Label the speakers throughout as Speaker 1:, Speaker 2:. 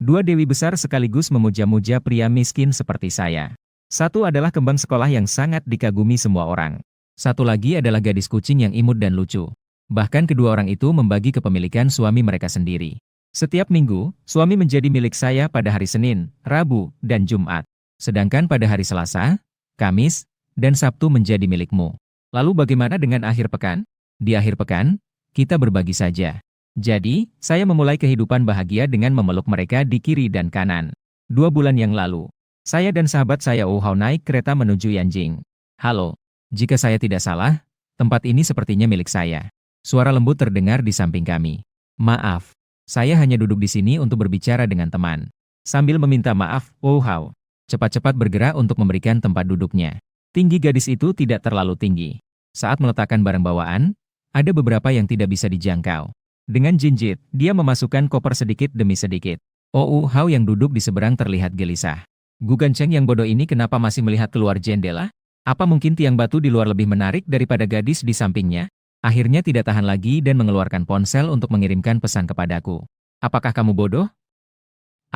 Speaker 1: Dua dewi besar sekaligus memuja-muja pria miskin seperti saya. Satu adalah kembang sekolah yang sangat dikagumi semua orang. Satu lagi adalah gadis kucing yang imut dan lucu. Bahkan kedua orang itu membagi kepemilikan suami mereka sendiri. Setiap minggu, suami menjadi milik saya pada hari Senin, Rabu, dan Jumat. Sedangkan pada hari Selasa, Kamis, dan Sabtu menjadi milikmu. Lalu bagaimana dengan akhir pekan? Di akhir pekan, kita berbagi saja. Jadi, saya memulai kehidupan bahagia dengan memeluk mereka di kiri dan kanan. 2 bulan yang lalu, saya dan sahabat saya Ouhao naik kereta menuju Yanjing. Halo, jika saya tidak salah, tempat ini sepertinya milik saya. Suara lembut terdengar di samping kami. Maaf, saya hanya duduk di sini untuk berbicara dengan teman. Sambil meminta maaf, Ouhao cepat-cepat bergerak untuk memberikan tempat duduknya. Tinggi gadis itu tidak terlalu tinggi. Saat meletakkan barang bawaan, ada beberapa yang tidak bisa dijangkau. Dengan jinjit, dia memasukkan koper sedikit demi sedikit. Ouhao yang duduk di seberang terlihat gelisah. Gu Gancheng yang bodoh ini kenapa masih melihat keluar jendela? Apa mungkin tiang batu di luar lebih menarik daripada gadis di sampingnya? Akhirnya tidak tahan lagi dan mengeluarkan ponsel untuk mengirimkan pesan kepadaku. Apakah kamu bodoh?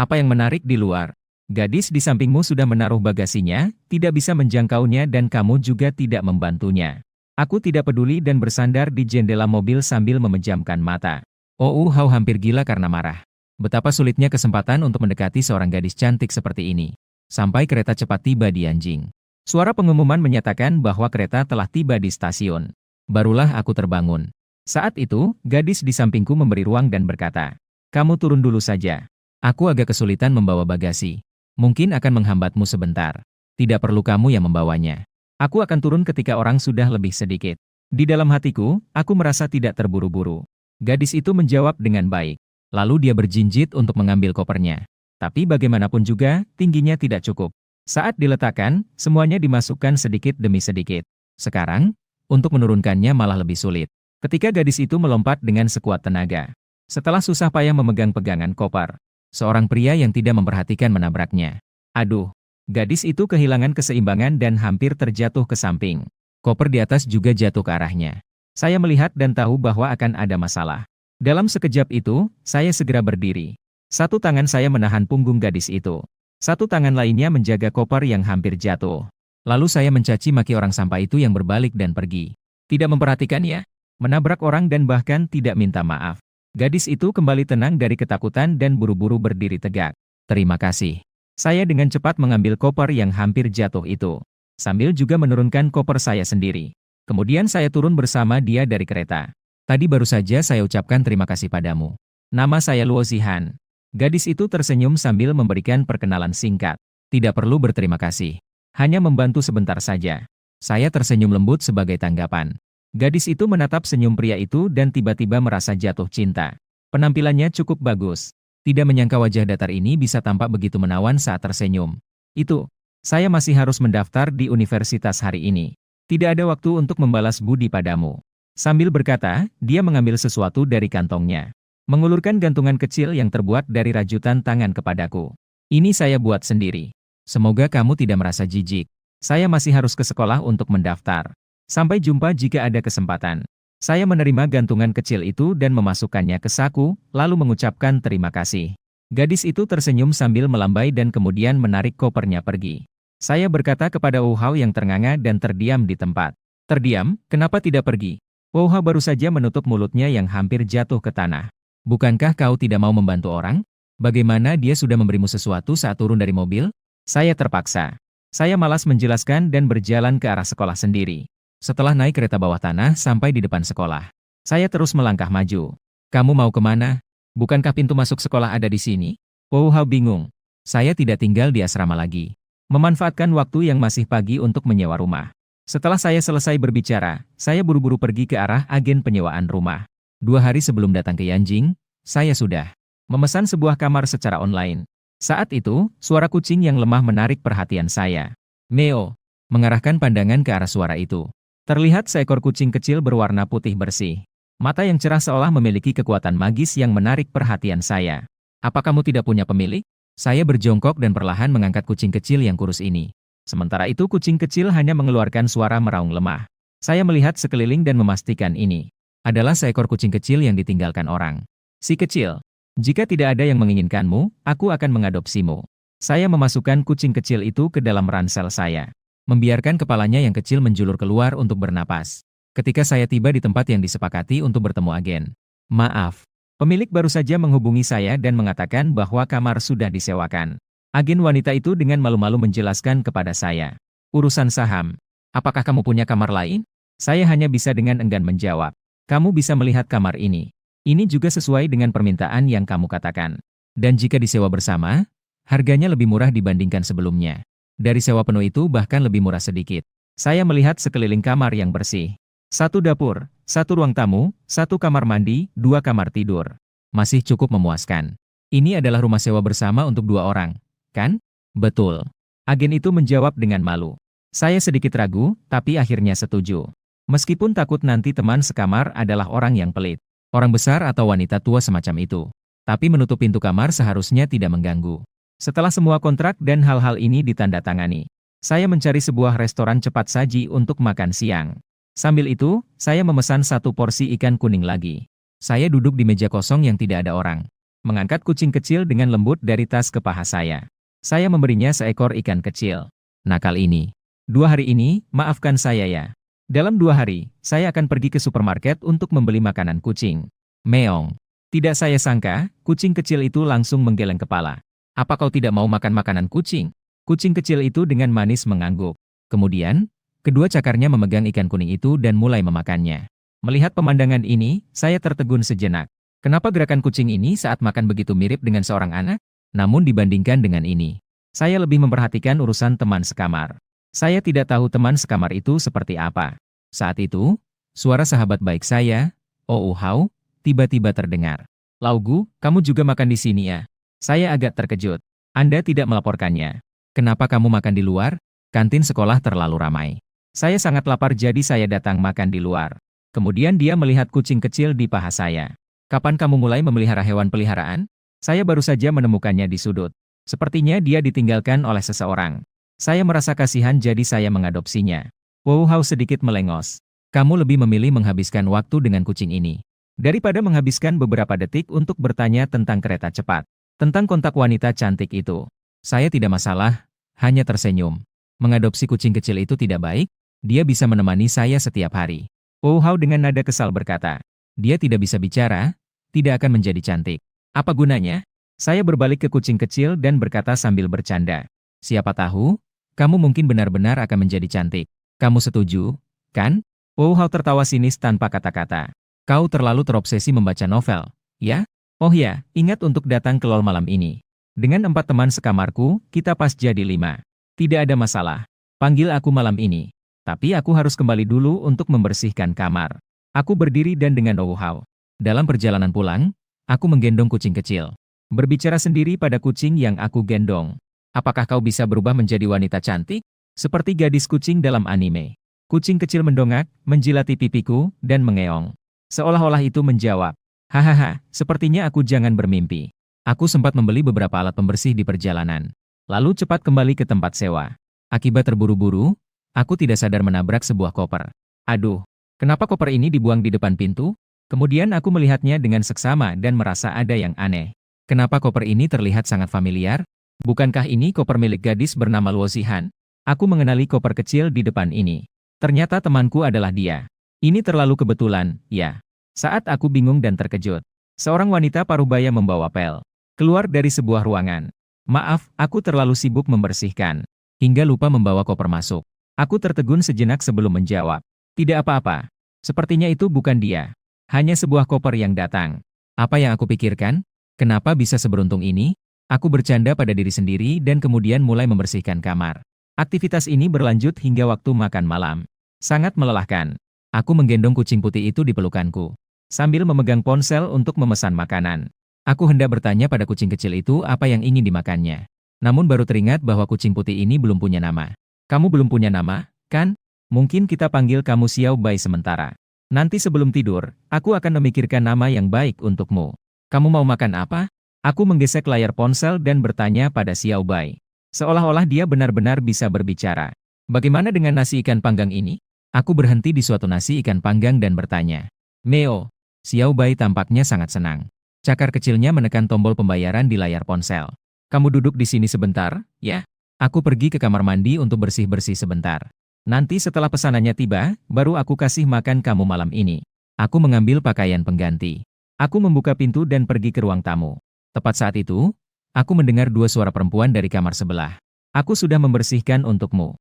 Speaker 1: Apa yang menarik di luar? Gadis di sampingmu sudah menaruh bagasinya, tidak bisa menjangkaunya dan kamu juga tidak membantunya. Aku tidak peduli dan bersandar di jendela mobil sambil memejamkan mata. Ouhao hampir gila karena marah. Betapa sulitnya kesempatan untuk mendekati seorang gadis cantik seperti ini. Sampai kereta cepat tiba di Yanjing. Suara pengumuman menyatakan bahwa kereta telah tiba di stasiun. Barulah aku terbangun. Saat itu, gadis di sampingku memberi ruang dan berkata, "Kamu turun dulu saja. Aku agak kesulitan membawa bagasi. Mungkin akan menghambatmu sebentar. Tidak perlu kamu yang membawanya. Aku akan turun ketika orang sudah lebih sedikit." Di dalam hatiku, aku merasa tidak terburu-buru. Gadis itu menjawab dengan baik. Lalu dia berjinjit untuk mengambil kopernya. Tapi bagaimanapun juga, tingginya tidak cukup. Saat diletakkan, semuanya dimasukkan sedikit demi sedikit. Sekarang, untuk menurunkannya malah lebih sulit. Ketika gadis itu melompat dengan sekuat tenaga. Setelah susah payah memegang pegangan koper, seorang pria yang tidak memperhatikan menabraknya. Aduh! Gadis itu kehilangan keseimbangan dan hampir terjatuh ke samping. Koper di atas juga jatuh ke arahnya. Saya melihat dan tahu bahwa akan ada masalah. Dalam sekejap itu, saya segera berdiri. Satu tangan saya menahan punggung gadis itu. Satu tangan lainnya menjaga koper yang hampir jatuh. Lalu saya mencaci maki orang sampah itu yang berbalik dan pergi. Tidak memperhatikannya, menabrak orang dan bahkan tidak minta maaf. Gadis itu kembali tenang dari ketakutan dan buru-buru berdiri tegak. Terima kasih. Saya dengan cepat mengambil koper yang hampir jatuh itu. Sambil juga menurunkan koper saya sendiri. Kemudian saya turun bersama dia dari kereta. Tadi baru saja saya ucapkan terima kasih padamu. Nama saya Luo Zihan. Gadis itu tersenyum sambil memberikan perkenalan singkat. Tidak perlu berterima kasih. Hanya membantu sebentar saja. Saya tersenyum lembut sebagai tanggapan. Gadis itu menatap senyum pria itu dan tiba-tiba merasa jatuh cinta. Penampilannya cukup bagus. Tidak menyangka wajah datar ini bisa tampak begitu menawan saat tersenyum. Itu, saya masih harus mendaftar di universitas hari ini. Tidak ada waktu untuk membalas budi padamu. Sambil berkata, dia mengambil sesuatu dari kantongnya. Mengulurkan gantungan kecil yang terbuat dari rajutan tangan kepadaku. Ini saya buat sendiri. Semoga kamu tidak merasa jijik. Saya masih harus ke sekolah untuk mendaftar. Sampai jumpa jika ada kesempatan. Saya menerima gantungan kecil itu dan memasukkannya ke saku, lalu mengucapkan terima kasih. Gadis itu tersenyum sambil melambai dan kemudian menarik kopernya pergi. Saya berkata kepada Ouhao yang ternganga dan terdiam di tempat. Terdiam, kenapa tidak pergi? Ouhao baru saja menutup mulutnya yang hampir jatuh ke tanah. Bukankah kau tidak mau membantu orang? Bagaimana dia sudah memberimu sesuatu saat turun dari mobil? Saya terpaksa. Saya malas menjelaskan dan berjalan ke arah sekolah sendiri. Setelah naik kereta bawah tanah sampai di depan sekolah, saya terus melangkah maju. Kamu mau kemana? Bukankah pintu masuk sekolah ada di sini? Ouhao bingung. Saya tidak tinggal di asrama lagi. Memanfaatkan waktu yang masih pagi untuk menyewa rumah. Setelah saya selesai berbicara, saya buru-buru pergi ke arah agen penyewaan rumah. 2 hari sebelum datang ke Yanjing, saya sudah memesan sebuah kamar secara online. Saat itu, suara kucing yang lemah menarik perhatian saya. Meo, mengarahkan pandangan ke arah suara itu. Terlihat seekor kucing kecil berwarna putih bersih. Mata yang cerah seolah memiliki kekuatan magis yang menarik perhatian saya. Apa kamu tidak punya pemilik? Saya berjongkok dan perlahan mengangkat kucing kecil yang kurus ini. Sementara itu kucing kecil hanya mengeluarkan suara meraung lemah. Saya melihat sekeliling dan memastikan ini adalah seekor kucing kecil yang ditinggalkan orang. Si kecil, Jika tidak ada yang menginginkanmu, aku akan mengadopsimu. Saya memasukkan kucing kecil itu ke dalam ransel saya. Membiarkan kepalanya yang kecil menjulur keluar untuk bernapas. Ketika saya tiba di tempat yang disepakati untuk bertemu agen. Maaf, pemilik baru saja menghubungi saya dan mengatakan bahwa kamar sudah disewakan. Agen wanita itu dengan malu-malu menjelaskan kepada saya. Urusan saham. Apakah kamu punya kamar lain? Saya hanya bisa dengan enggan menjawab. Kamu bisa melihat kamar ini. Ini juga sesuai dengan permintaan yang kamu katakan. Dan jika disewa bersama, harganya lebih murah dibandingkan sebelumnya. Dari sewa penuh itu bahkan lebih murah sedikit. Saya melihat sekeliling kamar yang bersih. Satu dapur, satu ruang tamu, satu kamar mandi, dua kamar tidur. Masih cukup memuaskan. Ini adalah rumah sewa bersama untuk 2 orang, kan? Betul. Agen itu menjawab dengan malu. Saya sedikit ragu, tapi akhirnya setuju. Meskipun takut nanti teman sekamar adalah orang yang pelit. Orang besar atau wanita tua semacam itu. Tapi menutup pintu kamar seharusnya tidak mengganggu. Setelah semua kontrak dan hal-hal ini ditandatangani, saya mencari sebuah restoran cepat saji untuk makan siang. Sambil itu, saya memesan 1 porsi ikan kuning lagi. Saya duduk di meja kosong yang tidak ada orang. Mengangkat kucing kecil dengan lembut dari tas ke paha saya. Saya memberinya seekor ikan kecil. Nakal ini. 2 hari ini, maafkan saya ya. Dalam 2 hari, saya akan pergi ke supermarket untuk membeli makanan kucing. Meong. Tidak saya sangka, kucing kecil itu langsung menggeleng kepala. Apa kau tidak mau makan makanan kucing? Kucing kecil itu dengan manis mengangguk. Kemudian, kedua cakarnya memegang ikan kuning itu dan mulai memakannya. Melihat pemandangan ini, saya tertegun sejenak. Kenapa gerakan kucing ini saat makan begitu mirip dengan seorang anak? Namun dibandingkan dengan ini, saya lebih memperhatikan urusan teman sekamar. Saya tidak tahu teman sekamar itu seperti apa. Saat itu, suara sahabat baik saya, Oh Hao, tiba-tiba terdengar. Laugu, kamu juga makan di sini ya? Saya agak terkejut. Anda tidak melaporkannya. Kenapa kamu makan di luar? Kantin sekolah terlalu ramai. Saya sangat lapar jadi saya datang makan di luar. Kemudian dia melihat kucing kecil di paha saya. Kapan kamu mulai memelihara hewan peliharaan? Saya baru saja menemukannya di sudut. Sepertinya dia ditinggalkan oleh seseorang. Saya merasa kasihan jadi saya mengadopsinya. Wow Hao sedikit melengos. Kamu lebih memilih menghabiskan waktu dengan kucing ini daripada menghabiskan beberapa detik untuk bertanya tentang kereta cepat. Tentang kontak wanita cantik itu. Saya tidak masalah, hanya tersenyum. Mengadopsi kucing kecil itu tidak baik, dia bisa menemani saya setiap hari. Wow Hao dengan nada kesal berkata. Dia tidak bisa bicara, tidak akan menjadi cantik. Apa gunanya? Saya berbalik ke kucing kecil dan berkata sambil bercanda. Siapa tahu, kamu mungkin benar-benar akan menjadi cantik. Kamu setuju, kan? Wow Hao tertawa sinis tanpa kata-kata. Kau terlalu terobsesi membaca novel, ya? Oh ya, ingat untuk datang ke LOL malam ini. Dengan 4 teman sekamarku, kita pas jadi 5. Tidak ada masalah. Panggil aku malam ini. Tapi aku harus kembali dulu untuk membersihkan kamar. Aku berdiri dan dengan Wow Hao. Dalam perjalanan pulang, aku menggendong kucing kecil. Berbicara sendiri pada kucing yang aku gendong. Apakah kau bisa berubah menjadi wanita cantik? Seperti gadis kucing dalam anime. Kucing kecil mendongak, menjilati pipiku, dan mengeong. Seolah-olah itu menjawab. Hahaha, sepertinya aku jangan bermimpi. Aku sempat membeli beberapa alat pembersih di perjalanan. Lalu cepat kembali ke tempat sewa. Akibat terburu-buru, aku tidak sadar menabrak sebuah koper. Aduh, kenapa koper ini dibuang di depan pintu? Kemudian aku melihatnya dengan seksama dan merasa ada yang aneh. Kenapa koper ini terlihat sangat familiar? Bukankah ini koper milik gadis bernama Luo Zihan? Aku mengenali koper kecil di depan ini. Ternyata temanku adalah dia. Ini terlalu kebetulan, ya. Saat aku bingung dan terkejut, seorang wanita parubaya membawa pel keluar dari sebuah ruangan. Maaf, aku terlalu sibuk membersihkan, hingga lupa membawa koper masuk. Aku tertegun sejenak sebelum menjawab. Tidak apa-apa. Sepertinya itu bukan dia. Hanya sebuah koper yang datang. Apa yang aku pikirkan? Kenapa bisa seberuntung ini? Aku bercanda pada diri sendiri dan kemudian mulai membersihkan kamar. Aktivitas ini berlanjut hingga waktu makan malam. Sangat melelahkan. Aku menggendong kucing putih itu di pelukanku, sambil memegang ponsel untuk memesan makanan. Aku hendak bertanya pada kucing kecil itu apa yang ingin dimakannya. Namun baru teringat bahwa kucing putih ini belum punya nama. Kamu belum punya nama, kan? Mungkin kita panggil kamu Xiao Bai sementara. Nanti sebelum tidur, aku akan memikirkan nama yang baik untukmu. Kamu mau makan apa? Aku menggesek layar ponsel dan bertanya pada Xiao Bai. Seolah-olah dia benar-benar bisa berbicara. Bagaimana dengan nasi ikan panggang ini? Aku berhenti di suatu nasi ikan panggang dan bertanya. Meo, Xiao Bai tampaknya sangat senang. Cakar kecilnya menekan tombol pembayaran di layar ponsel. Kamu duduk di sini sebentar, ya? Aku pergi ke kamar mandi untuk bersih-bersih sebentar. Nanti setelah pesanannya tiba, baru aku kasih makan kamu malam ini. Aku mengambil pakaian pengganti. Aku membuka pintu dan pergi ke ruang tamu. Tepat saat itu, aku mendengar dua suara perempuan dari kamar sebelah. Aku sudah membersihkan untukmu.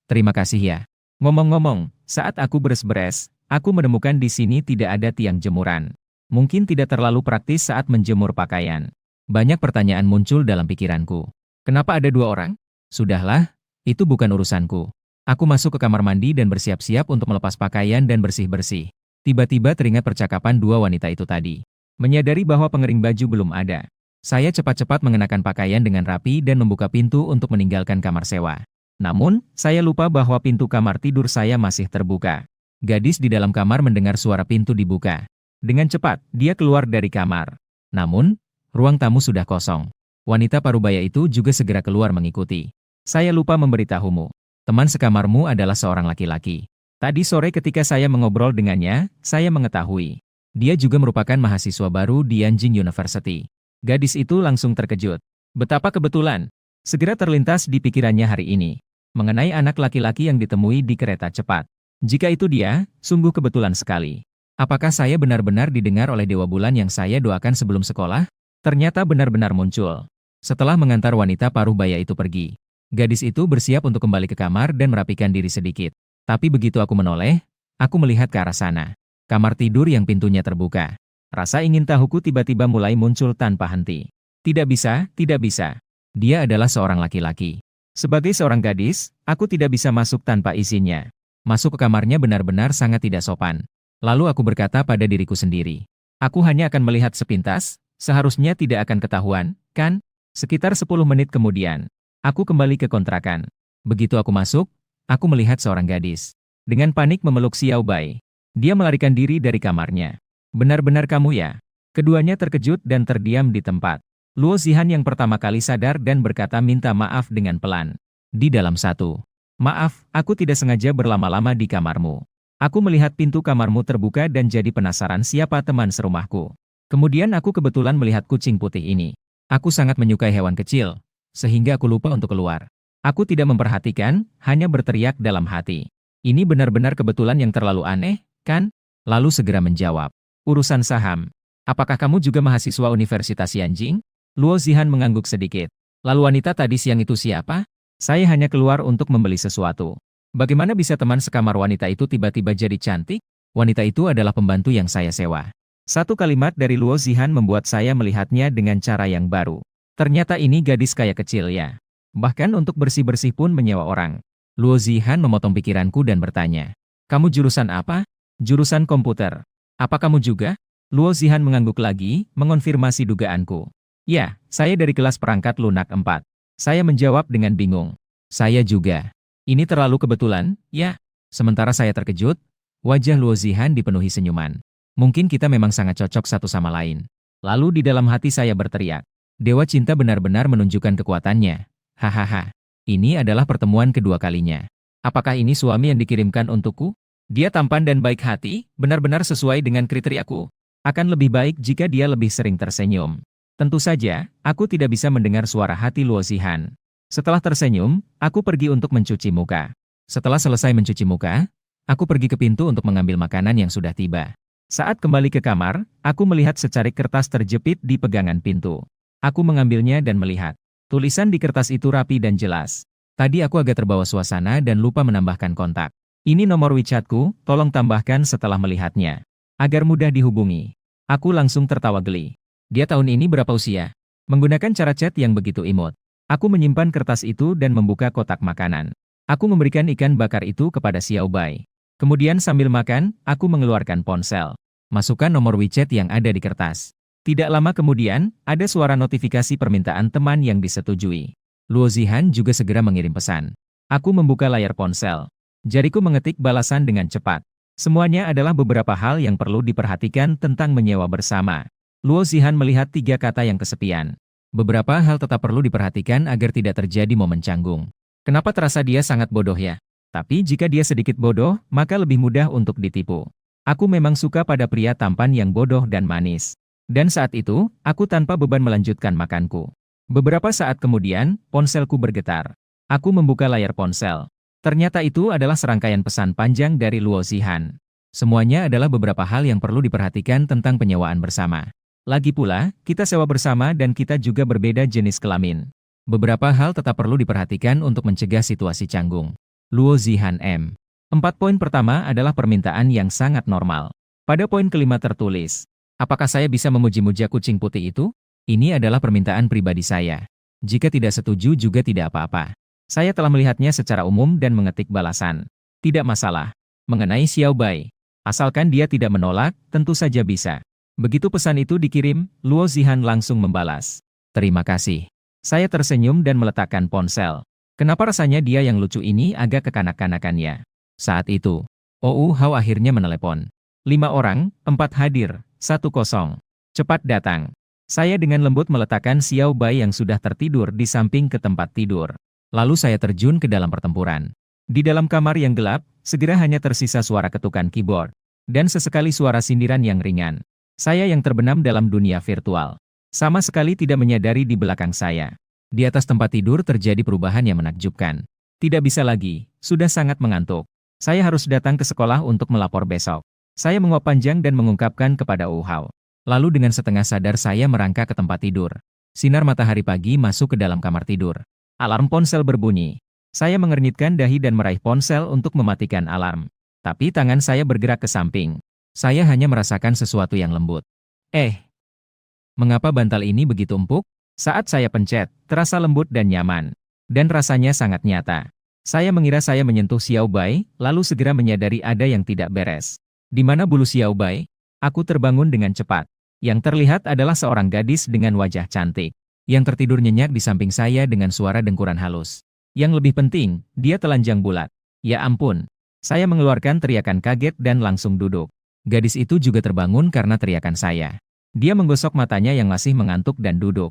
Speaker 1: Terima kasih ya. Ngomong-ngomong, saat aku beres-beres, aku menemukan di sini tidak ada tiang jemuran. Mungkin tidak terlalu praktis saat menjemur pakaian. Banyak pertanyaan muncul dalam pikiranku. Kenapa ada dua orang? Sudahlah, itu bukan urusanku. Aku masuk ke kamar mandi dan bersiap-siap untuk melepas pakaian dan bersih-bersih. Tiba-tiba teringat percakapan dua wanita itu tadi. Menyadari bahwa pengering baju belum ada. Saya cepat-cepat mengenakan pakaian dengan rapi dan membuka pintu untuk meninggalkan kamar sewa. Namun, saya lupa bahwa pintu kamar tidur saya masih terbuka. Gadis di dalam kamar mendengar suara pintu dibuka. Dengan cepat, dia keluar dari kamar. Namun, ruang tamu sudah kosong. Wanita parubaya itu juga segera keluar mengikuti. Saya lupa memberitahumu. Teman sekamarmu adalah seorang laki-laki. Tadi sore ketika saya mengobrol dengannya, saya mengetahui. Dia juga merupakan mahasiswa baru di Yanjing University. Gadis itu langsung terkejut. Betapa kebetulan. Segera terlintas di pikirannya hari ini. Mengenai anak laki-laki yang ditemui di kereta cepat. Jika itu dia, sungguh kebetulan sekali. Apakah saya benar-benar didengar oleh Dewa Bulan yang saya doakan sebelum sekolah? Ternyata benar-benar muncul. Setelah mengantar wanita parubaya itu pergi, gadis itu bersiap untuk kembali ke kamar dan merapikan diri sedikit. Tapi begitu aku menoleh, aku melihat ke arah sana. Kamar tidur yang pintunya terbuka. Rasa ingin tahuku tiba-tiba mulai muncul tanpa henti. Tidak bisa, tidak bisa. Dia adalah seorang laki-laki. Sebagai seorang gadis, aku tidak bisa masuk tanpa izinnya. Masuk ke kamarnya benar-benar sangat tidak sopan. Lalu aku berkata pada diriku sendiri. Aku hanya akan melihat sepintas, seharusnya tidak akan ketahuan, kan? Sekitar 10 menit kemudian, aku kembali ke kontrakan. Begitu aku masuk, aku melihat seorang gadis. Dengan panik memeluk Xiao Bai. Dia melarikan diri dari kamarnya. Benar-benar kamu ya? Keduanya terkejut dan terdiam di tempat. Luo Zihan yang pertama kali sadar dan berkata minta maaf dengan pelan. Di dalam satu. Maaf, aku tidak sengaja berlama-lama di kamarmu. Aku melihat pintu kamarmu terbuka dan jadi penasaran siapa teman serumahku. Kemudian aku kebetulan melihat kucing putih ini. Aku sangat menyukai hewan kecil, sehingga aku lupa untuk keluar. Aku tidak memperhatikan, hanya berteriak dalam hati. Ini benar-benar kebetulan yang terlalu aneh, kan? Lalu segera menjawab. Urusan saham. Apakah kamu juga mahasiswa Universitas Yanjing? Luo Zihan mengangguk sedikit. Lalu wanita tadi siang itu siapa? Saya hanya keluar untuk membeli sesuatu. Bagaimana bisa teman sekamar wanita itu tiba-tiba jadi cantik? Wanita itu adalah pembantu yang saya sewa. Satu kalimat dari Luo Zihan membuat saya melihatnya dengan cara yang baru. Ternyata ini gadis kaya kecil ya. Bahkan untuk bersih-bersih pun menyewa orang. Luo Zihan memotong pikiranku dan bertanya. Kamu jurusan apa? Jurusan komputer. Apa kamu juga? Luo Zihan mengangguk lagi, mengonfirmasi dugaanku. Ya, saya dari kelas perangkat lunak 4. Saya menjawab dengan bingung. Saya juga. Ini terlalu kebetulan, ya. Sementara saya terkejut, wajah Luo Zihan dipenuhi senyuman. Mungkin kita memang sangat cocok satu sama lain. Lalu di dalam hati saya berteriak. Dewa cinta benar-benar menunjukkan kekuatannya. Hahaha. Ini adalah pertemuan kedua kalinya. Apakah ini suami yang dikirimkan untukku? Dia tampan dan baik hati, benar-benar sesuai dengan kriteriaku. Akan lebih baik jika dia lebih sering tersenyum. Tentu saja, aku tidak bisa mendengar suara hati Luo Zihan. Setelah tersenyum, aku pergi untuk mencuci muka. Setelah selesai mencuci muka, aku pergi ke pintu untuk mengambil makanan yang sudah tiba. Saat kembali ke kamar, aku melihat secarik kertas terjepit di pegangan pintu. Aku mengambilnya dan melihat. Tulisan di kertas itu rapi dan jelas. Tadi aku agak terbawa suasana dan lupa menambahkan kontak. Ini nomor WeChatku, tolong tambahkan setelah melihatnya. Agar mudah dihubungi. Aku langsung tertawa geli. Dia tahun ini berapa usia? Menggunakan cara chat yang begitu imut. Aku menyimpan kertas itu dan membuka kotak makanan. Aku memberikan ikan bakar itu kepada Xiao Bai. Kemudian sambil makan, aku mengeluarkan ponsel. Masukkan nomor WeChat yang ada di kertas. Tidak lama kemudian, ada suara notifikasi permintaan teman yang disetujui. Luo Zihan juga segera mengirim pesan. Aku membuka layar ponsel. Jariku mengetik balasan dengan cepat. Semuanya adalah beberapa hal yang perlu diperhatikan tentang menyewa bersama. Luo Zihan melihat 3 kata yang kesepian. Beberapa hal tetap perlu diperhatikan agar tidak terjadi momen canggung. Kenapa terasa dia sangat bodoh ya? Tapi jika dia sedikit bodoh, maka lebih mudah untuk ditipu. Aku memang suka pada pria tampan yang bodoh dan manis. Dan saat itu, aku tanpa beban melanjutkan makanku. Beberapa saat kemudian, ponselku bergetar. Aku membuka layar ponsel. Ternyata itu adalah serangkaian pesan panjang dari Luo Zihan. Semuanya adalah beberapa hal yang perlu diperhatikan tentang penyewaan bersama. Lagi pula, kita sewa bersama dan kita juga berbeda jenis kelamin. Beberapa hal tetap perlu diperhatikan untuk mencegah situasi canggung. Luo Zihan M. 4 poin pertama adalah permintaan yang sangat normal. Pada poin kelima tertulis, apakah saya bisa memuji-muja kucing putih itu? Ini adalah permintaan pribadi saya. Jika tidak setuju juga tidak apa-apa. Saya telah melihatnya secara umum dan mengetik balasan. Tidak masalah. Mengenai Xiao Bai. Asalkan dia tidak menolak, tentu saja bisa. Begitu pesan itu dikirim, Luo Zihan langsung membalas. Terima kasih. Saya tersenyum dan meletakkan ponsel. Kenapa rasanya dia yang lucu ini agak kekanak-kanakannya? Saat itu, Ou Hao akhirnya menelepon. 5 orang, 4 hadir, 1 kosong. Cepat datang. Saya dengan lembut meletakkan Xiao Bai yang sudah tertidur di samping ke tempat tidur. Lalu saya terjun ke dalam pertempuran. Di dalam kamar yang gelap, segera hanya tersisa suara ketukan keyboard. Dan sesekali suara sindiran yang ringan. Saya yang terbenam dalam dunia virtual. Sama sekali tidak menyadari di belakang saya. Di atas tempat tidur terjadi perubahan yang menakjubkan. Tidak bisa lagi, sudah sangat mengantuk. Saya harus datang ke sekolah untuk melapor besok. Saya menguap panjang dan mengungkapkan kepada Ou Hao. Lalu dengan setengah sadar saya merangkak ke tempat tidur. Sinar matahari pagi masuk ke dalam kamar tidur. Alarm ponsel berbunyi. Saya mengernyitkan dahi dan meraih ponsel untuk mematikan alarm. Tapi tangan saya bergerak ke samping. Saya hanya merasakan sesuatu yang lembut. Mengapa bantal ini begitu empuk? Saat saya pencet, terasa lembut dan nyaman. Dan rasanya sangat nyata. Saya mengira saya menyentuh Xiao Bai, lalu segera menyadari ada yang tidak beres. Di mana bulu Xiao Bai? Aku terbangun dengan cepat. Yang terlihat adalah seorang gadis dengan wajah cantik. Yang tertidur nyenyak di samping saya dengan suara dengkuran halus. Yang lebih penting, dia telanjang bulat. Ya ampun. Saya mengeluarkan teriakan kaget dan langsung duduk. Gadis itu juga terbangun karena teriakan saya. Dia menggosok matanya yang masih mengantuk dan duduk.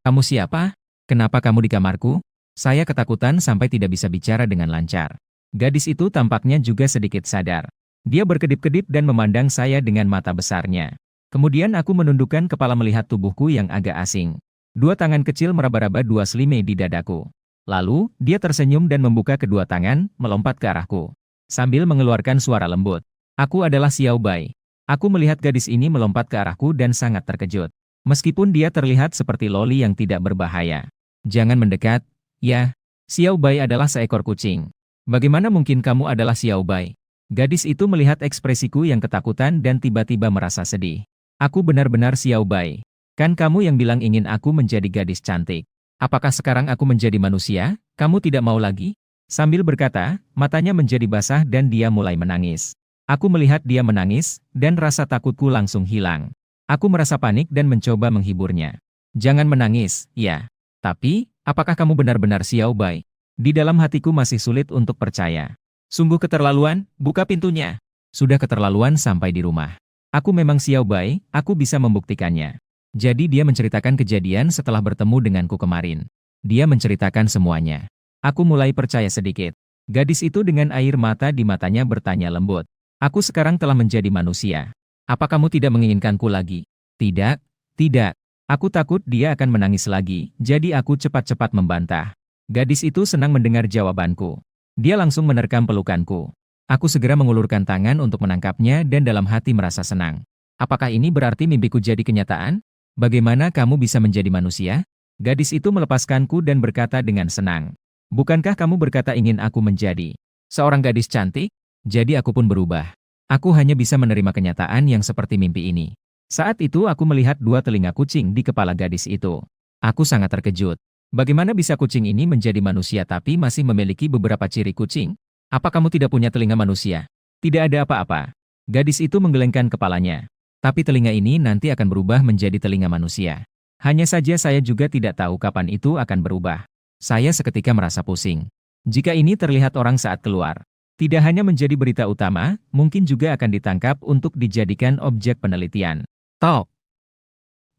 Speaker 1: Kamu siapa? Kenapa kamu di kamarku? Saya ketakutan sampai tidak bisa bicara dengan lancar. Gadis itu tampaknya juga sedikit sadar. Dia berkedip-kedip dan memandang saya dengan mata besarnya. Kemudian aku menundukkan kepala melihat tubuhku yang agak asing. 2 tangan kecil meraba-raba 2 selimut di dadaku. Lalu, dia tersenyum dan membuka kedua tangan, melompat ke arahku. Sambil mengeluarkan suara lembut. Aku adalah Xiao Bai. Aku melihat gadis ini melompat ke arahku dan sangat terkejut. Meskipun dia terlihat seperti loli yang tidak berbahaya. Jangan mendekat, ya. Xiao Bai adalah seekor kucing. Bagaimana mungkin kamu adalah Xiao Bai? Gadis itu melihat ekspresiku yang ketakutan dan tiba-tiba merasa sedih. Aku benar-benar Xiao Bai. Kan kamu yang bilang ingin aku menjadi gadis cantik. Apakah sekarang aku menjadi manusia? Kamu tidak mau lagi? Sambil berkata, matanya menjadi basah dan dia mulai menangis. Aku melihat dia menangis, dan rasa takutku langsung hilang. Aku merasa panik dan mencoba menghiburnya. Jangan menangis, ya. Tapi, apakah kamu benar-benar Xiao Bai? Di dalam hatiku masih sulit untuk percaya. Sungguh keterlaluan, buka pintunya. Sudah keterlaluan sampai di rumah. Aku memang Xiao Bai, aku bisa membuktikannya. Jadi dia menceritakan kejadian setelah bertemu denganku kemarin. Dia menceritakan semuanya. Aku mulai percaya sedikit. Gadis itu dengan air mata di matanya bertanya lembut. Aku sekarang telah menjadi manusia. Apa kamu tidak menginginkanku lagi? Tidak, tidak. Aku takut dia akan menangis lagi, jadi aku cepat-cepat membantah. Gadis itu senang mendengar jawabanku. Dia langsung menerkam pelukanku. Aku segera mengulurkan tangan untuk menangkapnya dan dalam hati merasa senang. Apakah ini berarti mimpiku jadi kenyataan? Bagaimana kamu bisa menjadi manusia? Gadis itu melepaskanku dan berkata dengan senang. Bukankah kamu berkata ingin aku menjadi seorang gadis cantik? Jadi aku pun berubah. Aku hanya bisa menerima kenyataan yang seperti mimpi ini. Saat itu aku melihat 2 telinga kucing di kepala gadis itu. Aku sangat terkejut. Bagaimana bisa kucing ini menjadi manusia tapi masih memiliki beberapa ciri kucing? Apa kamu tidak punya telinga manusia? Tidak ada apa-apa. Gadis itu menggelengkan kepalanya. Tapi telinga ini nanti akan berubah menjadi telinga manusia. Hanya saja saya juga tidak tahu kapan itu akan berubah. Saya seketika merasa pusing. Jika ini terlihat orang saat keluar, tidak hanya menjadi berita utama, mungkin juga akan ditangkap untuk dijadikan objek penelitian. Tok.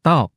Speaker 1: Tok.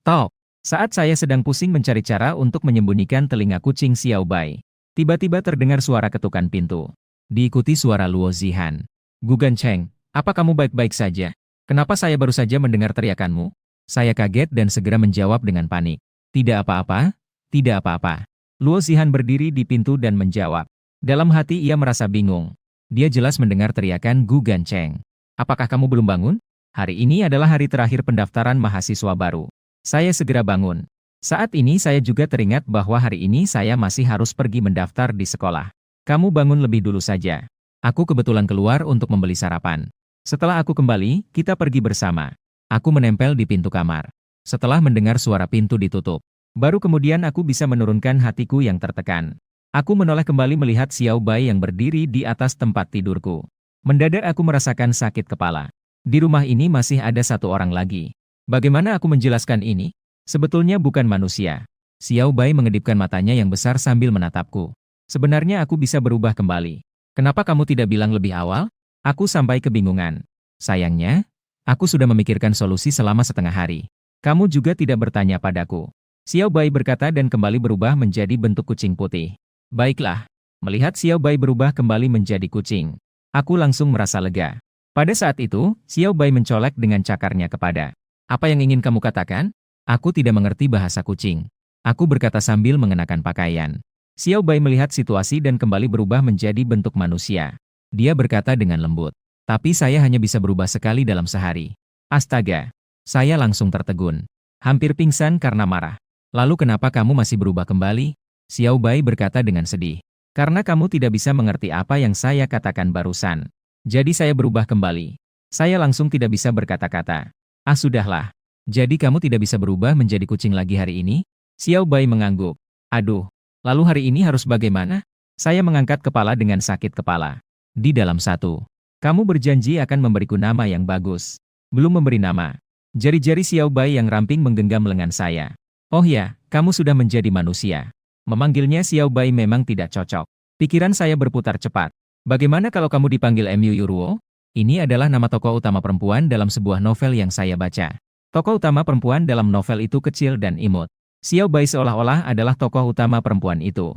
Speaker 1: Tok. Saat saya sedang pusing mencari cara untuk menyembunyikan telinga kucing Xiao Bai, tiba-tiba terdengar suara ketukan pintu. Diikuti suara Luo Zihan. Gugan Cheng, apa kamu baik-baik saja? Kenapa saya baru saja mendengar teriakanmu? Saya kaget dan segera menjawab dengan panik. Tidak apa-apa, tidak apa-apa. Luo Zihan berdiri di pintu dan menjawab. Dalam hati ia merasa bingung. Dia jelas mendengar teriakan Gu Gancheng. Apakah kamu belum bangun? Hari ini adalah hari terakhir pendaftaran mahasiswa baru. Saya segera bangun. Saat ini saya juga teringat bahwa hari ini saya masih harus pergi mendaftar di sekolah. Kamu bangun lebih dulu saja. Aku kebetulan keluar untuk membeli sarapan. Setelah aku kembali, kita pergi bersama. Aku menempel di pintu kamar. Setelah mendengar suara pintu ditutup, baru kemudian aku bisa menurunkan hatiku yang tertekan. Aku menoleh kembali melihat Xiao Bai yang berdiri di atas tempat tidurku. Mendadak aku merasakan sakit kepala. Di rumah ini masih ada satu orang lagi. Bagaimana aku menjelaskan ini? Sebetulnya bukan manusia. Xiao Bai mengedipkan matanya yang besar sambil menatapku. Sebenarnya aku bisa berubah kembali. Kenapa kamu tidak bilang lebih awal? Aku sampai kebingungan. Sayangnya, aku sudah memikirkan solusi selama setengah hari. Kamu juga tidak bertanya padaku. Xiao Bai berkata dan kembali berubah menjadi bentuk kucing putih. Baiklah. Melihat Xiao Bai berubah kembali menjadi kucing, aku langsung merasa lega. Pada saat itu, Xiao Bai mencolek dengan cakarnya kepada. Apa yang ingin kamu katakan? Aku tidak mengerti bahasa kucing. Aku berkata sambil mengenakan pakaian. Xiao Bai melihat situasi dan kembali berubah menjadi bentuk manusia. Dia berkata dengan lembut. Tapi saya hanya bisa berubah sekali dalam sehari. Astaga. Saya langsung tertegun. Hampir pingsan karena marah. Lalu kenapa kamu masih berubah kembali? Xiao Bai berkata dengan sedih. Karena kamu tidak bisa mengerti apa yang saya katakan barusan. Jadi saya berubah kembali. Saya langsung tidak bisa berkata-kata. Ah sudahlah. Jadi kamu tidak bisa berubah menjadi kucing lagi hari ini? Xiao Bai mengangguk. Aduh. Lalu hari ini harus bagaimana? Saya mengangkat kepala dengan sakit kepala. Di dalam satu. Kamu berjanji akan memberiku nama yang bagus. Belum memberi nama. Jari-jari Xiao Bai yang ramping menggenggam lengan saya. Oh ya, kamu sudah menjadi manusia. Memanggilnya Xiao Bai memang tidak cocok. Pikiran saya berputar cepat. Bagaimana kalau kamu dipanggil Mu Yuruo? Ini adalah nama tokoh utama perempuan dalam sebuah novel yang saya baca. Tokoh utama perempuan dalam novel itu kecil dan imut. Xiao Bai seolah-olah adalah tokoh utama perempuan itu.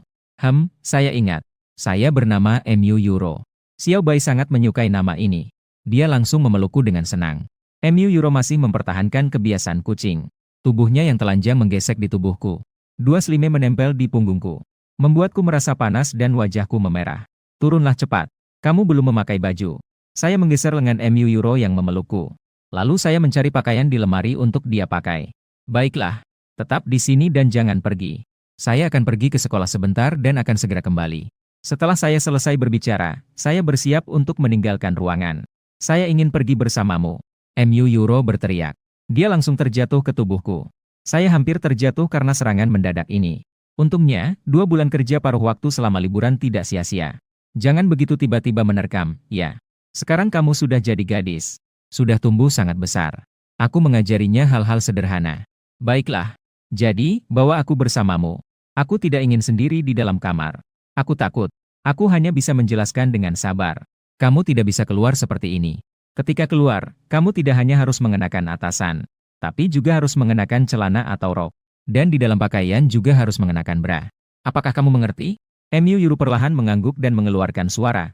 Speaker 1: Saya ingat. Saya bernama Mu Yuro. Xiao Bai sangat menyukai nama ini. Dia langsung memelukku dengan senang. Mu Yuro masih mempertahankan kebiasaan kucing. Tubuhnya yang telanjang menggesek di tubuhku. Dua selimut menempel di punggungku. Membuatku merasa panas dan wajahku memerah. Turunlah cepat. Kamu belum memakai baju. Saya menggeser lengan Mu Yuro yang memelukku. Lalu saya mencari pakaian di lemari untuk dia pakai. Baiklah. Tetap di sini dan jangan pergi. Saya akan pergi ke sekolah sebentar dan akan segera kembali. Setelah saya selesai berbicara, saya bersiap untuk meninggalkan ruangan. Saya ingin pergi bersamamu. Mu Yuro berteriak. Dia langsung terjatuh ke tubuhku. Saya hampir terjatuh karena serangan mendadak ini. Untungnya, 2 bulan kerja paruh waktu selama liburan tidak sia-sia. Jangan begitu tiba-tiba menerkam, ya. Sekarang kamu sudah jadi gadis. Sudah tumbuh sangat besar. Aku mengajarinya hal-hal sederhana. Baiklah. Jadi, bawa aku bersamamu. Aku tidak ingin sendiri di dalam kamar. Aku takut. Aku hanya bisa menjelaskan dengan sabar. Kamu tidak bisa keluar seperti ini. Ketika keluar, kamu tidak hanya harus mengenakan atasan, tapi juga harus mengenakan celana atau rok. Dan di dalam pakaian juga harus mengenakan bra. Apakah kamu mengerti? Mu Yuru perlahan mengangguk dan mengeluarkan suara,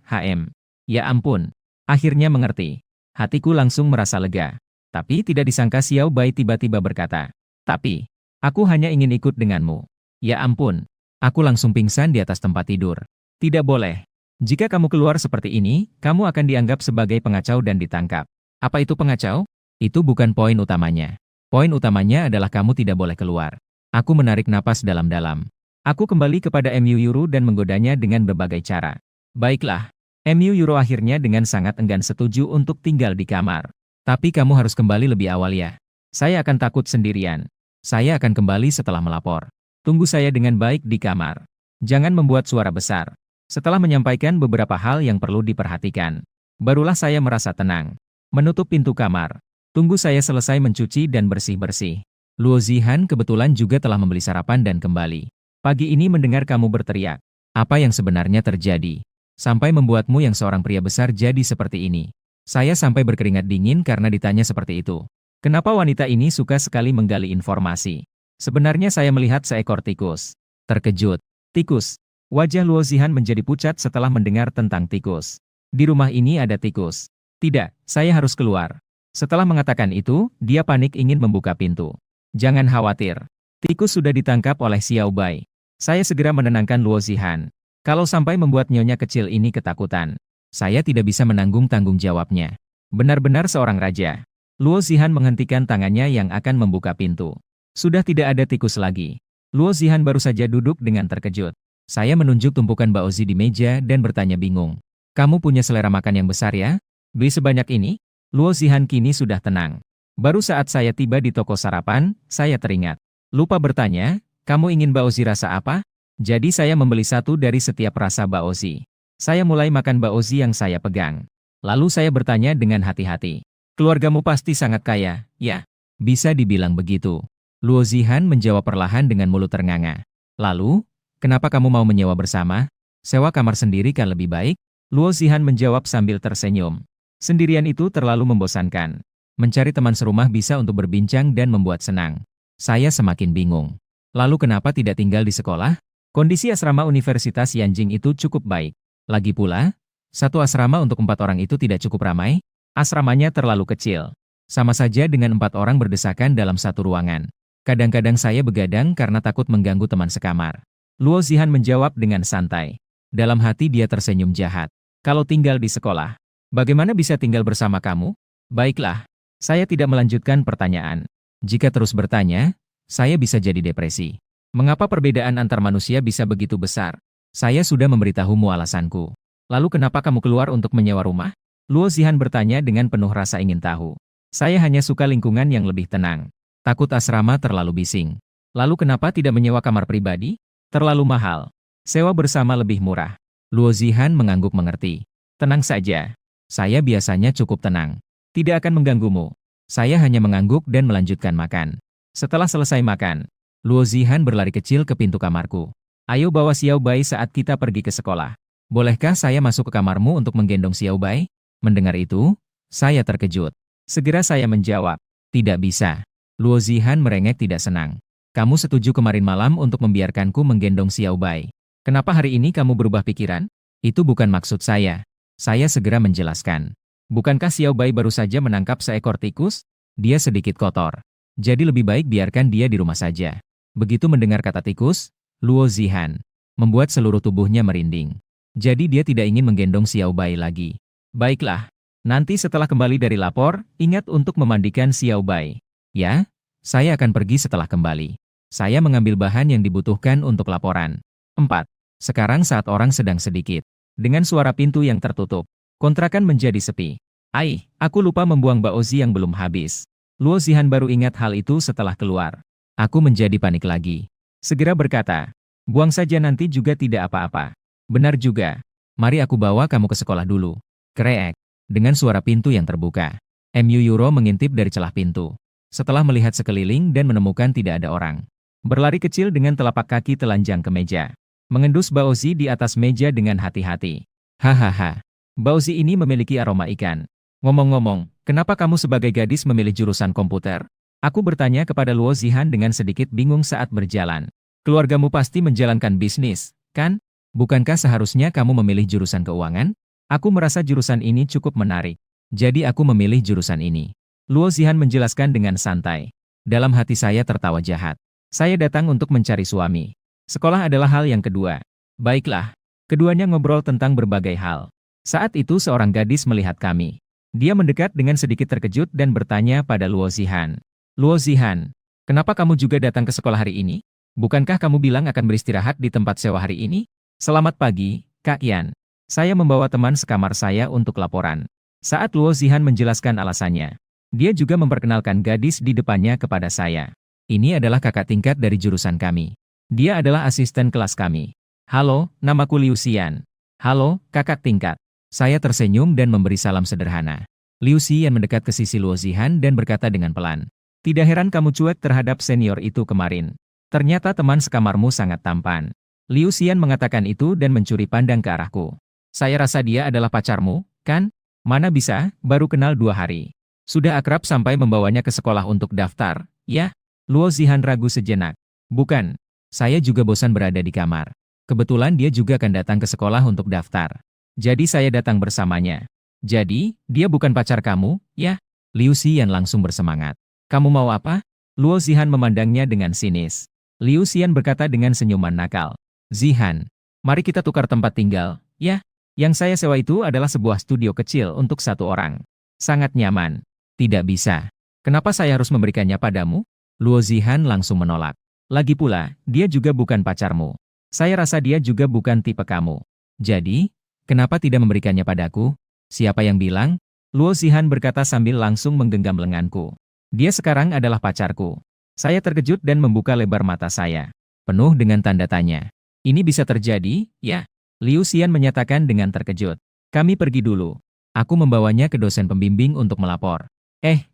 Speaker 1: Ya ampun. Akhirnya mengerti. Hatiku langsung merasa lega. Tapi tidak disangka Xiao Bai tiba-tiba berkata. Tapi, aku hanya ingin ikut denganmu. Ya ampun. Aku langsung pingsan di atas tempat tidur. Tidak boleh. Jika kamu keluar seperti ini, kamu akan dianggap sebagai pengacau dan ditangkap. Apa itu pengacau? Itu bukan poin utamanya. Poin utamanya adalah kamu tidak boleh keluar. Aku menarik napas dalam-dalam. Aku kembali kepada Mu Yuru dan menggodanya dengan berbagai cara. Baiklah. Mu Yuru akhirnya dengan sangat enggan setuju untuk tinggal di kamar. Tapi kamu harus kembali lebih awal ya. Saya akan takut sendirian. Saya akan kembali setelah melapor. Tunggu saya dengan baik di kamar. Jangan membuat suara besar. Setelah menyampaikan beberapa hal yang perlu diperhatikan, barulah saya merasa tenang. Menutup pintu kamar. Tunggu saya selesai mencuci dan bersih-bersih. Luo Zihan kebetulan juga telah membeli sarapan dan kembali. Pagi ini mendengar kamu berteriak. Apa yang sebenarnya terjadi? Sampai membuatmu yang seorang pria besar jadi seperti ini. Saya sampai berkeringat dingin karena ditanya seperti itu. Kenapa wanita ini suka sekali menggali informasi? Sebenarnya saya melihat seekor tikus. Terkejut. Tikus. Wajah Luo Zihan menjadi pucat setelah mendengar tentang tikus. Di rumah ini ada tikus. Tidak, saya harus keluar. Setelah mengatakan itu, dia panik ingin membuka pintu. Jangan khawatir. Tikus sudah ditangkap oleh Xiao Bai. Saya segera menenangkan Luo Zihan. Kalau sampai membuat nyonya kecil ini ketakutan, saya tidak bisa menanggung tanggung jawabnya. Benar-benar seorang raja. Luo Zihan menghentikan tangannya yang akan membuka pintu. Sudah tidak ada tikus lagi. Luo Zihan baru saja duduk dengan terkejut. Saya menunjuk tumpukan baozi di meja dan bertanya bingung. Kamu punya selera makan yang besar ya? Beli sebanyak ini? Luo Zihan kini sudah tenang. Baru saat saya tiba di toko sarapan, saya teringat. Lupa bertanya, kamu ingin baozi rasa apa? Jadi saya membeli satu dari setiap rasa baozi. Saya mulai makan baozi yang saya pegang. Lalu saya bertanya dengan hati-hati. Keluargamu pasti sangat kaya, ya? Bisa dibilang begitu. Luo Zihan menjawab perlahan dengan mulut ternganga. Lalu, kenapa kamu mau menyewa bersama? Sewa kamar sendiri kan lebih baik? Luo Zihan menjawab sambil tersenyum. Sendirian itu terlalu membosankan. Mencari teman serumah bisa untuk berbincang dan membuat senang. Saya semakin bingung. Lalu kenapa tidak tinggal di sekolah? Kondisi asrama Universitas Yanjing itu cukup baik. Lagi pula, satu asrama untuk 4 orang itu tidak cukup ramai. Asramanya terlalu kecil. Sama saja dengan 4 orang berdesakan dalam satu ruangan. Kadang-kadang saya begadang karena takut mengganggu teman sekamar. Luo Zihan menjawab dengan santai. Dalam hati dia tersenyum jahat. Kalau tinggal di sekolah, bagaimana bisa tinggal bersama kamu? Baiklah, saya tidak melanjutkan pertanyaan. Jika terus bertanya, saya bisa jadi depresi. Mengapa perbedaan antar manusia bisa begitu besar? Saya sudah memberitahumu alasanku. Lalu kenapa kamu keluar untuk menyewa rumah? Luo Zihan bertanya dengan penuh rasa ingin tahu. Saya hanya suka lingkungan yang lebih tenang. Takut asrama terlalu bising. Lalu kenapa tidak menyewa kamar pribadi? Terlalu mahal. Sewa bersama lebih murah. Luo Zihan mengangguk mengerti. Tenang saja. Saya biasanya cukup tenang. Tidak akan mengganggumu. Saya hanya mengangguk dan melanjutkan makan. Setelah selesai makan, Luo Zihan berlari kecil ke pintu kamarku. Ayo bawa Xiao Bai saat kita pergi ke sekolah. Bolehkah saya masuk ke kamarmu untuk menggendong Xiao Bai? Mendengar itu, saya terkejut. Segera saya menjawab, tidak bisa. Luo Zihan merengek tidak senang. Kamu setuju kemarin malam untuk membiarkanku menggendong Xiao Bai. Kenapa hari ini kamu berubah pikiran? Itu bukan maksud saya. Saya segera menjelaskan. Bukankah Xiao Bai baru saja menangkap seekor tikus? Dia sedikit kotor. Jadi lebih baik biarkan dia di rumah saja. Begitu mendengar kata tikus, Luo Zihan membuat seluruh tubuhnya merinding. Jadi dia tidak ingin menggendong Xiao Bai lagi. Baiklah, nanti setelah kembali dari lapor, ingat untuk memandikan Xiao Bai. Ya, saya akan pergi setelah kembali. Saya mengambil bahan yang dibutuhkan untuk laporan. 4. Sekarang saat orang sedang sedikit. Dengan suara pintu yang tertutup, kontrakan menjadi sepi. Aku lupa membuang baozi yang belum habis. Luo Zihan baru ingat hal itu setelah keluar. Aku menjadi panik lagi. Segera berkata, buang saja nanti juga tidak apa-apa. Benar juga. Mari aku bawa kamu ke sekolah dulu. Kreek. Dengan suara pintu yang terbuka. Mu Yuro mengintip dari celah pintu. Setelah melihat sekeliling dan menemukan tidak ada orang. Berlari kecil dengan telapak kaki telanjang ke meja. Mengendus baozi di atas meja dengan hati-hati. Hahaha. Baozi ini memiliki aroma ikan. Ngomong-ngomong, kenapa kamu sebagai gadis memilih jurusan komputer? Aku bertanya kepada Luo Zihan dengan sedikit bingung saat berjalan. Keluargamu pasti menjalankan bisnis, kan? Bukankah seharusnya kamu memilih jurusan keuangan? Aku merasa jurusan ini cukup menarik. Jadi aku memilih jurusan ini. Luo Zihan menjelaskan dengan santai. Dalam hati saya tertawa jahat. Saya datang untuk mencari suami. Sekolah adalah hal yang kedua. Baiklah. Keduanya ngobrol tentang berbagai hal. Saat itu seorang gadis melihat kami. Dia mendekat dengan sedikit terkejut dan bertanya pada Luo Zihan. Luo Zihan, kenapa kamu juga datang ke sekolah hari ini? Bukankah kamu bilang akan beristirahat di tempat sewa hari ini? Selamat pagi, Kak Yan. Saya membawa teman sekamar saya untuk laporan. Saat Luo Zihan menjelaskan alasannya, dia juga memperkenalkan gadis di depannya kepada saya. Ini adalah kakak tingkat dari jurusan kami. Dia adalah asisten kelas kami. Halo, namaku Liu Xian. Halo, kakak tingkat. Saya tersenyum dan memberi salam sederhana. Liu Xian mendekat ke sisi Luo Zihan dan berkata dengan pelan. Tidak heran kamu cuek terhadap senior itu kemarin. Ternyata teman sekamarmu sangat tampan. Liu Xian mengatakan itu dan mencuri pandang ke arahku. Saya rasa dia adalah pacarmu, kan? Mana bisa, baru kenal 2 hari. Sudah akrab sampai membawanya ke sekolah untuk daftar, ya? Luo Zihan ragu sejenak. Bukan. Saya juga bosan berada di kamar. Kebetulan dia juga akan datang ke sekolah untuk daftar. Jadi saya datang bersamanya. Jadi, dia bukan pacar kamu, ya? Liu Xian langsung bersemangat. Kamu mau apa? Luo Zihan memandangnya dengan sinis. Liu Xian berkata dengan senyuman nakal. Zihan, mari kita tukar tempat tinggal, ya? Yang saya sewa itu adalah sebuah studio kecil untuk satu orang. Sangat nyaman. Tidak bisa. Kenapa saya harus memberikannya padamu? Luo Zihan langsung menolak. Lagi pula, dia juga bukan pacarmu. Saya rasa dia juga bukan tipe kamu. Jadi, kenapa tidak memberikannya padaku? Siapa yang bilang? Luo Zihan berkata sambil langsung menggenggam lenganku. Dia sekarang adalah pacarku. Saya terkejut dan membuka lebar mata saya. Penuh dengan tanda tanya. Ini bisa terjadi, ya? Liu Xian menyatakan dengan terkejut. Kami pergi dulu. Aku membawanya ke dosen pembimbing untuk melapor.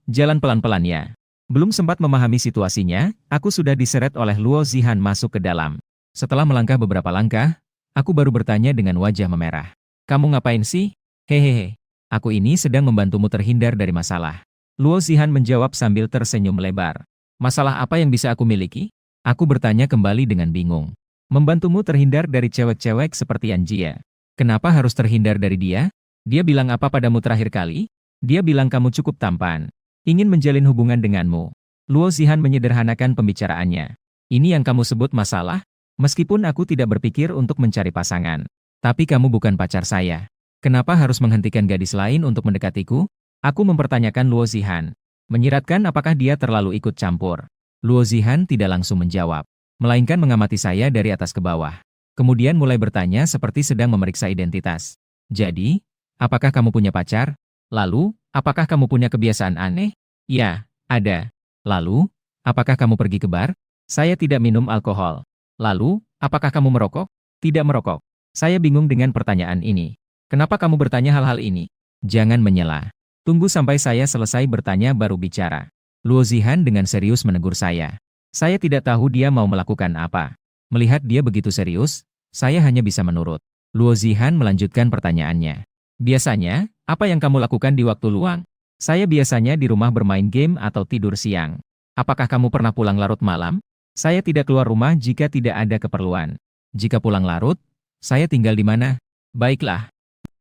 Speaker 1: Jalan pelan-pelan ya. Belum sempat memahami situasinya, aku sudah diseret oleh Luo Zihan masuk ke dalam. Setelah melangkah beberapa langkah, aku baru bertanya dengan wajah memerah. Kamu ngapain sih? Hehehe. Aku ini sedang membantumu terhindar dari masalah. Luo Zihan menjawab sambil tersenyum lebar. Masalah apa yang bisa aku miliki? Aku bertanya kembali dengan bingung. Membantumu terhindar dari cewek-cewek seperti Anjia. Kenapa harus terhindar dari dia? Dia bilang apa padamu terakhir kali? Dia bilang kamu cukup tampan. Ingin menjalin hubungan denganmu. Luo Zihan menyederhanakan pembicaraannya. Ini yang kamu sebut masalah? Meskipun aku tidak berpikir untuk mencari pasangan. Tapi kamu bukan pacar saya. Kenapa harus menghentikan gadis lain untuk mendekatiku? Aku mempertanyakan Luo Zihan. Menyiratkan apakah dia terlalu ikut campur. Luo Zihan tidak langsung menjawab. Melainkan mengamati saya dari atas ke bawah. Kemudian mulai bertanya seperti sedang memeriksa identitas. Jadi, apakah kamu punya pacar? Lalu, apakah kamu punya kebiasaan aneh? Ya, ada. Lalu, apakah kamu pergi ke bar? Saya tidak minum alkohol. Lalu, apakah kamu merokok? Tidak merokok. Saya bingung dengan pertanyaan ini. Kenapa kamu bertanya hal-hal ini? Jangan menyela. Tunggu sampai saya selesai bertanya baru bicara. Luo Zihan dengan serius menegur saya. Saya tidak tahu dia mau melakukan apa. Melihat dia begitu serius, saya hanya bisa menurut. Luo Zihan melanjutkan pertanyaannya. Biasanya, apa yang kamu lakukan di waktu luang? Saya biasanya di rumah bermain game atau tidur siang. Apakah kamu pernah pulang larut malam? Saya tidak keluar rumah jika tidak ada keperluan. Jika pulang larut, saya tinggal di mana? Baiklah.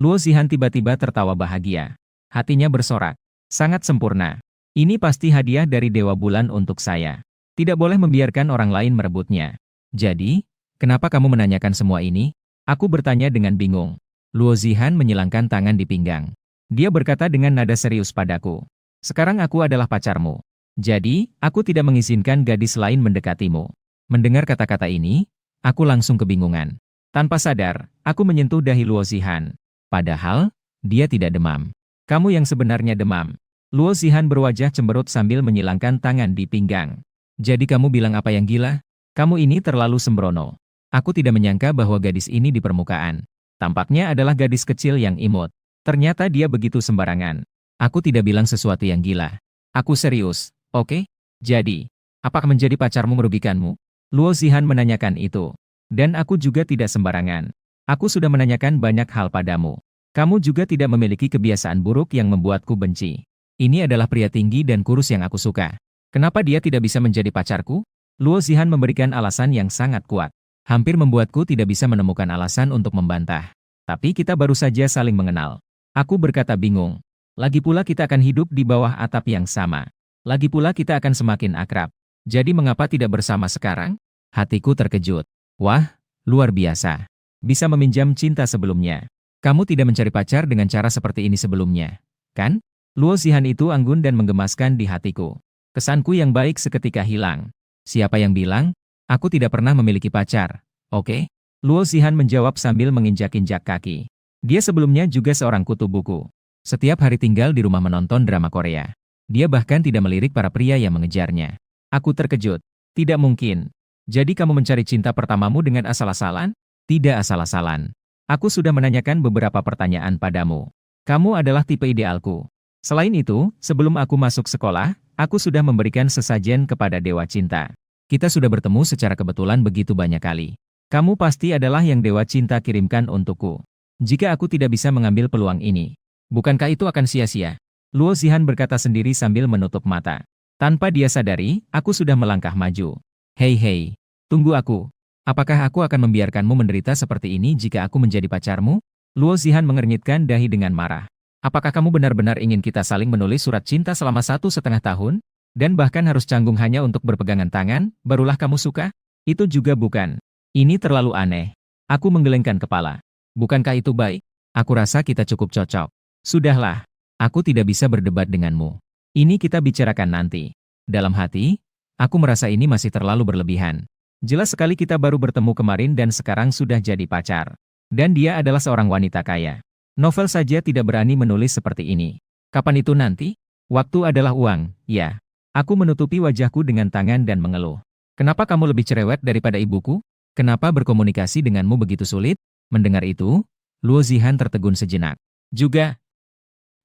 Speaker 1: Luo Zihan tiba-tiba tertawa bahagia. Hatinya bersorak. Sangat sempurna. Ini pasti hadiah dari Dewa Bulan untuk saya. Tidak boleh membiarkan orang lain merebutnya. Jadi, kenapa kamu menanyakan semua ini? Aku bertanya dengan bingung. Luo Zihan menyilangkan tangan di pinggang. Dia berkata dengan nada serius padaku. Sekarang aku adalah pacarmu. Jadi, aku tidak mengizinkan gadis lain mendekatimu. Mendengar kata-kata ini, aku langsung kebingungan. Tanpa sadar, aku menyentuh dahi Luo Zihan. Padahal, dia tidak demam. Kamu yang sebenarnya demam. Luo Zihan berwajah cemberut sambil menyilangkan tangan di pinggang. Jadi kamu bilang apa yang gila? Kamu ini terlalu sembrono. Aku tidak menyangka bahwa gadis ini di permukaan. Tampaknya adalah gadis kecil yang imut. Ternyata dia begitu sembarangan. Aku tidak bilang sesuatu yang gila. Aku serius, oke? Jadi, apakah menjadi pacarmu merugikanmu? Luo Zihan menanyakan itu. Dan aku juga tidak sembarangan. Aku sudah menanyakan banyak hal padamu. Kamu juga tidak memiliki kebiasaan buruk yang membuatku benci. Ini adalah pria tinggi dan kurus yang aku suka. Kenapa dia tidak bisa menjadi pacarku? Luo Zihan memberikan alasan yang sangat kuat. Hampir membuatku tidak bisa menemukan alasan untuk membantah. Tapi kita baru saja saling mengenal. Aku berkata bingung. Lagi pula kita akan hidup di bawah atap yang sama. Lagi pula kita akan semakin akrab. Jadi mengapa tidak bersama sekarang? Hatiku terkejut. Wah, luar biasa. Bisa meminjam cinta sebelumnya. Kamu tidak mencari pacar dengan cara seperti ini sebelumnya, kan? Luo Zihan itu anggun dan menggemaskan di hatiku. Kesanku yang baik seketika hilang. Siapa yang bilang? Aku tidak pernah memiliki pacar, oke? Luo Zihan menjawab sambil menginjak-injak kaki. Dia sebelumnya juga seorang kutu buku. Setiap hari tinggal di rumah menonton drama Korea. Dia bahkan tidak melirik para pria yang mengejarnya. Aku terkejut. Tidak mungkin. Jadi kamu mencari cinta pertamamu dengan asal-asalan? Tidak asal-asalan. Aku sudah menanyakan beberapa pertanyaan padamu. Kamu adalah tipe idealku. Selain itu, sebelum aku masuk sekolah, aku sudah memberikan sesajen kepada Dewa Cinta. Kita sudah bertemu secara kebetulan begitu banyak kali. Kamu pasti adalah yang Dewa Cinta kirimkan untukku. Jika aku tidak bisa mengambil peluang ini, bukankah itu akan sia-sia? Luo Zihan berkata sendiri sambil menutup mata. Tanpa dia sadari, aku sudah melangkah maju. Hei, tunggu aku. Apakah aku akan membiarkanmu menderita seperti ini jika aku menjadi pacarmu? Luo Zihan mengernyitkan dahi dengan marah. Apakah kamu benar-benar ingin kita saling menulis surat cinta selama 1,5 tahun? Dan bahkan harus canggung hanya untuk berpegangan tangan, barulah kamu suka? Itu juga bukan. Ini terlalu aneh. Aku menggelengkan kepala. Bukankah itu baik? Aku rasa kita cukup cocok. Sudahlah. Aku tidak bisa berdebat denganmu. Ini kita bicarakan nanti. Dalam hati, aku merasa ini masih terlalu berlebihan. Jelas sekali kita baru bertemu kemarin dan sekarang sudah jadi pacar. Dan dia adalah seorang wanita kaya. Novel saja tidak berani menulis seperti ini. Kapan itu nanti? Waktu adalah uang, ya. Aku menutupi wajahku dengan tangan dan mengeluh. Kenapa kamu lebih cerewet daripada ibuku? Kenapa berkomunikasi denganmu begitu sulit? Mendengar itu, Luo Zihan tertegun sejenak. Juga,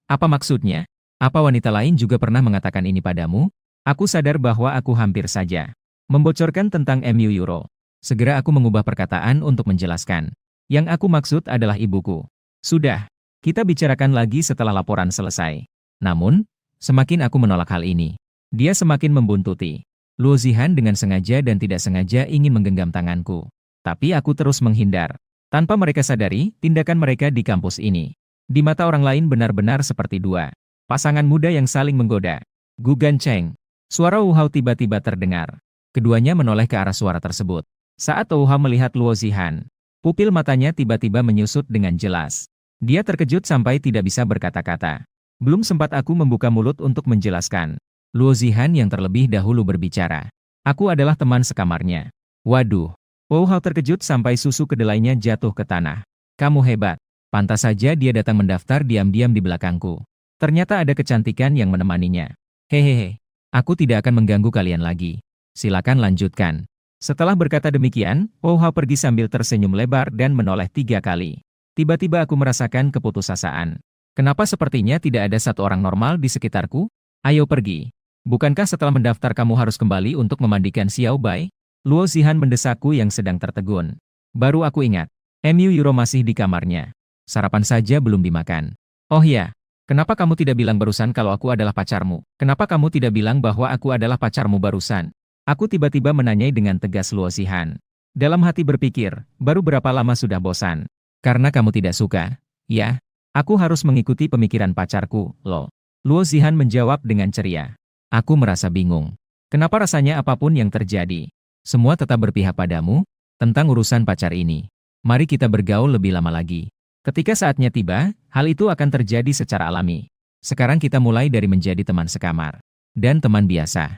Speaker 1: apa maksudnya? Apa wanita lain juga pernah mengatakan ini padamu? Aku sadar bahwa aku hampir saja membocorkan tentang MU Euro. Segera aku mengubah perkataan untuk menjelaskan. Yang aku maksud adalah ibuku. Sudah, kita bicarakan lagi setelah laporan selesai. Namun, semakin aku menolak hal ini, dia semakin membuntuti. Luo Zihan dengan sengaja dan tidak sengaja ingin menggenggam tanganku. Tapi aku terus menghindar. Tanpa mereka sadari, tindakan mereka di kampus ini, di mata orang lain benar-benar seperti dua pasangan muda yang saling menggoda. Gu Gancheng. Suara Wu Hao tiba-tiba terdengar. Keduanya menoleh ke arah suara tersebut. Saat Wu Hao melihat Luo Zihan, pupil matanya tiba-tiba menyusut dengan jelas. Dia terkejut sampai tidak bisa berkata-kata. Belum sempat aku membuka mulut untuk menjelaskan. Luo Zihan yang terlebih dahulu berbicara. Aku adalah teman sekamarnya. Waduh. Wu Hao terkejut sampai susu kedelainya jatuh ke tanah. Kamu hebat. Pantas saja dia datang mendaftar diam-diam di belakangku. Ternyata ada kecantikan yang menemaninya. Hehehe. Aku tidak akan mengganggu kalian lagi. Silakan lanjutkan. Setelah berkata demikian, Wu Hao pergi sambil tersenyum lebar dan menoleh 3 kali. Tiba-tiba aku merasakan keputusasaan. Kenapa sepertinya tidak ada satu orang normal di sekitarku? Ayo pergi. Bukankah setelah mendaftar kamu harus kembali untuk memandikan Xiao Bai? Luo Zihan mendesakku yang sedang tertegun. Baru aku ingat. MU Euro masih di kamarnya. Sarapan saja belum dimakan. Oh ya, kenapa kamu tidak bilang barusan kalau aku adalah pacarmu? Kenapa kamu tidak bilang bahwa aku adalah pacarmu barusan? Aku tiba-tiba menanyai dengan tegas Luo Zihan. Dalam hati berpikir, baru berapa lama sudah bosan? Karena kamu tidak suka, ya? Aku harus mengikuti pemikiran pacarku, loh. Luo Zihan menjawab dengan ceria. Aku merasa bingung. Kenapa rasanya apapun yang terjadi, semua tetap berpihak padamu? Tentang urusan pacar ini, mari kita bergaul lebih lama lagi. Ketika saatnya tiba, hal itu akan terjadi secara alami. Sekarang kita mulai dari menjadi teman sekamar. Dan teman biasa.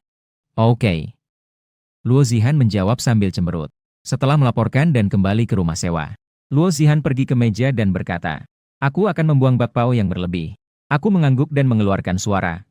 Speaker 1: Oke. Luo Zihan menjawab sambil cemberut. Setelah melaporkan dan kembali ke rumah sewa, Luo Zihan pergi ke meja dan berkata, aku akan membuang bakpao yang berlebih. Aku mengangguk dan mengeluarkan suara,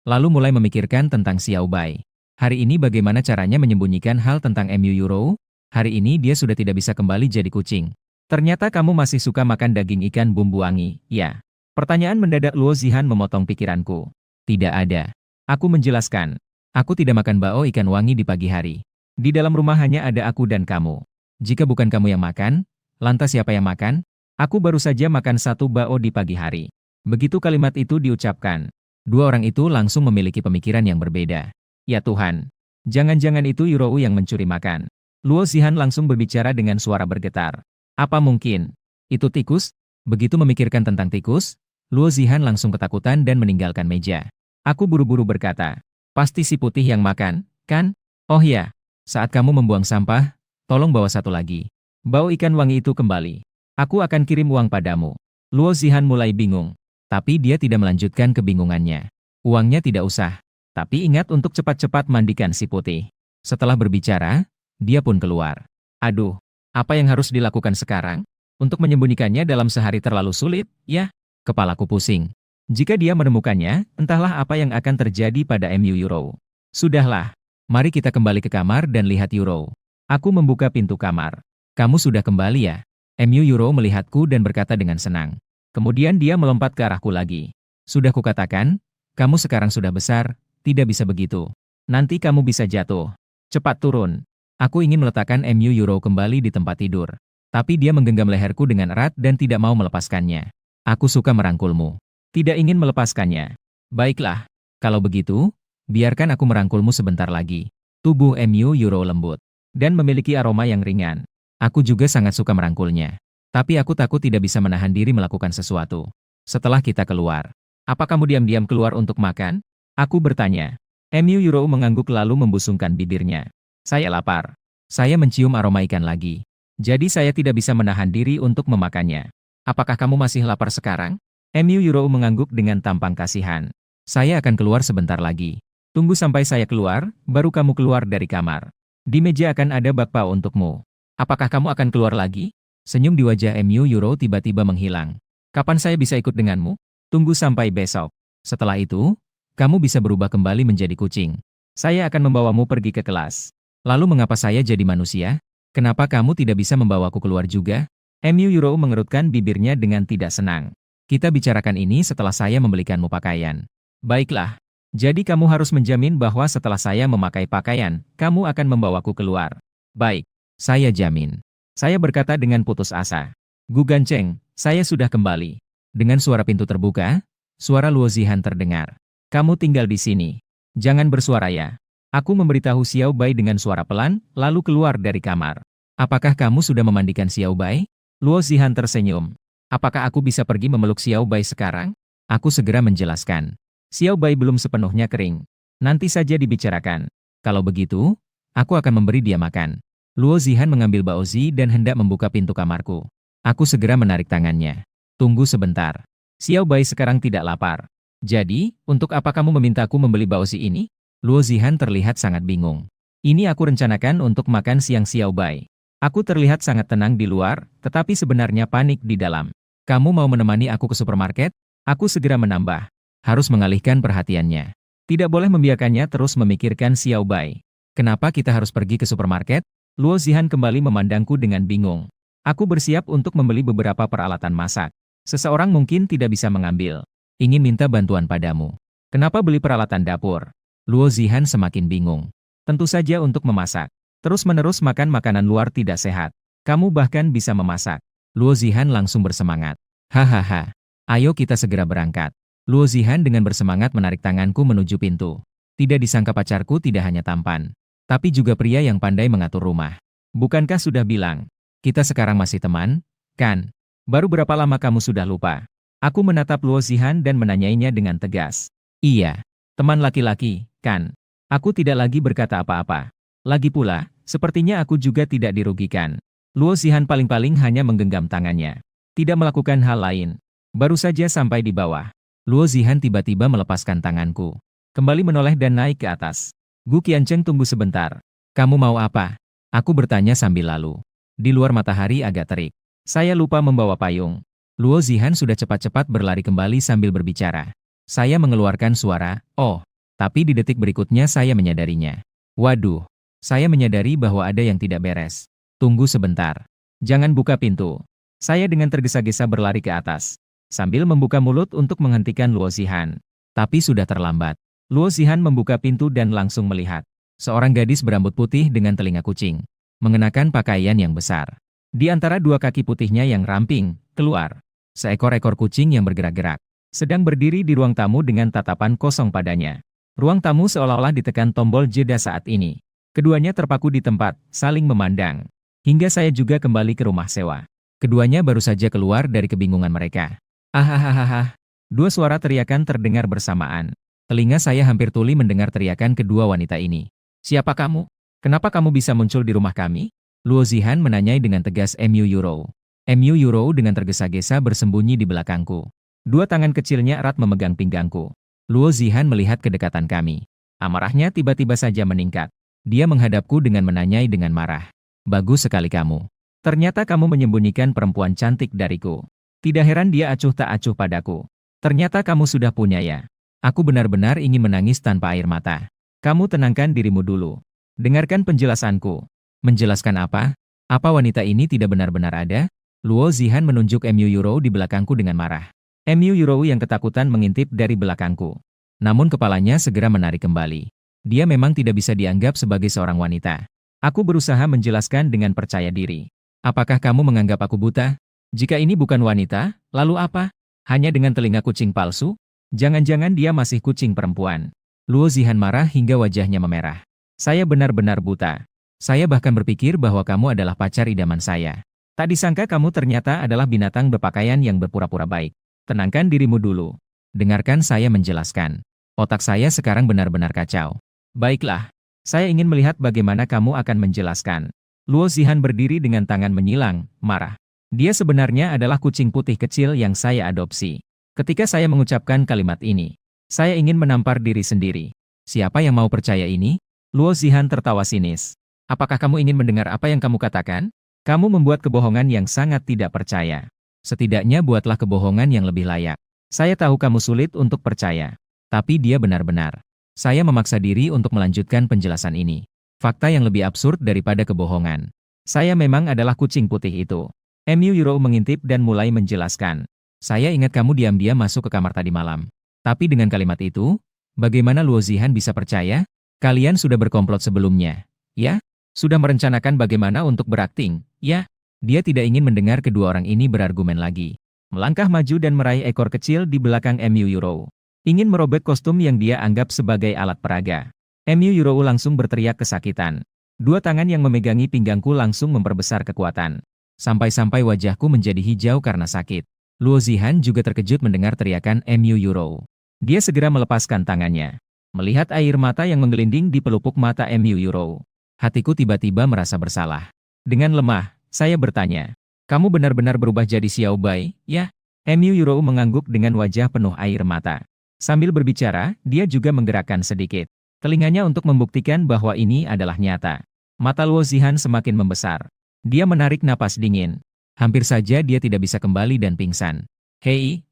Speaker 1: lalu mulai memikirkan tentang Xiao Bai. Hari ini bagaimana caranya menyembunyikan hal tentang MU Euro? Hari ini dia sudah tidak bisa kembali jadi kucing. Ternyata kamu masih suka makan daging ikan bumbu wangi, ya? Pertanyaan mendadak Luo Zihan memotong pikiranku. Tidak ada. Aku menjelaskan. Aku tidak makan bao ikan wangi di pagi hari. Di dalam rumah hanya ada aku dan kamu. Jika bukan kamu yang makan, lantas siapa yang makan? Aku baru saja makan 1 bao di pagi hari. Begitu kalimat itu diucapkan, dua orang itu langsung memiliki pemikiran yang berbeda. Ya Tuhan, jangan-jangan itu Yurou yang mencuri makan. Luo Zihan langsung berbicara dengan suara bergetar. Apa mungkin? Itu tikus? Begitu memikirkan tentang tikus, Luo Zihan langsung ketakutan dan meninggalkan meja. Aku buru-buru berkata, pasti si putih yang makan, kan? Oh ya, saat kamu membuang sampah, tolong bawa 1 lagi. Bau ikan wangi itu kembali. Aku akan kirim uang padamu. Luo Zihan mulai bingung, tapi dia tidak melanjutkan kebingungannya. Uangnya tidak usah. Tapi ingat untuk cepat-cepat mandikan si putih. Setelah berbicara, dia pun keluar. Aduh, apa yang harus dilakukan sekarang? Untuk menyembunyikannya dalam sehari terlalu sulit, ya? Kepalaku pusing. Jika dia menemukannya, entahlah apa yang akan terjadi pada MU Euro. Sudahlah, mari kita kembali ke kamar dan lihat Euro. Aku membuka pintu kamar. Kamu sudah kembali ya? MU Euro melihatku dan berkata dengan senang. Kemudian dia melompat ke arahku lagi. Sudah kukatakan, kamu sekarang sudah besar. Tidak bisa begitu. Nanti kamu bisa jatuh. Cepat turun. Aku ingin meletakkan MU Euro kembali di tempat tidur. Tapi dia menggenggam leherku dengan erat dan tidak mau melepaskannya. Aku suka merangkulmu. Tidak ingin melepaskannya. Baiklah. Kalau begitu, biarkan aku merangkulmu sebentar lagi. Tubuh MU Euro lembut. Dan memiliki aroma yang ringan. Aku juga sangat suka merangkulnya. Tapi aku takut tidak bisa menahan diri melakukan sesuatu. Setelah kita keluar, apa kamu diam-diam keluar untuk makan? Aku bertanya. Mu Yuro mengangguk lalu membusungkan bibirnya. Saya lapar. Saya mencium aroma ikan lagi. Jadi saya tidak bisa menahan diri untuk memakannya. Apakah kamu masih lapar sekarang? Mu Yuro mengangguk dengan tampang kasihan. Saya akan keluar sebentar lagi. Tunggu sampai saya keluar, baru kamu keluar dari kamar. Di meja akan ada bakpao untukmu. Apakah kamu akan keluar lagi? Senyum di wajah Mu Yuro tiba-tiba menghilang. Kapan saya bisa ikut denganmu? Tunggu sampai besok. Setelah itu, kamu bisa berubah kembali menjadi kucing. Saya akan membawamu pergi ke kelas. Lalu mengapa saya jadi manusia? Kenapa kamu tidak bisa membawaku keluar juga? Mu Yuro mengerutkan bibirnya dengan tidak senang. Kita bicarakan ini setelah saya membelikanmu pakaian. Baiklah. Jadi kamu harus menjamin bahwa setelah saya memakai pakaian, kamu akan membawaku keluar. Baik. Saya jamin. Saya berkata dengan putus asa. Gu Gancheng, saya sudah kembali. Dengan suara pintu terbuka, suara Luo Zihan terdengar. Kamu tinggal di sini. Jangan bersuara ya. Aku memberitahu Xiao Bai dengan suara pelan, lalu keluar dari kamar. Apakah kamu sudah memandikan Xiao Bai? Luo Zihan tersenyum. Apakah aku bisa pergi memeluk Xiao Bai sekarang? Aku segera menjelaskan. Xiao Bai belum sepenuhnya kering. Nanti saja dibicarakan. Kalau begitu, aku akan memberi dia makan. Luo Zihan mengambil baozi dan hendak membuka pintu kamarku. Aku segera menarik tangannya. Tunggu sebentar. Xiao Bai sekarang tidak lapar. Jadi, untuk apa kamu memintaku membeli baozi ini? Luo Zihan terlihat sangat bingung. Ini aku rencanakan untuk makan siang Xiao Bai. Aku terlihat sangat tenang di luar, tetapi sebenarnya panik di dalam. Kamu mau menemani aku ke supermarket? Aku segera menambah. Harus mengalihkan perhatiannya. Tidak boleh membiarkannya terus memikirkan Xiao Bai. Kenapa kita harus pergi ke supermarket? Luo Zihan kembali memandangku dengan bingung. Aku bersiap untuk membeli beberapa peralatan masak. Seseorang mungkin tidak bisa mengambil. Ingin minta bantuan padamu. Kenapa beli peralatan dapur? Luo Zihan semakin bingung. Tentu saja untuk memasak. Terus-menerus makan makanan luar tidak sehat. Kamu bahkan bisa memasak. Luo Zihan langsung bersemangat. Hahaha. Ayo kita segera berangkat. Luo Zihan dengan bersemangat menarik tanganku menuju pintu. Tidak disangka pacarku tidak hanya tampan, tapi juga pria yang pandai mengatur rumah. Bukankah sudah bilang, kita sekarang masih teman, kan? Baru berapa lama kamu sudah lupa? Aku menatap Luo Zihan dan menanyainya dengan tegas. Iya, teman laki-laki, kan? Aku tidak lagi berkata apa-apa. Lagi pula, sepertinya aku juga tidak dirugikan. Luo Zihan paling-paling hanya menggenggam tangannya. Tidak melakukan hal lain. Baru saja sampai di bawah. Luo Zihan tiba-tiba melepaskan tanganku. Kembali menoleh dan naik ke atas. Gu Qiancheng tunggu sebentar. Kamu mau apa? Aku bertanya sambil lalu. Di luar matahari agak terik. Saya lupa membawa payung. Luo Zihan sudah cepat-cepat berlari kembali sambil berbicara. Saya mengeluarkan suara, oh. Tapi di detik berikutnya saya menyadarinya. Waduh. Saya menyadari bahwa ada yang tidak beres. Tunggu sebentar. Jangan buka pintu. Saya dengan tergesa-gesa berlari ke atas. Sambil membuka mulut untuk menghentikan Luo Zihan. Tapi sudah terlambat. Luo Zihan membuka pintu dan langsung melihat. Seorang gadis berambut putih dengan telinga kucing. Mengenakan pakaian yang besar. Di antara dua kaki putihnya yang ramping, keluar. Seekor-ekor kucing yang bergerak-gerak. Sedang berdiri di ruang tamu dengan tatapan kosong padanya. Ruang tamu seolah-olah ditekan tombol jeda saat ini. Keduanya terpaku di tempat, saling memandang. Hingga saya juga kembali ke rumah sewa. Keduanya baru saja keluar dari kebingungan mereka. Ahahaha. Dua suara teriakan terdengar bersamaan. Telinga saya hampir tuli mendengar teriakan kedua wanita ini. Siapa kamu? Kenapa kamu bisa muncul di rumah kami? Luo Zihan menanyai dengan tegas Mu Yuro. Mu Yuro dengan tergesa-gesa bersembunyi di belakangku. Dua tangan kecilnya erat memegang pinggangku. Luo Zihan melihat kedekatan kami. Amarahnya tiba-tiba saja meningkat. Dia menghadapku dengan menanyai dengan marah. Bagus sekali kamu. Ternyata kamu menyembunyikan perempuan cantik dariku. Tidak heran dia acuh tak acuh padaku. Ternyata kamu sudah punya ya. Aku benar-benar ingin menangis tanpa air mata. Kamu tenangkan dirimu dulu. Dengarkan penjelasanku. Menjelaskan apa? Apa wanita ini tidak benar-benar ada? Luo Zihan menunjuk Mu Yuro di belakangku dengan marah. Mu Yuro yang ketakutan mengintip dari belakangku. Namun kepalanya segera menarik kembali. Dia memang tidak bisa dianggap sebagai seorang wanita. Aku berusaha menjelaskan dengan percaya diri. Apakah kamu menganggap aku buta? Jika ini bukan wanita, lalu apa? Hanya dengan telinga kucing palsu? Jangan-jangan dia masih kucing perempuan. Luo Zihan marah hingga wajahnya memerah. Saya benar-benar buta. Saya bahkan berpikir bahwa kamu adalah pacar idaman saya. Tak disangka kamu ternyata adalah binatang berpakaian yang berpura-pura baik. Tenangkan dirimu dulu. Dengarkan saya menjelaskan. Otak saya sekarang benar-benar kacau. Baiklah, saya ingin melihat bagaimana kamu akan menjelaskan. Luo Zihan berdiri dengan tangan menyilang, marah. Dia sebenarnya adalah kucing putih kecil yang saya adopsi. Ketika saya mengucapkan kalimat ini, saya ingin menampar diri sendiri. Siapa yang mau percaya ini? Luo Zihan tertawa sinis. Apakah kamu ingin mendengar apa yang kamu katakan? Kamu membuat kebohongan yang sangat tidak percaya. Setidaknya buatlah kebohongan yang lebih layak. Saya tahu kamu sulit untuk percaya. Tapi dia benar-benar. Saya memaksa diri untuk melanjutkan penjelasan ini. Fakta yang lebih absurd daripada kebohongan. Saya memang adalah kucing putih itu. Mu Yuro mengintip dan mulai menjelaskan. Saya ingat kamu diam-diam masuk ke kamar tadi malam. Tapi dengan kalimat itu, bagaimana Luo Zihan bisa percaya? Kalian sudah berkomplot sebelumnya, ya? Sudah merencanakan bagaimana untuk berakting, ya? Dia tidak ingin mendengar kedua orang ini berargumen lagi. Melangkah maju dan meraih ekor kecil di belakang Mu Yuro. Ingin merobek kostum yang dia anggap sebagai alat peraga. Mu Yuro langsung berteriak kesakitan. Dua tangan yang memegangi pinggangku langsung memperbesar kekuatan. Sampai-sampai wajahku menjadi hijau karena sakit. Luo Zihan juga terkejut mendengar teriakan Mu Yuro. Dia segera melepaskan tangannya. Melihat air mata yang menggelinding di pelupuk mata Mu Yuro. Hatiku tiba-tiba merasa bersalah. Dengan lemah, saya bertanya. Kamu benar-benar berubah jadi Xiao Bai, ya? Mu Yuro mengangguk dengan wajah penuh air mata. Sambil berbicara, dia juga menggerakkan sedikit telinganya untuk membuktikan bahwa ini adalah nyata. Mata Luo Zihan semakin membesar. Dia menarik napas dingin. Hampir saja dia tidak bisa kembali dan pingsan. Hei,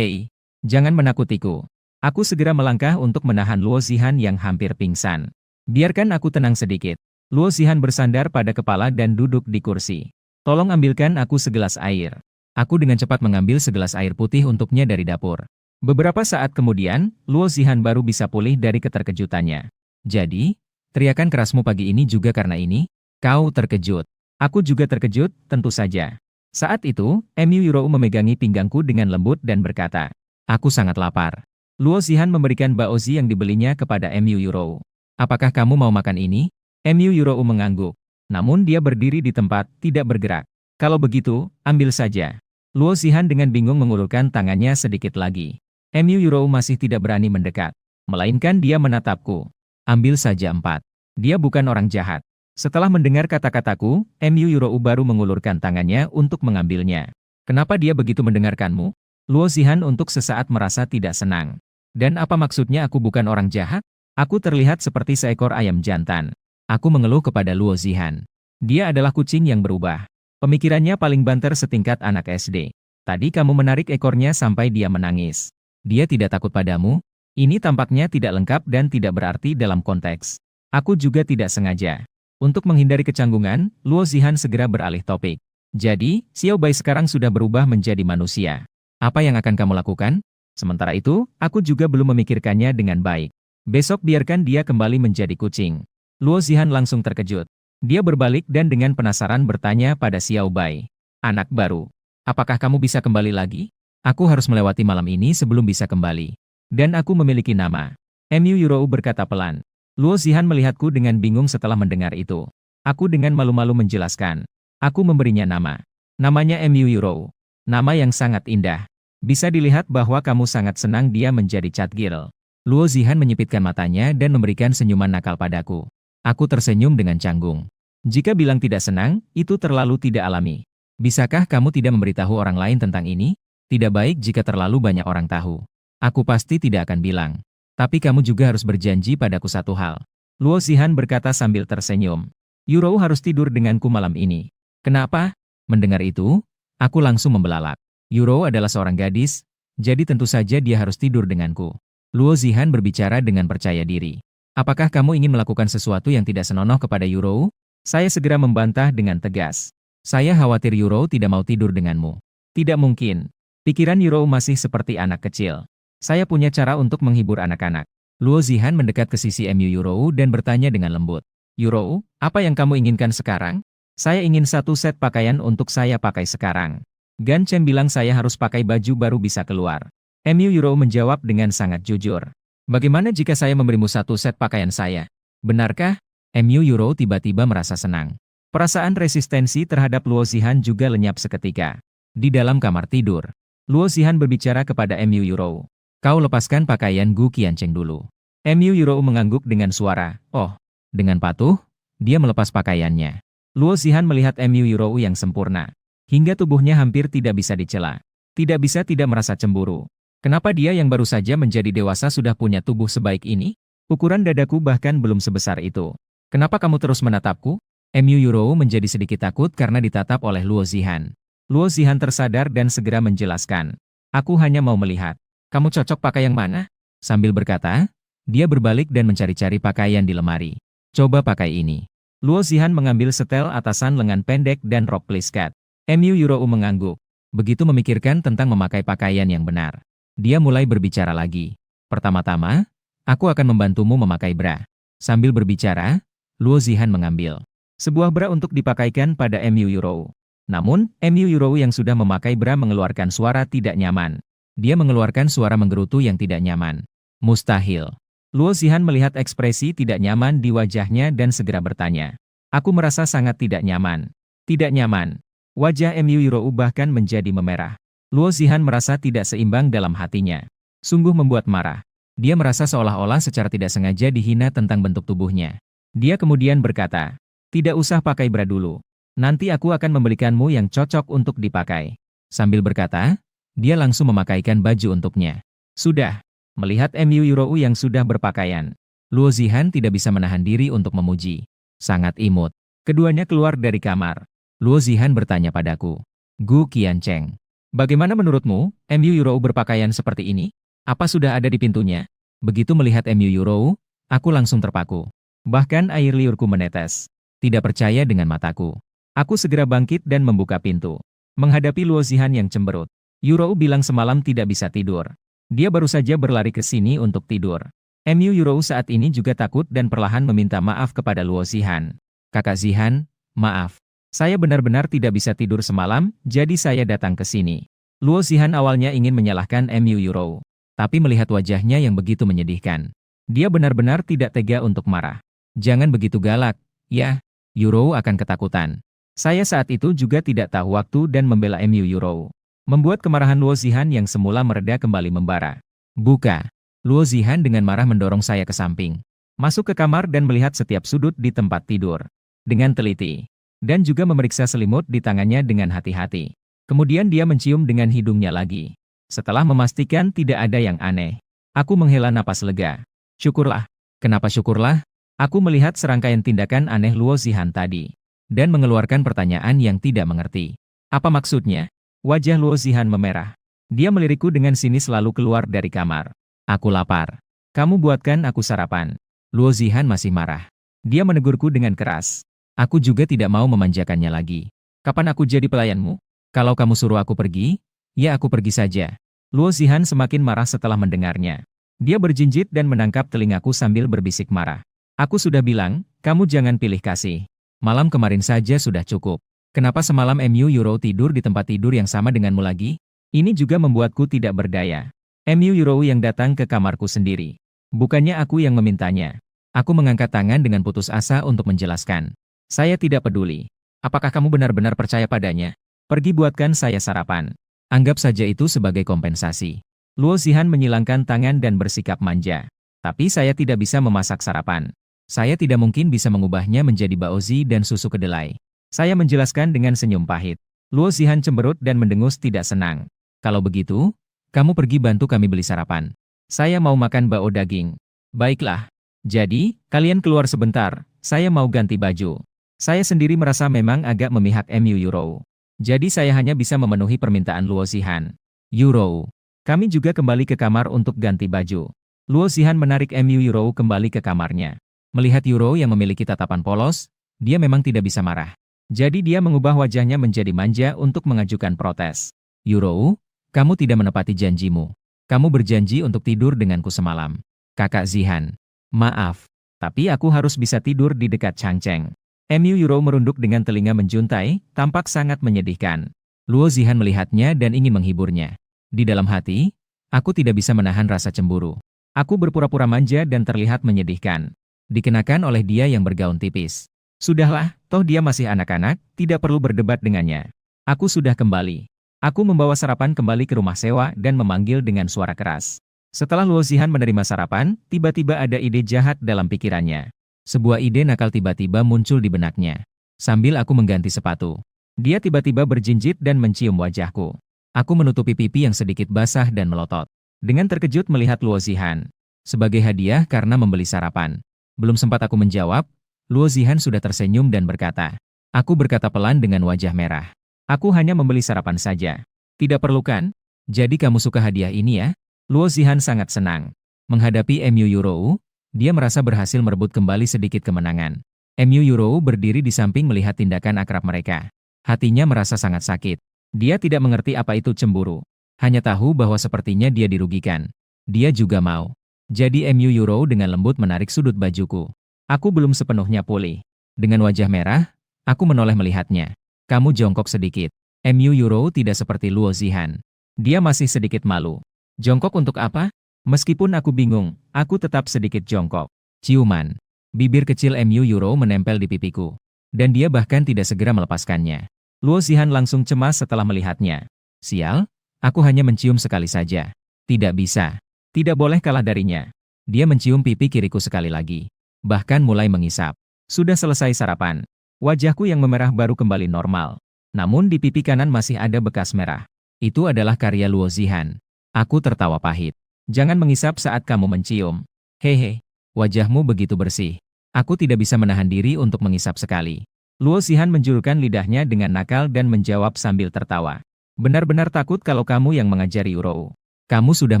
Speaker 1: jangan menakutiku. Aku segera melangkah untuk menahan Luo Zihan yang hampir pingsan. Biarkan aku tenang sedikit. Luo Zihan bersandar pada kepala dan duduk di kursi. Tolong ambilkan aku segelas air. Aku dengan cepat mengambil segelas air putih untuknya dari dapur. Beberapa saat kemudian, Luo Zihan baru bisa pulih dari keterkejutannya. Jadi, teriakan kerasmu pagi ini juga karena ini? Kau terkejut. Aku juga terkejut, tentu saja. Saat itu, Mu Yuro memegangi pinggangku dengan lembut dan berkata, aku sangat lapar. Luo Zihan memberikan baozi yang dibelinya kepada Mu Yuro. Apakah kamu mau makan ini? Mu Yuro mengangguk. Namun dia berdiri di tempat, tidak bergerak. Kalau begitu, ambil saja. Luo Zihan dengan bingung mengulurkan tangannya sedikit lagi. Mu Yuro masih tidak berani mendekat. Melainkan dia menatapku. Ambil saja 4. Dia bukan orang jahat. Setelah mendengar kata-kataku, Mu Yuro baru mengulurkan tangannya untuk mengambilnya. Kenapa dia begitu mendengarkanmu? Luo Zihan untuk sesaat merasa tidak senang. Dan apa maksudnya aku bukan orang jahat? Aku terlihat seperti seekor ayam jantan. Aku mengeluh kepada Luo Zihan. Dia adalah kucing yang berubah. Pemikirannya paling banter setingkat anak SD. Tadi kamu menarik ekornya sampai dia menangis. Dia tidak takut padamu? Ini tampaknya tidak lengkap dan tidak berarti dalam konteks. Aku juga tidak sengaja. Untuk menghindari kecanggungan, Luo Zihan segera beralih topik. Jadi, Xiao Bai sekarang sudah berubah menjadi manusia. Apa yang akan kamu lakukan? Sementara itu, aku juga belum memikirkannya dengan baik. Besok biarkan dia kembali menjadi kucing. Luo Zihan langsung terkejut. Dia berbalik dan dengan penasaran bertanya pada Xiao Bai. Anak baru. Apakah kamu bisa kembali lagi? Aku harus melewati malam ini sebelum bisa kembali. Dan aku memiliki nama. Mu Yuro berkata pelan. Luo Zihan melihatku dengan bingung setelah mendengar itu. Aku dengan malu-malu menjelaskan. Aku memberinya nama. Namanya Mu Yuro. Nama yang sangat indah. Bisa dilihat bahwa kamu sangat senang dia menjadi Catgirl. Luo Zihan menyipitkan matanya dan memberikan senyuman nakal padaku. Aku tersenyum dengan canggung. Jika bilang tidak senang, itu terlalu tidak alami. Bisakah kamu tidak memberitahu orang lain tentang ini? Tidak baik jika terlalu banyak orang tahu. Aku pasti tidak akan bilang. Tapi kamu juga harus berjanji padaku satu hal. Luo Zihan berkata sambil tersenyum. Yuro harus tidur denganku malam ini. Kenapa? Mendengar itu, aku langsung membelalak. Yuro adalah seorang gadis, jadi tentu saja dia harus tidur denganku. Luo Zihan berbicara dengan percaya diri. Apakah kamu ingin melakukan sesuatu yang tidak senonoh kepada Yuro? Saya segera membantah dengan tegas. Saya khawatir Yuro tidak mau tidur denganmu. Tidak mungkin. Pikiran Yuro masih seperti anak kecil. Saya punya cara untuk menghibur anak-anak. Luo Zihan mendekat ke sisi Mu Yuro dan bertanya dengan lembut. Yuro, apa yang kamu inginkan sekarang? Saya ingin satu set pakaian untuk saya pakai sekarang. Gan Chen bilang saya harus pakai baju baru bisa keluar. Mu Yuro menjawab dengan sangat jujur. Bagaimana jika saya memberimu satu set pakaian saya? Benarkah? Mu Yuro tiba-tiba merasa senang. Perasaan resistensi terhadap Luo Zihan juga lenyap seketika. Di dalam kamar tidur, Luo Zihan berbicara kepada Mu Yurou. Kau lepaskan pakaian Gu Qiancheng dulu. Mu Yurou mengangguk dengan suara, oh. Dengan patuh, dia melepas pakaiannya. Luo Zihan melihat Mu Yurou yang sempurna. Hingga tubuhnya hampir tidak bisa dicela. Tidak bisa tidak merasa cemburu. Kenapa dia yang baru saja menjadi dewasa sudah punya tubuh sebaik ini? Ukuran dadaku bahkan belum sebesar itu. Kenapa kamu terus menatapku? Mu Yurou menjadi sedikit takut karena ditatap oleh Luo Zihan. Luo Zihan tersadar dan segera menjelaskan. Aku hanya mau melihat. Kamu cocok pakai yang mana? Sambil berkata, dia berbalik dan mencari-cari pakaian di lemari. Coba pakai ini. Luo Zihan mengambil setel atasan lengan pendek dan rok pliskat. Mu Yurou mengangguk. Begitu memikirkan tentang memakai pakaian yang benar. Dia mulai berbicara lagi. Pertama-tama, aku akan membantumu memakai bra. Sambil berbicara, Luo Zihan mengambil sebuah bra untuk dipakaikan pada Mu Yurou. Namun, Mu Yurou yang sudah memakai bra mengeluarkan suara tidak nyaman. Dia mengeluarkan suara menggerutu yang tidak nyaman. Mustahil. Luo Zihan melihat ekspresi tidak nyaman di wajahnya dan segera bertanya. Aku merasa sangat tidak nyaman. Tidak nyaman. Wajah Mu Yurou bahkan menjadi memerah. Luo Zihan merasa tidak seimbang dalam hatinya. Sungguh membuat marah. Dia merasa seolah-olah secara tidak sengaja dihina tentang bentuk tubuhnya. Dia kemudian berkata, tidak usah pakai bra dulu. Nanti aku akan membelikanmu yang cocok untuk dipakai. Sambil berkata, dia langsung memakaikan baju untuknya. Sudah. Melihat Mu Yurou yang sudah berpakaian, Luo Zihan tidak bisa menahan diri untuk memuji. Sangat imut. Keduanya keluar dari kamar. Luo Zihan bertanya padaku. Gu Qiancheng, bagaimana menurutmu, Mu Yurou berpakaian seperti ini? Apa sudah ada di pintunya? Begitu melihat Mu Yurou, aku langsung terpaku. Bahkan air liurku menetes. Tidak percaya dengan mataku. Aku segera bangkit dan membuka pintu. Menghadapi Luo Zihan yang cemberut. Yurou bilang semalam tidak bisa tidur. Dia baru saja berlari ke sini untuk tidur. Mu Yurou saat ini juga takut dan perlahan meminta maaf kepada Luo Zihan. Kakak Zihan, maaf. Saya benar-benar tidak bisa tidur semalam, jadi saya datang ke sini. Luo Zihan awalnya ingin menyalahkan Mu Yurou. Tapi melihat wajahnya yang begitu menyedihkan, dia benar-benar tidak tega untuk marah. Jangan begitu galak, ya. Yurou akan ketakutan. Saya saat itu juga tidak tahu waktu dan membela Mu Yurou. Membuat kemarahan Luo Zihan yang semula mereda kembali membara. Buka. Luo Zihan dengan marah mendorong saya ke samping. Masuk ke kamar dan melihat setiap sudut di tempat tidur. Dengan teliti. Dan juga memeriksa selimut di tangannya dengan hati-hati. Kemudian dia mencium dengan hidungnya lagi. Setelah memastikan tidak ada yang aneh, aku menghela napas lega. Syukurlah. Kenapa syukurlah? Aku melihat serangkaian tindakan aneh Luo Zihan tadi. Dan mengeluarkan pertanyaan yang tidak mengerti. Apa maksudnya? Wajah Luo Zihan memerah. Dia melirikku dengan sinis lalu keluar dari kamar. Aku lapar. Kamu buatkan aku sarapan. Luo Zihan masih marah. Dia menegurku dengan keras. Aku juga tidak mau memanjakannya lagi. Kapan aku jadi pelayanmu? Kalau kamu suruh aku pergi, ya aku pergi saja. Luo Zihan semakin marah setelah mendengarnya. Dia berjinjit dan menangkap telingaku sambil berbisik marah. Aku sudah bilang, kamu jangan pilih kasih. Malam kemarin saja sudah cukup. Kenapa semalam Mu Yurou tidur di tempat tidur yang sama denganmu lagi? Ini juga membuatku tidak berdaya. Mu Yurou yang datang ke kamarku sendiri. Bukannya aku yang memintanya. Aku mengangkat tangan dengan putus asa untuk menjelaskan. Saya tidak peduli. Apakah kamu benar-benar percaya padanya? Pergi buatkan saya sarapan. Anggap saja itu sebagai kompensasi. Luo Zihan menyilangkan tangan dan bersikap manja. Tapi saya tidak bisa memasak sarapan. Saya tidak mungkin bisa mengubahnya menjadi baozi dan susu kedelai. Saya menjelaskan dengan senyum pahit. Luo Zihan cemberut dan mendengus tidak senang. Kalau begitu, kamu pergi bantu kami beli sarapan. Saya mau makan bao daging. Baiklah. Jadi, kalian keluar sebentar, saya mau ganti baju. Saya sendiri merasa memang agak memihak Mu Yurou. Jadi saya hanya bisa memenuhi permintaan Luo Zihan. Yurou. Kami juga kembali ke kamar untuk ganti baju. Luo Zihan menarik Mu Yurou kembali ke kamarnya. Melihat Yurou yang memiliki tatapan polos, dia memang tidak bisa marah. Jadi dia mengubah wajahnya menjadi manja untuk mengajukan protes. Yurou, kamu tidak menepati janjimu. Kamu berjanji untuk tidur denganku semalam. Kakak Zihan. Maaf, tapi aku harus bisa tidur di dekat Changcheng. Mu Yurou merunduk dengan telinga menjuntai, tampak sangat menyedihkan. Luo Zihan melihatnya dan ingin menghiburnya. Di dalam hati, aku tidak bisa menahan rasa cemburu. Aku berpura-pura manja dan terlihat menyedihkan. Dikenakan oleh dia yang bergaun tipis. Sudahlah, toh dia masih anak-anak, tidak perlu berdebat dengannya. Aku sudah kembali. Aku membawa sarapan kembali ke rumah sewa dan memanggil dengan suara keras. Setelah Luo Zihan menerima sarapan, tiba-tiba ada ide jahat dalam pikirannya. Sebuah ide nakal tiba-tiba muncul di benaknya. Sambil aku mengganti sepatu, dia tiba-tiba berjinjit dan mencium wajahku. Aku menutupi pipi yang sedikit basah dan melotot. Dengan terkejut melihat Luo Zihan. Sebagai hadiah karena membeli sarapan. Belum sempat aku menjawab, Luo Zihan sudah tersenyum dan berkata. Aku berkata pelan dengan wajah merah. Aku hanya membeli sarapan saja. Tidak perlu kan? Jadi kamu suka hadiah ini ya? Luo Zihan sangat senang. Menghadapi MU Yurou, dia merasa berhasil merebut kembali sedikit kemenangan. MU Yurou berdiri di samping melihat tindakan akrab mereka. Hatinya merasa sangat sakit. Dia tidak mengerti apa itu cemburu. Hanya tahu bahwa sepertinya dia dirugikan. Dia juga mau. Jadi MU Yurou dengan lembut menarik sudut bajuku. Aku belum sepenuhnya pulih. Dengan wajah merah, aku menoleh melihatnya. Kamu jongkok sedikit. MU Yurou tidak seperti Luo Zihan. Dia masih sedikit malu. Jongkok untuk apa? Meskipun aku bingung, aku tetap sedikit jongkok. Ciuman. Bibir kecil MU Yurou menempel di pipiku. Dan dia bahkan tidak segera melepaskannya. Luo Zihan langsung cemas setelah melihatnya. Sial, aku hanya mencium sekali saja. Tidak bisa. Tidak boleh kalah darinya. Dia mencium pipi kiriku sekali lagi. Bahkan mulai mengisap. Sudah selesai sarapan. Wajahku yang memerah baru kembali normal. Namun di pipi kanan masih ada bekas merah. Itu adalah karya Luo Zihan. Aku tertawa pahit. Jangan mengisap saat kamu mencium. Hehe, wajahmu begitu bersih. Aku tidak bisa menahan diri untuk mengisap sekali. Luo Zihan menjulurkan lidahnya dengan nakal dan menjawab sambil tertawa. Benar-benar takut kalau kamu yang mengajari Yurou. Kamu sudah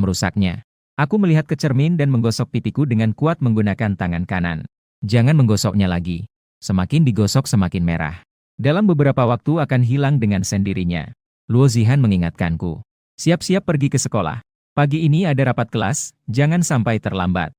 Speaker 1: merusaknya. Aku melihat ke cermin dan menggosok pipiku dengan kuat menggunakan tangan kanan. Jangan menggosoknya lagi. Semakin digosok semakin merah. Dalam beberapa waktu akan hilang dengan sendirinya. Luo Zihan mengingatkanku. Siap-siap pergi ke sekolah. Pagi ini ada rapat kelas, jangan sampai terlambat.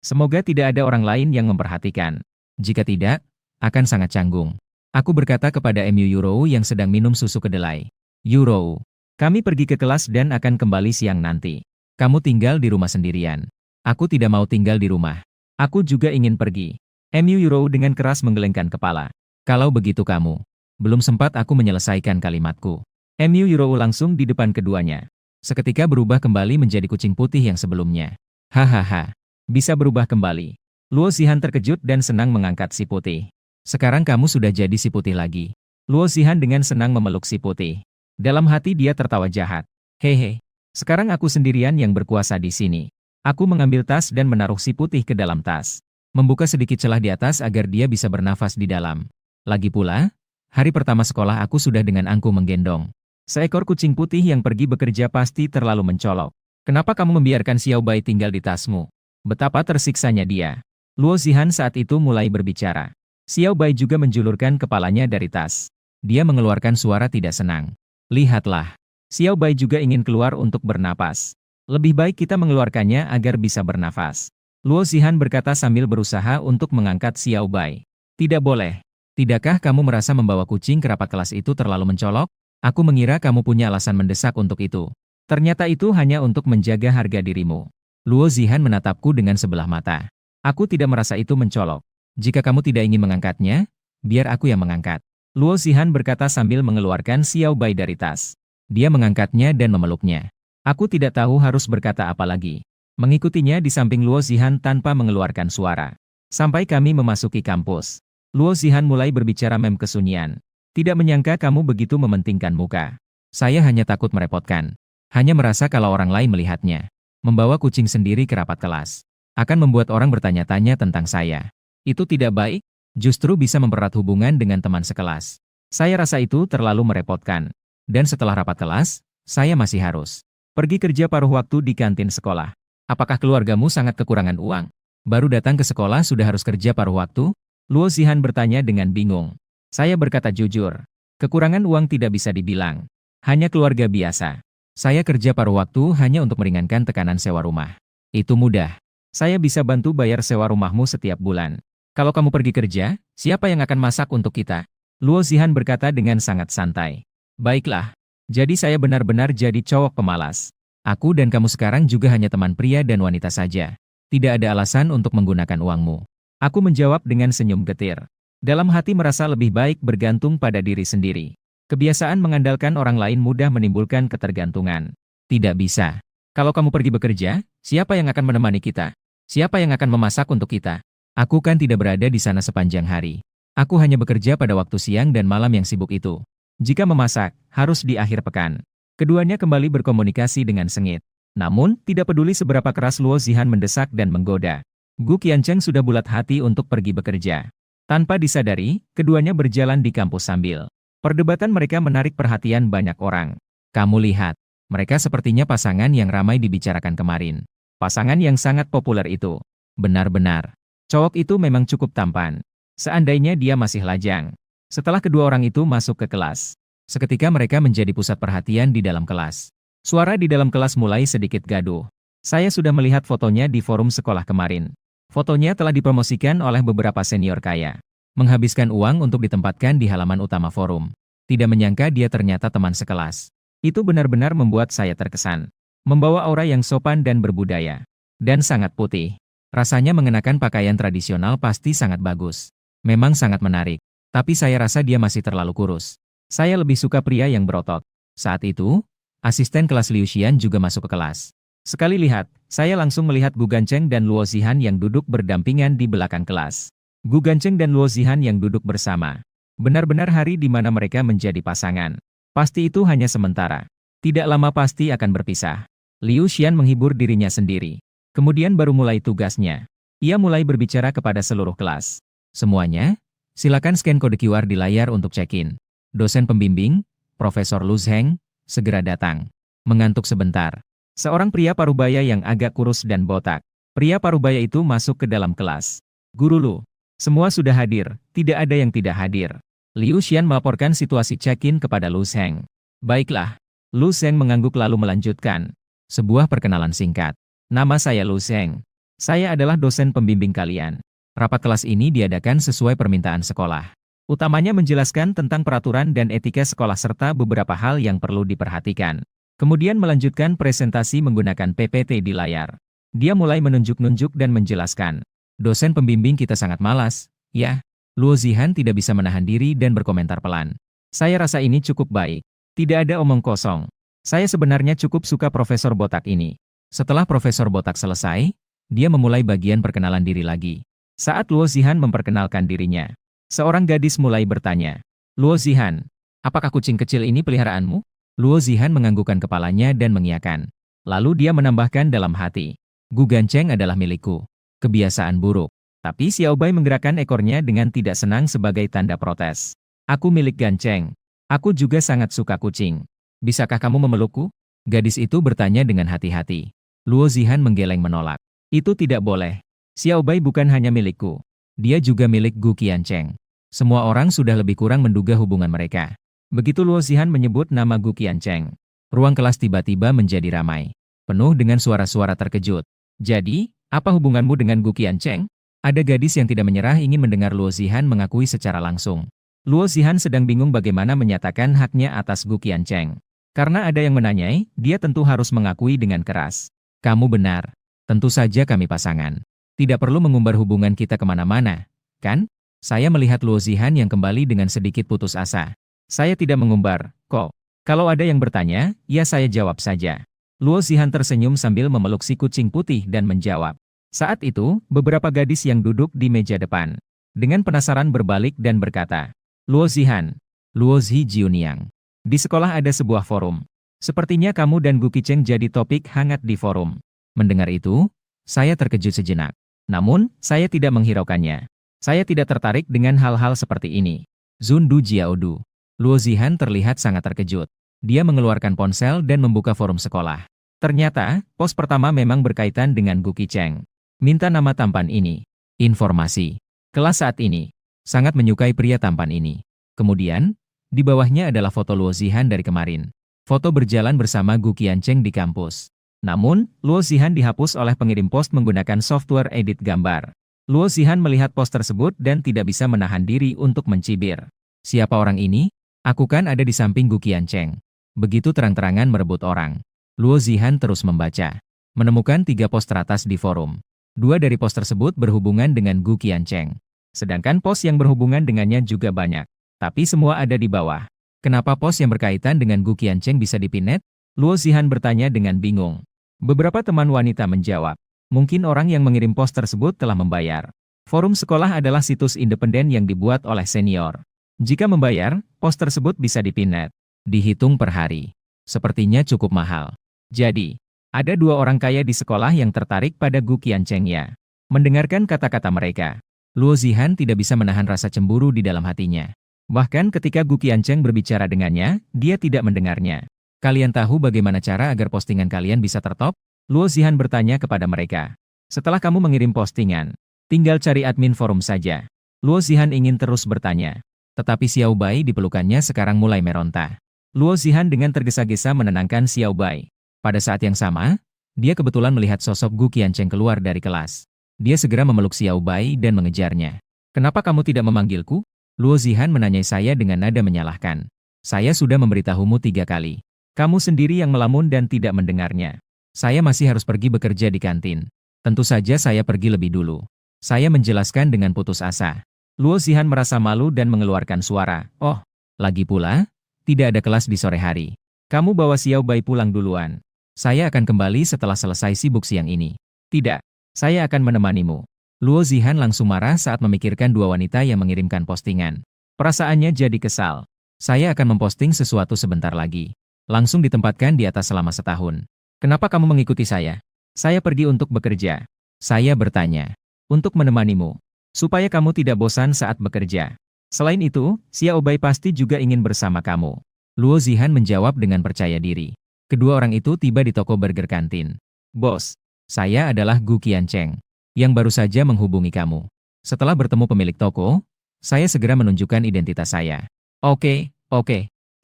Speaker 1: Semoga tidak ada orang lain yang memperhatikan. Jika tidak, akan sangat canggung. Aku berkata kepada MU Yurou yang sedang minum susu kedelai. Yurou, kami pergi ke kelas dan akan kembali siang nanti. Kamu tinggal di rumah sendirian. Aku tidak mau tinggal di rumah. Aku juga ingin pergi. MU Yurou dengan keras menggelengkan kepala. Kalau begitu kamu. Belum sempat aku menyelesaikan kalimatku. MU Yurou langsung di depan keduanya. Seketika berubah kembali menjadi kucing putih yang sebelumnya. Hahaha. Bisa berubah kembali. Luo Zihan terkejut dan senang mengangkat si putih. Sekarang kamu sudah jadi si putih lagi. Luo Zihan dengan senang memeluk si putih. Dalam hati dia tertawa jahat. Hehe. Sekarang aku sendirian yang berkuasa di sini. Aku mengambil tas dan menaruh si putih ke dalam tas. Membuka sedikit celah di atas agar dia bisa bernafas di dalam. Lagi pula, hari pertama sekolah aku sudah dengan angkuh menggendong. Seekor kucing putih yang pergi bekerja pasti terlalu mencolok. Kenapa kamu membiarkan Xiao Bai tinggal di tasmu? Betapa tersiksanya dia. Luo Zihan saat itu mulai berbicara. Xiao Bai juga menjulurkan kepalanya dari tas. Dia mengeluarkan suara tidak senang. Lihatlah. Xiao Bai juga ingin keluar untuk bernapas. Lebih baik kita mengeluarkannya agar bisa bernafas. Luo Zihan berkata sambil berusaha untuk mengangkat Xiao Bai. Tidak boleh. Tidakkah kamu merasa membawa kucing ke rapat kelas itu terlalu mencolok? Aku mengira kamu punya alasan mendesak untuk itu. Ternyata itu hanya untuk menjaga harga dirimu. Luo Zihan menatapku dengan sebelah mata. Aku tidak merasa itu mencolok. Jika kamu tidak ingin mengangkatnya, biar aku yang mengangkat. Luo Zihan berkata sambil mengeluarkan Xiao Bai dari tas. Dia mengangkatnya dan memeluknya. Aku tidak tahu harus berkata apa lagi. Mengikutinya di samping Luo Zihan tanpa mengeluarkan suara. Sampai kami memasuki kampus. Luo Zihan mulai berbicara mem kesunyian. Tidak menyangka kamu begitu mementingkan muka. Saya hanya takut merepotkan. Hanya merasa kalau orang lain melihatnya. Membawa kucing sendiri ke rapat kelas. Akan membuat orang bertanya-tanya tentang saya. Itu tidak baik, justru bisa mempererat hubungan dengan teman sekelas. Saya rasa itu terlalu merepotkan. Dan setelah rapat kelas, saya masih harus pergi kerja paruh waktu di kantin sekolah. Apakah keluargamu sangat kekurangan uang? Baru datang ke sekolah sudah harus kerja paruh waktu? Luo Zihan bertanya dengan bingung. Saya berkata jujur. Kekurangan uang tidak bisa dibilang. Hanya keluarga biasa. Saya kerja paruh waktu hanya untuk meringankan tekanan sewa rumah. Itu mudah. Saya bisa bantu bayar sewa rumahmu setiap bulan. Kalau kamu pergi kerja, siapa yang akan masak untuk kita? Luo Zihan berkata dengan sangat santai. Baiklah. Jadi saya benar-benar jadi cowok pemalas. Aku dan kamu sekarang juga hanya teman pria dan wanita saja. Tidak ada alasan untuk menggunakan uangmu. Aku menjawab dengan senyum getir. Dalam hati merasa lebih baik bergantung pada diri sendiri. Kebiasaan mengandalkan orang lain mudah menimbulkan ketergantungan. Tidak bisa. Kalau kamu pergi bekerja, siapa yang akan menemani kita? Siapa yang akan memasak untuk kita? Aku kan tidak berada di sana sepanjang hari. Aku hanya bekerja pada waktu siang dan malam yang sibuk itu. Jika memasak, harus di akhir pekan. Keduanya kembali berkomunikasi dengan sengit. Namun, tidak peduli seberapa keras Luo Zihan mendesak dan menggoda. Gu Qiancheng sudah bulat hati untuk pergi bekerja. Tanpa disadari, keduanya berjalan di kampus sambil. Perdebatan mereka menarik perhatian banyak orang. Kamu lihat, mereka sepertinya pasangan yang ramai dibicarakan kemarin. Pasangan yang sangat populer itu. Benar-benar. Cowok itu memang cukup tampan. Seandainya dia masih lajang. Setelah kedua orang itu masuk ke kelas. Seketika mereka menjadi pusat perhatian di dalam kelas. Suara di dalam kelas mulai sedikit gaduh. Saya sudah melihat fotonya di forum sekolah kemarin. Fotonya telah dipromosikan oleh beberapa senior kaya. Menghabiskan uang untuk ditempatkan di halaman utama forum. Tidak menyangka dia ternyata teman sekelas. Itu benar-benar membuat saya terkesan. Membawa aura yang sopan dan berbudaya. Dan sangat putih. Rasanya mengenakan pakaian tradisional pasti sangat bagus. Memang sangat menarik. Tapi saya rasa dia masih terlalu kurus. Saya lebih suka pria yang berotot. Saat itu, asisten kelas Liu Xian juga masuk ke kelas. Sekali lihat, saya langsung melihat Gu Gancheng dan Luo Zihan yang duduk berdampingan di belakang kelas. Gu Gancheng dan Luo Zihan yang duduk bersama. Benar-benar hari di mana mereka menjadi pasangan. Pasti itu hanya sementara. Tidak lama pasti akan berpisah. Liu Xian menghibur dirinya sendiri. Kemudian baru mulai tugasnya. Ia mulai berbicara kepada seluruh kelas. Semuanya, silakan scan kode QR di layar untuk check-in. Dosen pembimbing, Profesor Lu Zheng, segera datang. Mengantuk sebentar. Seorang pria parubaya yang agak kurus dan botak. Pria parubaya itu masuk ke dalam kelas. Guru Lu. Semua sudah hadir, tidak ada yang tidak hadir. Liu Xian melaporkan situasi check-in kepada Lu Zheng. Baiklah. Lu Zheng mengangguk lalu melanjutkan. Sebuah perkenalan singkat. Nama saya Lu Zheng. Saya adalah dosen pembimbing kalian. Rapat kelas ini diadakan sesuai permintaan sekolah. Utamanya menjelaskan tentang peraturan dan etika sekolah serta beberapa hal yang perlu diperhatikan. Kemudian melanjutkan presentasi menggunakan PPT di layar. Dia mulai menunjuk-nunjuk dan menjelaskan. Dosen pembimbing kita sangat malas, ya. Luo Zihan tidak bisa menahan diri dan berkomentar pelan. Saya rasa ini cukup baik. Tidak ada omong kosong. Saya sebenarnya cukup suka Profesor Botak ini. Setelah Profesor Botak selesai, dia memulai bagian perkenalan diri lagi. Saat Luo Zihan memperkenalkan dirinya, seorang gadis mulai bertanya. Luo Zihan, apakah kucing kecil ini peliharaanmu? Luo Zihan menganggukkan kepalanya dan mengiyakan. Lalu dia menambahkan dalam hati. Gu Gancheng adalah milikku. Kebiasaan buruk. Tapi Xiao Bai menggerakkan ekornya dengan tidak senang sebagai tanda protes. Aku milik Gancheng. Aku juga sangat suka kucing. Bisakah kamu memelukku? Gadis itu bertanya dengan hati-hati. Luo Zihan menggeleng menolak. Itu tidak boleh. Xiao Bai bukan hanya milikku. Dia juga milik Gu Qiancheng. Semua orang sudah lebih kurang menduga hubungan mereka. Begitu Luo Zihan menyebut nama Gu Qiancheng, ruang kelas tiba-tiba menjadi ramai. Penuh dengan suara-suara terkejut. Jadi, apa hubunganmu dengan Gu Qiancheng? Ada gadis yang tidak menyerah ingin mendengar Luo Zihan mengakui secara langsung. Luo Zihan sedang bingung bagaimana menyatakan haknya atas Gu Qiancheng. Karena ada yang menanyai, dia tentu harus mengakui dengan keras. Kamu benar. Tentu saja kami pasangan. Tidak perlu mengumbar hubungan kita kemana-mana, kan? Saya melihat Luo Zihan yang kembali dengan sedikit putus asa. Saya tidak mengumbar, kok. Kalau ada yang bertanya, ya saya jawab saja. Luo Zihan tersenyum sambil memeluk si kucing putih dan menjawab. Saat itu, beberapa gadis yang duduk di meja depan, dengan penasaran berbalik dan berkata, Luo Zihan, Luo Zi Jiuniang. Di sekolah ada sebuah forum. Sepertinya kamu dan Gu Qiancheng jadi topik hangat di forum. Mendengar itu, saya terkejut sejenak. Namun, saya tidak menghiraukannya. Saya tidak tertarik dengan hal-hal seperti ini. Zundu Jiaodu. Luo Zihan terlihat sangat terkejut. Dia mengeluarkan ponsel dan membuka forum sekolah. Ternyata, pos pertama memang berkaitan dengan Gu Qiancheng. Minta nama tampan ini. Informasi. Kelas saat ini. Sangat menyukai pria tampan ini. Kemudian, di bawahnya adalah foto Luo Zihan dari kemarin. Foto berjalan bersama Gu Qiancheng di kampus. Namun, Luo Zihan dihapus oleh pengirim pos menggunakan software edit gambar. Luo Zihan melihat pos tersebut dan tidak bisa menahan diri untuk mencibir. Siapa orang ini? Aku kan ada di samping Gu Qiancheng. Begitu terang-terangan merebut orang. Luo Zihan terus membaca. Menemukan 3 pos teratas di forum. 2 dari pos tersebut berhubungan dengan Gu Qiancheng. Sedangkan pos yang berhubungan dengannya juga banyak. Tapi semua ada di bawah. Kenapa pos yang berkaitan dengan Gu Qiancheng bisa dipinet? Luo Zihan bertanya dengan bingung. Beberapa teman wanita menjawab. Mungkin orang yang mengirim pos tersebut telah membayar. Forum sekolah adalah situs independen yang dibuat oleh senior. Jika membayar, pos tersebut bisa dipinet. Dihitung per hari. Sepertinya cukup mahal. Jadi, ada dua orang kaya di sekolah yang tertarik pada Gu Qiancheng-nya. Mendengarkan kata-kata mereka, Luo Zihan tidak bisa menahan rasa cemburu di dalam hatinya. Bahkan ketika Gu Qiancheng berbicara dengannya, dia tidak mendengarnya. Kalian tahu bagaimana cara agar postingan kalian bisa tertop? Luo Zihan bertanya kepada mereka. Setelah kamu mengirim postingan, tinggal cari admin forum saja. Luo Zihan ingin terus bertanya. Tetapi Xiao Bai di pelukannya sekarang mulai meronta. Luo Zihan dengan tergesa-gesa menenangkan Xiao Bai. Pada saat yang sama, dia kebetulan melihat sosok Gu Qiancheng keluar dari kelas. Dia segera memeluk Xiao Bai dan mengejarnya. Kenapa kamu tidak memanggilku? Luo Zihan menanyai saya dengan nada menyalahkan. Saya sudah memberitahumu 3 kali. Kamu sendiri yang melamun dan tidak mendengarnya. Saya masih harus pergi bekerja di kantin. Tentu saja saya pergi lebih dulu. Saya menjelaskan dengan putus asa. Luo Zihan merasa malu dan mengeluarkan suara. Oh, lagi pula, tidak ada kelas di sore hari. Kamu bawa Xiao Bai pulang duluan. Saya akan kembali setelah selesai sibuk siang ini. Tidak, saya akan menemanimu. Luo Zihan langsung marah saat memikirkan dua wanita yang mengirimkan postingan. Perasaannya jadi kesal. Saya akan memposting sesuatu sebentar lagi. Langsung ditempatkan di atas selama setahun. Kenapa kamu mengikuti saya? Saya pergi untuk bekerja. Saya bertanya. Untuk menemanimu. Supaya kamu tidak bosan saat bekerja. Selain itu, Xiao Bai pasti juga ingin bersama kamu. Luo Zihan menjawab dengan percaya diri. Kedua orang itu tiba di toko burger kantin. Bos, saya adalah Gu Qiancheng, yang baru saja menghubungi kamu. Setelah bertemu pemilik toko, saya segera menunjukkan identitas saya. Oke.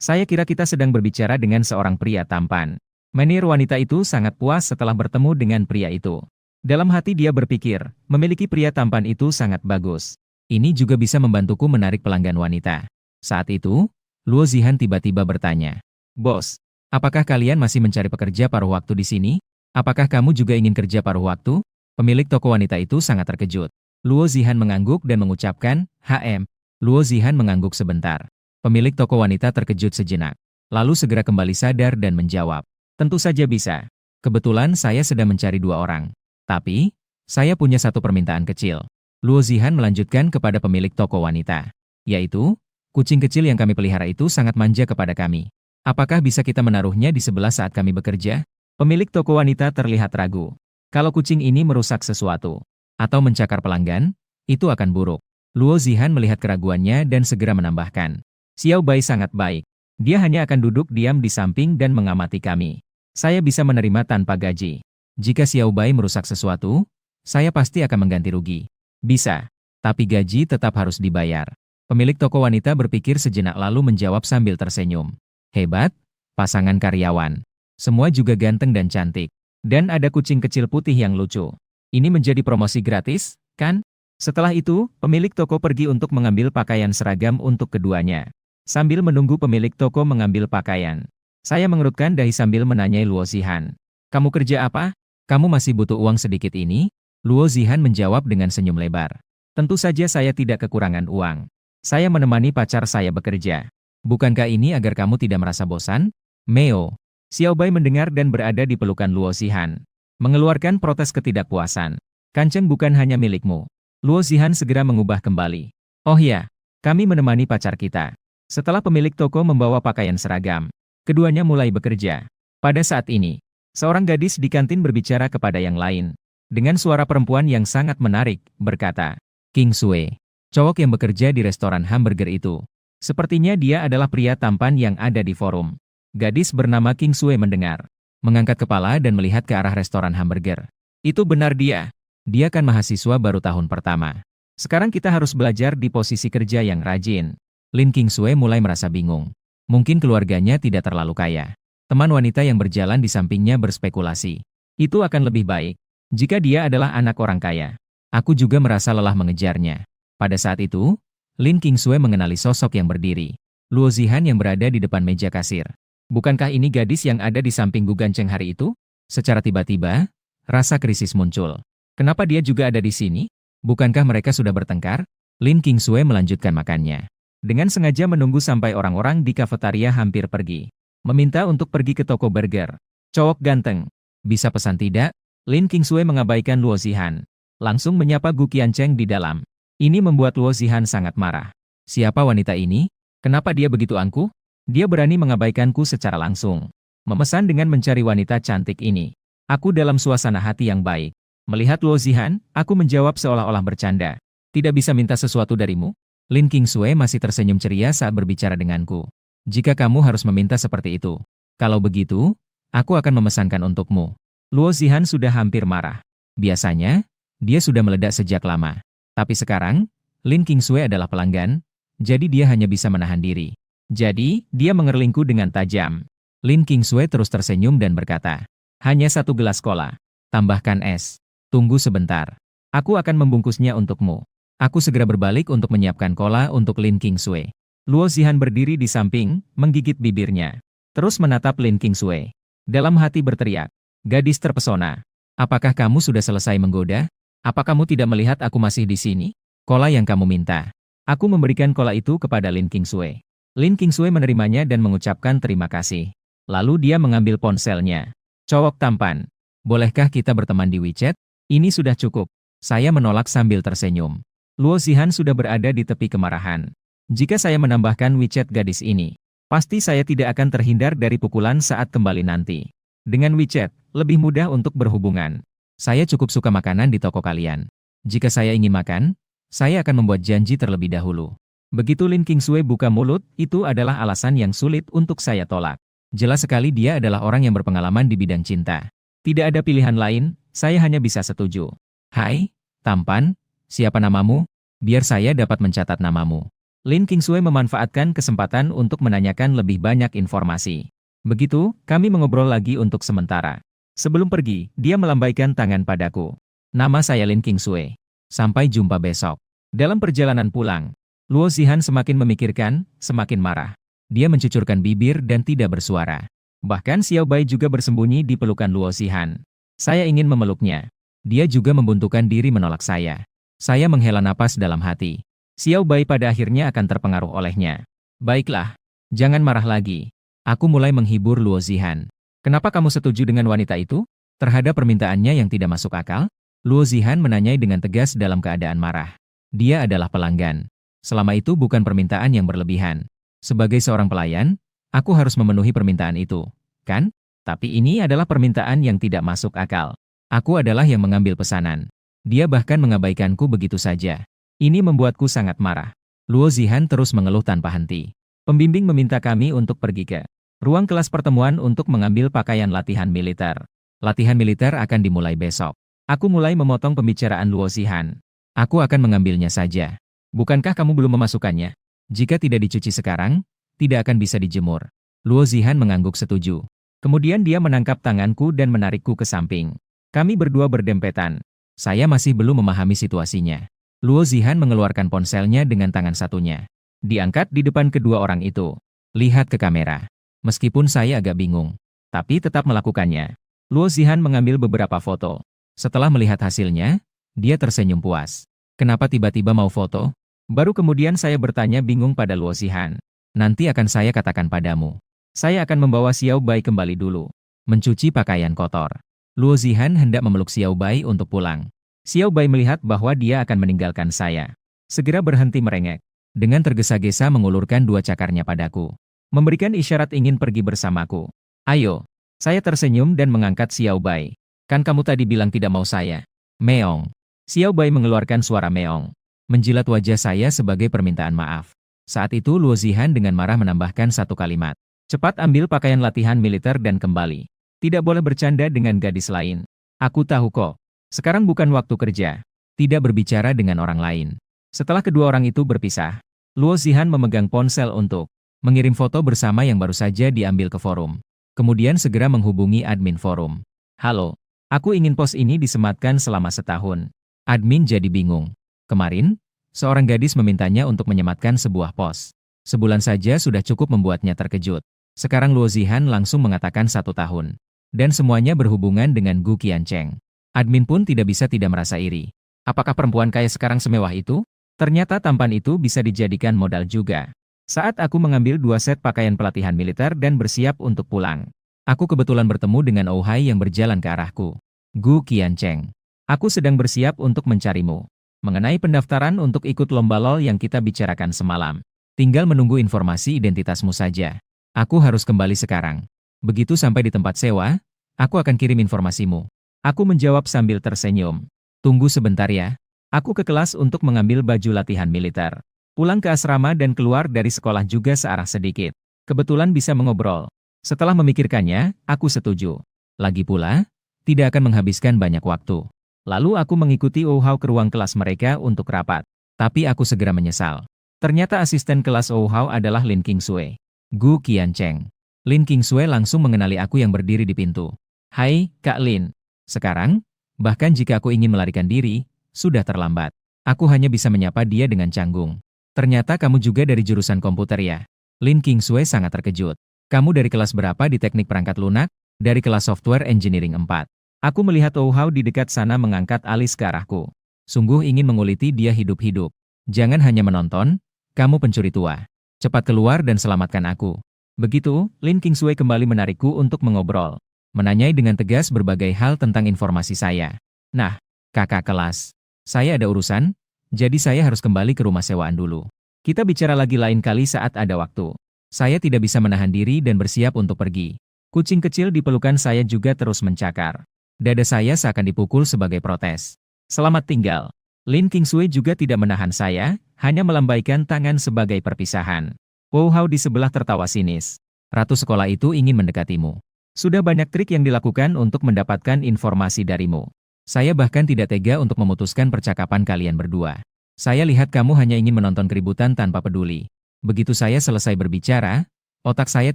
Speaker 1: Saya kira kita sedang berbicara dengan seorang pria tampan. Menir wanita itu sangat puas setelah bertemu dengan pria itu. Dalam hati dia berpikir, memiliki pria tampan itu sangat bagus. Ini juga bisa membantuku menarik pelanggan wanita. Saat itu, Luo Zihan tiba-tiba bertanya. Bos, apakah kalian masih mencari pekerja paruh waktu di sini? Apakah kamu juga ingin kerja paruh waktu? Pemilik toko wanita itu sangat terkejut. Luo Zihan mengangguk dan mengucapkan, HM. Luo Zihan mengangguk sebentar. Pemilik toko wanita terkejut sejenak. Lalu segera kembali sadar dan menjawab. Tentu saja bisa. Kebetulan saya sedang mencari 2 orang. Tapi, saya punya satu permintaan kecil. Luo Zihan melanjutkan kepada pemilik toko wanita. Yaitu, kucing kecil yang kami pelihara itu sangat manja kepada kami. Apakah bisa kita menaruhnya di sebelah saat kami bekerja? Pemilik toko wanita terlihat ragu. Kalau kucing ini merusak sesuatu, atau mencakar pelanggan, itu akan buruk. Luo Zihan melihat keraguannya dan segera menambahkan. Xiao Bai sangat baik. Dia hanya akan duduk diam di samping dan mengamati kami. Saya bisa menerima tanpa gaji. Jika Xiao Bai merusak sesuatu, saya pasti akan mengganti rugi. Bisa, tapi gaji tetap harus dibayar. Pemilik toko wanita berpikir sejenak lalu menjawab sambil tersenyum. Hebat, pasangan karyawan. Semua juga ganteng dan cantik. Dan ada kucing kecil putih yang lucu. Ini menjadi promosi gratis, kan? Setelah itu, pemilik toko pergi untuk mengambil pakaian seragam untuk keduanya. Sambil menunggu pemilik toko mengambil pakaian, saya mengerutkan dahi sambil menanyai Luo Zihan. Kamu kerja apa? Kamu masih butuh uang sedikit ini? Luo Zihan menjawab dengan senyum lebar. Tentu saja saya tidak kekurangan uang. Saya menemani pacar saya bekerja. Bukankah ini agar kamu tidak merasa bosan? Meo. Xiao Bai mendengar dan berada di pelukan Luo Zihan. Mengeluarkan protes ketidakpuasan. Kanceng bukan hanya milikmu. Luo Zihan segera mengubah kembali. Oh ya, kami menemani pacar kita. Setelah pemilik toko membawa pakaian seragam, keduanya mulai bekerja. Pada saat ini, seorang gadis di kantin berbicara kepada yang lain. Dengan suara perempuan yang sangat menarik, berkata, King Sue, cowok yang bekerja di restoran hamburger itu. Sepertinya dia adalah pria tampan yang ada di forum. Gadis bernama King Sue mendengar, mengangkat kepala dan melihat ke arah restoran hamburger. Itu benar dia. Dia kan mahasiswa baru tahun pertama. Sekarang kita harus belajar di posisi kerja yang rajin. Lin King Sue mulai merasa bingung. Mungkin keluarganya tidak terlalu kaya. Teman wanita yang berjalan di sampingnya berspekulasi. Itu akan lebih baik jika dia adalah anak orang kaya. Aku juga merasa lelah mengejarnya. Pada saat itu, Lin King Sue mengenali sosok yang berdiri. Luo Zihan yang berada di depan meja kasir. Bukankah ini gadis yang ada di samping Gu Gancheng hari itu? Secara tiba-tiba, rasa krisis muncul. Kenapa dia juga ada di sini? Bukankah mereka sudah bertengkar? Lin King Sue melanjutkan makannya. Dengan sengaja menunggu sampai orang-orang di kafetaria hampir pergi. Meminta untuk pergi ke toko burger. Cowok ganteng. Bisa pesan tidak? Lin Qingsui mengabaikan Luo Zihan. Langsung menyapa Gu Qiancheng di dalam. Ini membuat Luo Zihan sangat marah. Siapa wanita ini? Kenapa dia begitu angkuh? Dia berani mengabaikanku secara langsung. Memesan dengan mencari wanita cantik ini. Aku dalam suasana hati yang baik. Melihat Luo Zihan, aku menjawab seolah-olah bercanda. Tidak bisa minta sesuatu darimu? Lin Qingsui masih tersenyum ceria saat berbicara denganku. Jika kamu harus meminta seperti itu. Kalau begitu, aku akan memesankan untukmu. Luo Zihan sudah hampir marah. Biasanya, dia sudah meledak sejak lama. Tapi sekarang, Lin Qingsui adalah pelanggan, jadi dia hanya bisa menahan diri. Jadi, dia mengerlingku dengan tajam. Lin Qingsui terus tersenyum dan berkata, hanya 1 gelas cola. Tambahkan es. Tunggu sebentar. Aku akan membungkusnya untukmu. Aku segera berbalik untuk menyiapkan cola untuk Lin Qingsui. Luo Zihan berdiri di samping, menggigit bibirnya. Terus menatap Lin Qingsui. Dalam hati berteriak, gadis terpesona. Apakah kamu sudah selesai menggoda? Apa kamu tidak melihat aku masih di sini? Cola yang kamu minta. Aku memberikan cola itu kepada Lin Qingsui. Lin Qingsui menerimanya dan mengucapkan terima kasih. Lalu dia mengambil ponselnya. Cowok tampan. Bolehkah kita berteman di WeChat? Ini sudah cukup. Saya menolak sambil tersenyum. Luo Zihan sudah berada di tepi kemarahan. Jika saya menambahkan WeChat gadis ini, pasti saya tidak akan terhindar dari pukulan saat kembali nanti. Dengan WeChat, lebih mudah untuk berhubungan. Saya cukup suka makanan di toko kalian. Jika saya ingin makan, saya akan membuat janji terlebih dahulu. Begitu Lin Qingsui buka mulut, itu adalah alasan yang sulit untuk saya tolak. Jelas sekali dia adalah orang yang berpengalaman di bidang cinta. Tidak ada pilihan lain, saya hanya bisa setuju. Hai, tampan, siapa namamu? Biar saya dapat mencatat namamu. Lin Qingsui memanfaatkan kesempatan untuk menanyakan lebih banyak informasi. Begitu, kami mengobrol lagi untuk sementara. Sebelum pergi, dia melambaikan tangan padaku. Nama saya Lin Qingsui. Sampai jumpa besok. Dalam perjalanan pulang, Luo Zihan semakin memikirkan, semakin marah. Dia mencucurkan bibir dan tidak bersuara. Bahkan Xiao Bai juga bersembunyi di pelukan Luo Zihan. Saya ingin memeluknya. Dia juga membuntukkan diri menolak saya. Saya menghela napas dalam hati. Xiao Bai pada akhirnya akan terpengaruh olehnya. Baiklah, jangan marah lagi. Aku mulai menghibur Luo Zihan. Kenapa kamu setuju dengan wanita itu? Terhadap permintaannya yang tidak masuk akal? Luo Zihan menanyai dengan tegas dalam keadaan marah. Dia adalah pelanggan. Selama itu bukan permintaan yang berlebihan. Sebagai seorang pelayan, aku harus memenuhi permintaan itu, kan? Tapi ini adalah permintaan yang tidak masuk akal. Aku adalah yang mengambil pesanan. Dia bahkan mengabaikanku begitu saja. Ini membuatku sangat marah. Luo Zihan terus mengeluh tanpa henti. Pembimbing meminta kami untuk pergi ke ruang kelas pertemuan untuk mengambil pakaian latihan militer. Latihan militer akan dimulai besok. Aku mulai memotong pembicaraan Luo Zihan. Aku akan mengambilnya saja. Bukankah kamu belum memasukkannya? Jika tidak dicuci sekarang, tidak akan bisa dijemur. Luo Zihan mengangguk setuju. Kemudian dia menangkap tanganku dan menarikku ke samping. Kami berdua berdempetan. Saya masih belum memahami situasinya. Luo Zihan mengeluarkan ponselnya dengan tangan satunya. Diangkat di depan kedua orang itu. Lihat ke kamera. Meskipun saya agak bingung, tapi tetap melakukannya. Luo Zihan mengambil beberapa foto. Setelah melihat hasilnya, dia tersenyum puas. Kenapa tiba-tiba mau foto? Baru kemudian saya bertanya bingung pada Luo Zihan. Nanti akan saya katakan padamu. Saya akan membawa Xiao Bai kembali dulu. Mencuci pakaian kotor. Luo Zihan hendak memeluk Xiao Bai untuk pulang. Xiao Bai melihat bahwa dia akan meninggalkan saya. Segera berhenti merengek. Dengan tergesa-gesa mengulurkan dua cakarnya padaku. Memberikan isyarat ingin pergi bersamaku. Ayo. Saya tersenyum dan mengangkat Xiao Bai. Kan kamu tadi bilang tidak mau saya. Meong. Xiao Bai mengeluarkan suara meong. Menjilat wajah saya sebagai permintaan maaf. Saat itu Luo Zihan dengan marah menambahkan satu kalimat. Cepat ambil pakaian latihan militer dan kembali. Tidak boleh bercanda dengan gadis lain. Aku tahu kok. Sekarang bukan waktu kerja. Tidak berbicara dengan orang lain. Setelah kedua orang itu berpisah, Luo Zihan memegang ponsel untuk mengirim foto bersama yang baru saja diambil ke forum. Kemudian segera menghubungi admin forum. Halo, aku ingin pos ini disematkan selama setahun. Admin jadi bingung. Kemarin, seorang gadis memintanya untuk menyematkan sebuah pos. Sebulan saja sudah cukup membuatnya terkejut. Sekarang Luo Zihan langsung mengatakan 1 tahun. Dan semuanya berhubungan dengan Gu Qiancheng. Admin pun tidak bisa tidak merasa iri. Apakah perempuan kaya sekarang semewah itu? Ternyata tampan itu bisa dijadikan modal juga. Saat aku mengambil 2 set pakaian pelatihan militer dan bersiap untuk pulang, aku kebetulan bertemu dengan Oh Hai yang berjalan ke arahku. Gu Qiancheng, aku sedang bersiap untuk mencarimu. Mengenai pendaftaran untuk ikut lomba LOL yang kita bicarakan semalam. Tinggal menunggu informasi identitasmu saja. Aku harus kembali sekarang. Begitu sampai di tempat sewa, aku akan kirim informasimu. Aku menjawab sambil tersenyum. Tunggu sebentar ya. Aku ke kelas untuk mengambil baju latihan militer. Pulang ke asrama dan keluar dari sekolah juga searah sedikit. Kebetulan bisa mengobrol. Setelah memikirkannya, aku setuju. Lagi pula, tidak akan menghabiskan banyak waktu. Lalu aku mengikuti Oh Hao ke ruang kelas mereka untuk rapat. Tapi aku segera menyesal. Ternyata asisten kelas Oh Hao adalah Lin Qingsui. Gu Qiancheng. Lin Qingsui langsung mengenali aku yang berdiri di pintu. Hai, Kak Lin. Sekarang, bahkan jika aku ingin melarikan diri, sudah terlambat. Aku hanya bisa menyapa dia dengan canggung. Ternyata kamu juga dari jurusan komputer ya? Lin Qingsui sangat terkejut. Kamu dari kelas berapa di teknik perangkat lunak? Dari kelas software engineering 4. Aku melihat Oh Hao di dekat sana mengangkat alis ke arahku. Sungguh ingin menguliti dia hidup-hidup. Jangan hanya menonton, kamu pencuri tua. Cepat keluar dan selamatkan aku. Begitu, Lin Qingsui kembali menarikku untuk mengobrol. Menanyai dengan tegas berbagai hal tentang informasi saya. Nah, kakak kelas. Saya ada urusan, jadi saya harus kembali ke rumah sewaan dulu. Kita bicara lagi lain kali saat ada waktu. Saya tidak bisa menahan diri dan bersiap untuk pergi. Kucing kecil di pelukan saya juga terus mencakar. Dada saya seakan dipukul sebagai protes. Selamat tinggal. Lin Qingsui juga tidak menahan saya, hanya melambaikan tangan sebagai perpisahan. Oh Hao di sebelah tertawa sinis. Ratu sekolah itu ingin mendekatimu. Sudah banyak trik yang dilakukan untuk mendapatkan informasi darimu. Saya bahkan tidak tega untuk memutuskan percakapan kalian berdua. Saya lihat kamu hanya ingin menonton keributan tanpa peduli. Begitu saya selesai berbicara, otak saya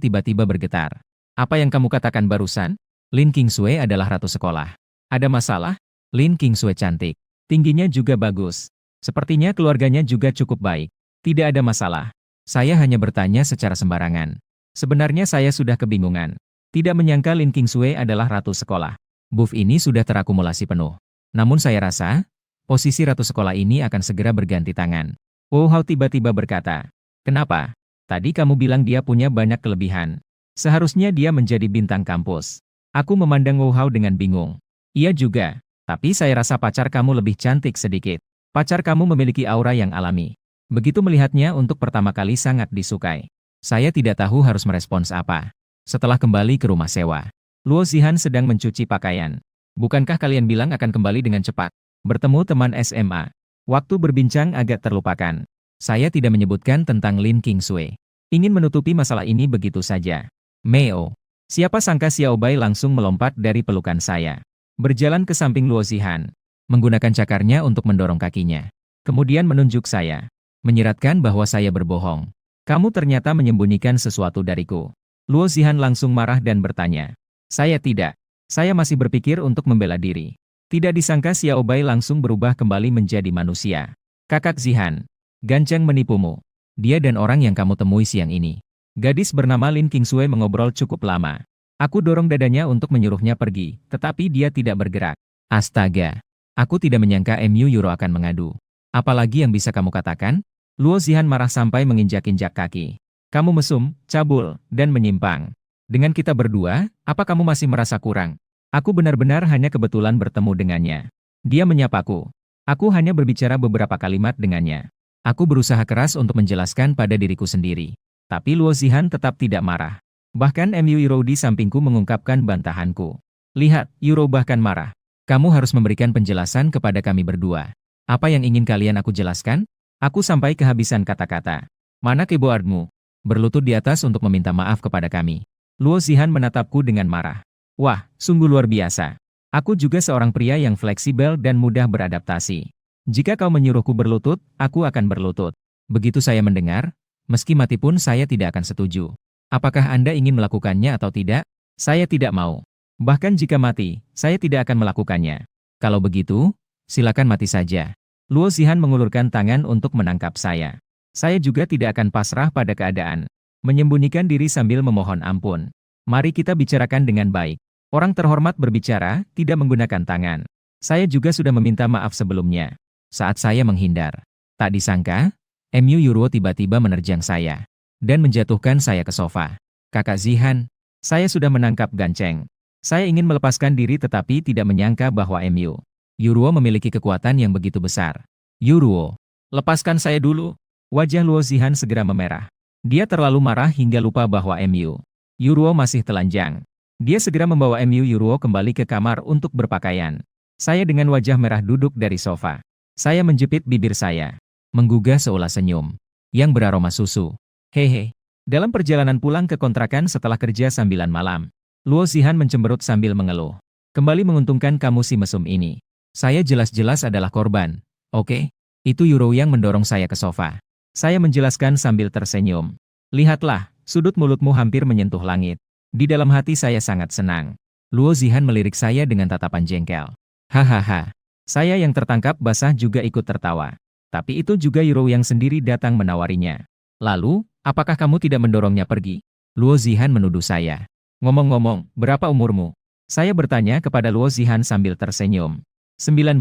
Speaker 1: tiba-tiba bergetar. Apa yang kamu katakan barusan? Lin Qingsui adalah ratu sekolah. Ada masalah? Lin Qingsui cantik. Tingginya juga bagus. Sepertinya keluarganya juga cukup baik. Tidak ada masalah. Saya hanya bertanya secara sembarangan. Sebenarnya saya sudah kebingungan. Tidak menyangka Lin Qingsui adalah ratu sekolah. Buff ini sudah terakumulasi penuh. Namun saya rasa, posisi ratu sekolah ini akan segera berganti tangan. Oh Hao tiba-tiba berkata, kenapa? Tadi kamu bilang dia punya banyak kelebihan. Seharusnya dia menjadi bintang kampus. Aku memandang Oh Hao dengan bingung. Iya juga, tapi saya rasa pacar kamu lebih cantik sedikit. Pacar kamu memiliki aura yang alami. Begitu melihatnya untuk pertama kali sangat disukai. Saya tidak tahu harus merespons apa. Setelah kembali ke rumah sewa, Luo Zihan sedang mencuci pakaian. Bukankah kalian bilang akan kembali dengan cepat? Bertemu teman SMA. Waktu berbincang agak terlupakan. Saya tidak menyebutkan tentang Lin Qingsui. Ingin menutupi masalah ini begitu saja. Meo. Siapa sangka Xiao Bai langsung melompat dari pelukan saya. Berjalan ke samping Luo Zihan. Menggunakan cakarnya untuk mendorong kakinya. Kemudian menunjuk saya. Menyiratkan bahwa saya berbohong. Kamu ternyata menyembunyikan sesuatu dariku. Luo Zihan langsung marah dan bertanya. Saya tidak. Saya masih berpikir untuk membela diri. Tidak disangka Xiao Bai langsung berubah kembali menjadi manusia. Kakak Zihan. Ganceng menipumu. Dia dan orang yang kamu temui siang ini. Gadis bernama Lin Qingsui mengobrol cukup lama. Aku dorong dadanya untuk menyuruhnya pergi, tetapi dia tidak bergerak. Astaga. Aku tidak menyangka MU Euro akan mengadu. Apalagi yang bisa kamu katakan? Luo Zihan marah sampai menginjak-injak kaki. Kamu mesum, cabul, dan menyimpang. Dengan kita berdua, apa kamu masih merasa kurang? Aku benar-benar hanya kebetulan bertemu dengannya. Dia menyapaku. Aku hanya berbicara beberapa kalimat dengannya. Aku berusaha keras untuk menjelaskan pada diriku sendiri. Tapi Luo Zihan tetap tidak marah. Bahkan MU Euro di sampingku mengungkapkan bantahanku. Lihat, Euro bahkan marah. Kamu harus memberikan penjelasan kepada kami berdua. Apa yang ingin kalian aku jelaskan? Aku sampai kehabisan kata-kata. Mana keyboardmu? Berlutut di atas untuk meminta maaf kepada kami. Luo Zihan menatapku dengan marah. Wah, sungguh luar biasa. Aku juga seorang pria yang fleksibel dan mudah beradaptasi. Jika kau menyuruhku berlutut, aku akan berlutut. Begitu saya mendengar, meski mati pun saya tidak akan setuju. Apakah Anda ingin melakukannya atau tidak? Saya tidak mau. Bahkan jika mati, saya tidak akan melakukannya. Kalau begitu, silakan mati saja. Luo Zihan mengulurkan tangan untuk menangkap saya. Saya juga tidak akan pasrah pada keadaan. Menyembunyikan diri sambil memohon ampun. Mari kita bicarakan dengan baik. Orang terhormat berbicara, tidak menggunakan tangan. Saya juga sudah meminta maaf sebelumnya. Saat saya menghindar. Tak disangka, MU Euro tiba-tiba menerjang saya dan menjatuhkan saya ke sofa. Kakak Zihan, saya sudah menangkap ganceng. Saya ingin melepaskan diri tetapi tidak menyangka bahwa MU Euro memiliki kekuatan yang begitu besar. Euro, lepaskan saya dulu. Wajah Luo Zihan segera memerah. Dia terlalu marah hingga lupa bahwa MU Euro masih telanjang. Dia segera membawa MU Euro kembali ke kamar untuk berpakaian. Saya dengan wajah merah duduk dari sofa. Saya menjepit bibir saya, menggugah seulas senyum yang beraroma susu. Hehe. Dalam perjalanan pulang ke kontrakan setelah kerja sambilan malam, Luo Zihan mencemberut sambil mengeluh. Kembali menguntungkan kamu si mesum ini. Saya jelas-jelas adalah korban. Oke? Itu Euro yang mendorong saya ke sofa. Saya menjelaskan sambil tersenyum. Lihatlah, sudut mulutmu hampir menyentuh langit. Di dalam hati saya sangat senang. Luo Zihan melirik saya dengan tatapan jengkel. Hahaha. Saya yang tertangkap basah juga ikut tertawa. Tapi itu juga Euro yang sendiri datang menawarinya. Lalu, apakah kamu tidak mendorongnya pergi? Luo Zihan menuduh saya. Ngomong-ngomong, berapa umurmu? Saya bertanya kepada Luo Zihan sambil tersenyum. 19.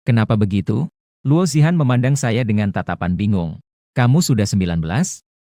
Speaker 1: Kenapa begitu? Luo Zihan memandang saya dengan tatapan bingung. Kamu sudah 19?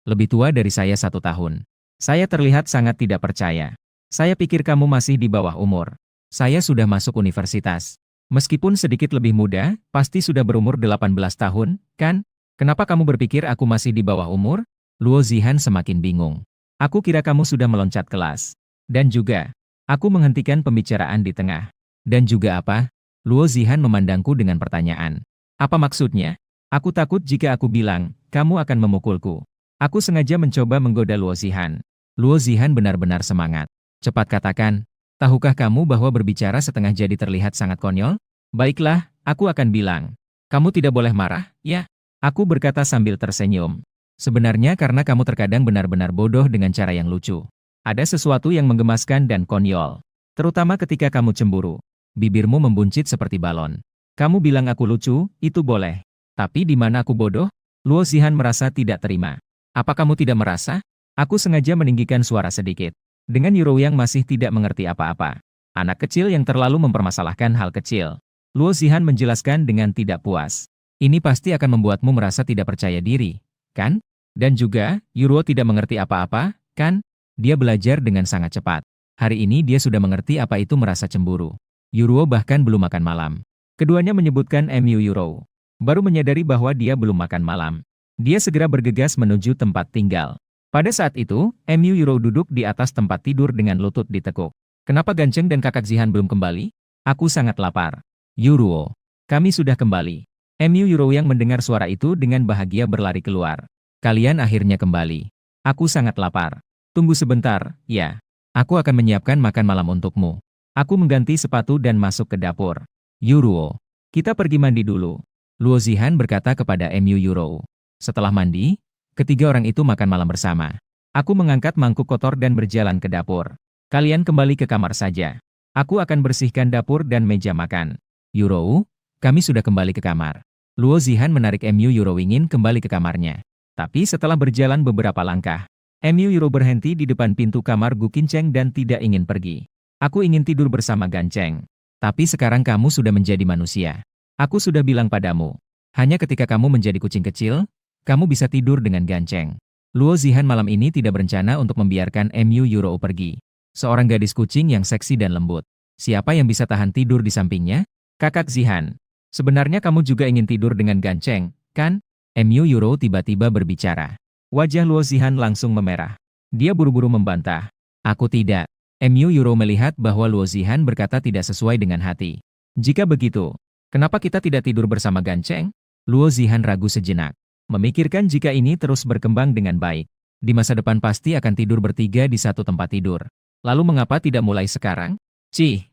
Speaker 1: Lebih tua dari saya 1 tahun. Saya terlihat sangat tidak percaya. Saya pikir kamu masih di bawah umur. Saya sudah masuk universitas. Meskipun sedikit lebih muda, pasti sudah berumur 18 tahun, kan? Kenapa kamu berpikir aku masih di bawah umur? Luo Zihan semakin bingung. Aku kira kamu sudah meloncat kelas. Dan juga, aku menghentikan pembicaraan di tengah. Dan juga apa? Luo Zihan memandangku dengan pertanyaan. Apa maksudnya? Aku takut jika aku bilang, kamu akan memukulku. Aku sengaja mencoba menggoda Luo Zihan. Luo Zihan benar-benar semangat. Cepat katakan, tahukah kamu bahwa berbicara setengah jadi terlihat sangat konyol? Baiklah, aku akan bilang. Kamu tidak boleh marah, ya? Aku berkata sambil tersenyum. Sebenarnya karena kamu terkadang benar-benar bodoh dengan cara yang lucu. Ada sesuatu yang menggemaskan dan konyol. Terutama ketika kamu cemburu. Bibirmu membuncit seperti balon. Kamu bilang aku lucu, itu boleh. Tapi di mana aku bodoh? Luo Zihan merasa tidak terima. Apa kamu tidak merasa? Aku sengaja meninggikan suara sedikit. Dengan Euro yang masih tidak mengerti apa-apa. Anak kecil yang terlalu mempermasalahkan hal kecil. Luo Zihan menjelaskan dengan tidak puas. Ini pasti akan membuatmu merasa tidak percaya diri, kan? Dan juga, Euro tidak mengerti apa-apa, kan? Dia belajar dengan sangat cepat. Hari ini dia sudah mengerti apa itu merasa cemburu. Euro bahkan belum makan malam. Keduanya menyebutkan MU Euro. Baru menyadari bahwa dia belum makan malam. Dia segera bergegas menuju tempat tinggal. Pada saat itu, MU Euro duduk di atas tempat tidur dengan lutut ditekuk. Kenapa Ganceng dan kakak Zihan belum kembali? Aku sangat lapar. Euro, kami sudah kembali. MU Euro yang mendengar suara itu dengan bahagia berlari keluar. Kalian akhirnya kembali. Aku sangat lapar. Tunggu sebentar, ya. Aku akan menyiapkan makan malam untukmu. Aku mengganti sepatu dan masuk ke dapur. Euro, kita pergi mandi dulu. Luo Zihan berkata kepada MU Euro. Setelah mandi, ketiga orang itu makan malam bersama. Aku mengangkat mangkuk kotor dan berjalan ke dapur. Kalian kembali ke kamar saja. Aku akan bersihkan dapur dan meja makan. Euro, kami sudah kembali ke kamar. Luo Zihan menarik MU Euro ingin kembali ke kamarnya. Tapi setelah berjalan beberapa langkah, MU Euro berhenti di depan pintu kamar Gu Qinceng dan tidak ingin pergi. Aku ingin tidur bersama Ganceng. Tapi sekarang kamu sudah menjadi manusia. Aku sudah bilang padamu. Hanya ketika kamu menjadi kucing kecil, kamu bisa tidur dengan Ganceng. Luo Zihan malam ini tidak berencana untuk membiarkan MU Euro pergi. Seorang gadis kucing yang seksi dan lembut. Siapa yang bisa tahan tidur di sampingnya? Kakak Zihan. Sebenarnya kamu juga ingin tidur dengan Ganceng, kan? MU Euro tiba-tiba berbicara. Wajah Luo Zihan langsung memerah. Dia buru-buru membantah. Aku tidak. MU Euro melihat bahwa Luo Zihan berkata tidak sesuai dengan hati. Jika begitu, kenapa kita tidak tidur bersama Ganceng? Luo Zihan ragu sejenak. Memikirkan jika ini terus berkembang dengan baik. Di masa depan pasti akan tidur bertiga di satu tempat tidur. Lalu mengapa tidak mulai sekarang? Cih.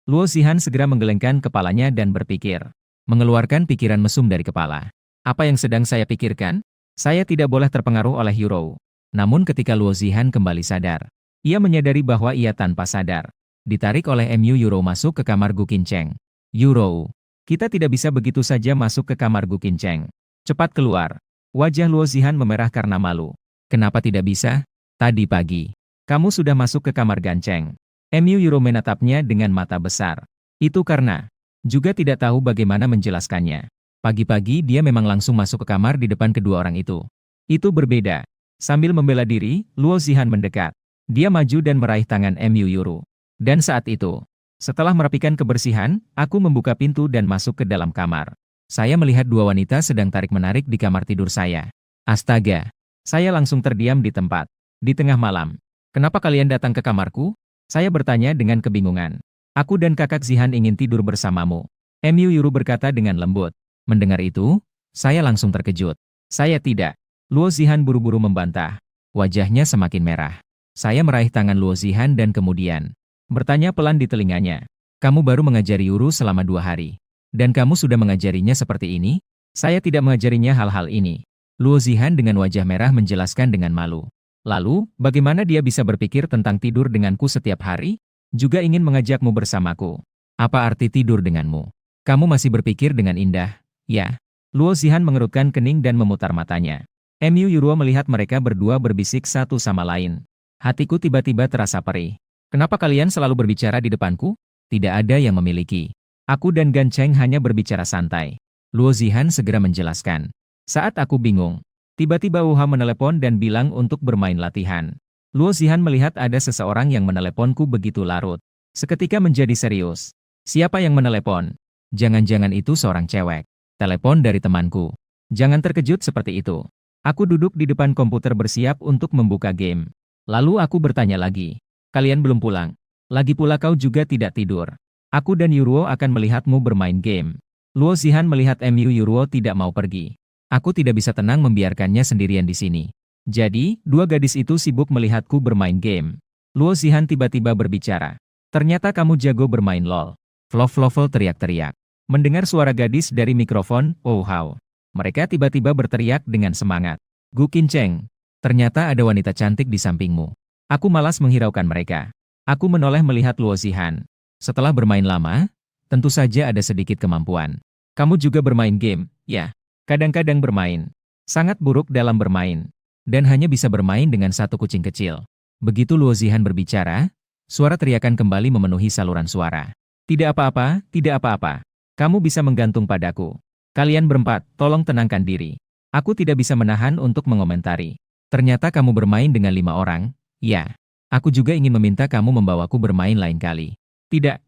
Speaker 1: Luo Zihan segera menggelengkan kepalanya dan berpikir. Mengeluarkan pikiran mesum dari kepala. Apa yang sedang saya pikirkan? Saya tidak boleh terpengaruh oleh Euro. Namun ketika Luo Zihan kembali sadar, ia menyadari bahwa ia tanpa sadar. Ditarik oleh MU Euro masuk ke kamar Gu Qinceng. Euro, kita tidak bisa begitu saja masuk ke kamar Gu Qinceng. Cepat keluar. Wajah Luo Zihan memerah karena malu. Kenapa tidak bisa? Tadi pagi, kamu sudah masuk ke kamar Ganceng. MU Euro menatapnya dengan mata besar. Itu karena, juga tidak tahu bagaimana menjelaskannya. Pagi-pagi dia memang langsung masuk ke kamar di depan kedua orang itu. Itu berbeda. Sambil membela diri, Luo Zihan mendekat. Dia maju dan meraih tangan Mu Yuru. Dan saat itu, setelah merapikan kebersihan, aku membuka pintu dan masuk ke dalam kamar. Saya melihat dua wanita sedang tarik-menarik di kamar tidur saya. Astaga! Saya langsung terdiam di tempat. Di tengah malam. Kenapa kalian datang ke kamarku? Saya bertanya dengan kebingungan. Aku dan kakak Zihan ingin tidur bersamamu. Mu Yuru berkata dengan lembut. Mendengar itu, saya langsung terkejut. Saya tidak. Luo Zihan buru-buru membantah. Wajahnya semakin merah. Saya meraih tangan Luo Zihan dan kemudian bertanya pelan di telinganya. Kamu baru mengajari Yuru selama 2 hari. Dan kamu sudah mengajarinya seperti ini? Saya tidak mengajarinya hal-hal ini. Luo Zihan dengan wajah merah menjelaskan dengan malu. Lalu, bagaimana dia bisa berpikir tentang tidur denganku setiap hari? Juga ingin mengajakmu bersamaku. Apa arti tidur denganmu? Kamu masih berpikir dengan indah. Ya. Luo Zihan mengerutkan kening dan memutar matanya. Mu Yuru melihat mereka berdua berbisik satu sama lain. Hatiku tiba-tiba terasa perih. Kenapa kalian selalu berbicara di depanku? Tidak ada yang memiliki. Aku dan Gan Cheng hanya berbicara santai. Luo Zihan segera menjelaskan. Saat aku bingung, tiba-tiba Wuha menelepon dan bilang untuk bermain latihan. Luo Zihan melihat ada seseorang yang meneleponku begitu larut. Seketika menjadi serius. Siapa yang menelepon? Jangan-jangan itu seorang cewek. Telepon dari temanku. Jangan terkejut seperti itu. Aku duduk di depan komputer bersiap untuk membuka game. Lalu aku bertanya lagi. Kalian belum pulang. Lagi pula kau juga tidak tidur. Aku dan Yuruo akan melihatmu bermain game. Luo Zihan melihat Mu Yuruo tidak mau pergi. Aku tidak bisa tenang membiarkannya sendirian di sini. Jadi, dua gadis itu sibuk melihatku bermain game. Luo Zihan tiba-tiba berbicara. Ternyata kamu jago bermain LOL. Fluffle teriak-teriak. Mendengar suara gadis dari mikrofon, oh how. Mereka tiba-tiba berteriak dengan semangat. Gu Qincheng, ternyata ada wanita cantik di sampingmu. Aku malas menghiraukan mereka. Aku menoleh melihat Luo Zihan. Setelah bermain lama, tentu saja ada sedikit kemampuan. Kamu juga bermain game, ya? Kadang-kadang bermain. Sangat buruk dalam bermain. Dan hanya bisa bermain dengan satu kucing kecil. Begitu Luo Zihan berbicara, suara teriakan kembali memenuhi saluran suara. Tidak apa-apa, tidak apa-apa. Kamu bisa menggantung padaku. Kalian berempat, tolong tenangkan diri. Aku tidak bisa menahan untuk mengomentari. Ternyata kamu bermain dengan 5 orang, ya. Aku juga ingin meminta kamu membawaku bermain lain kali. Tidak,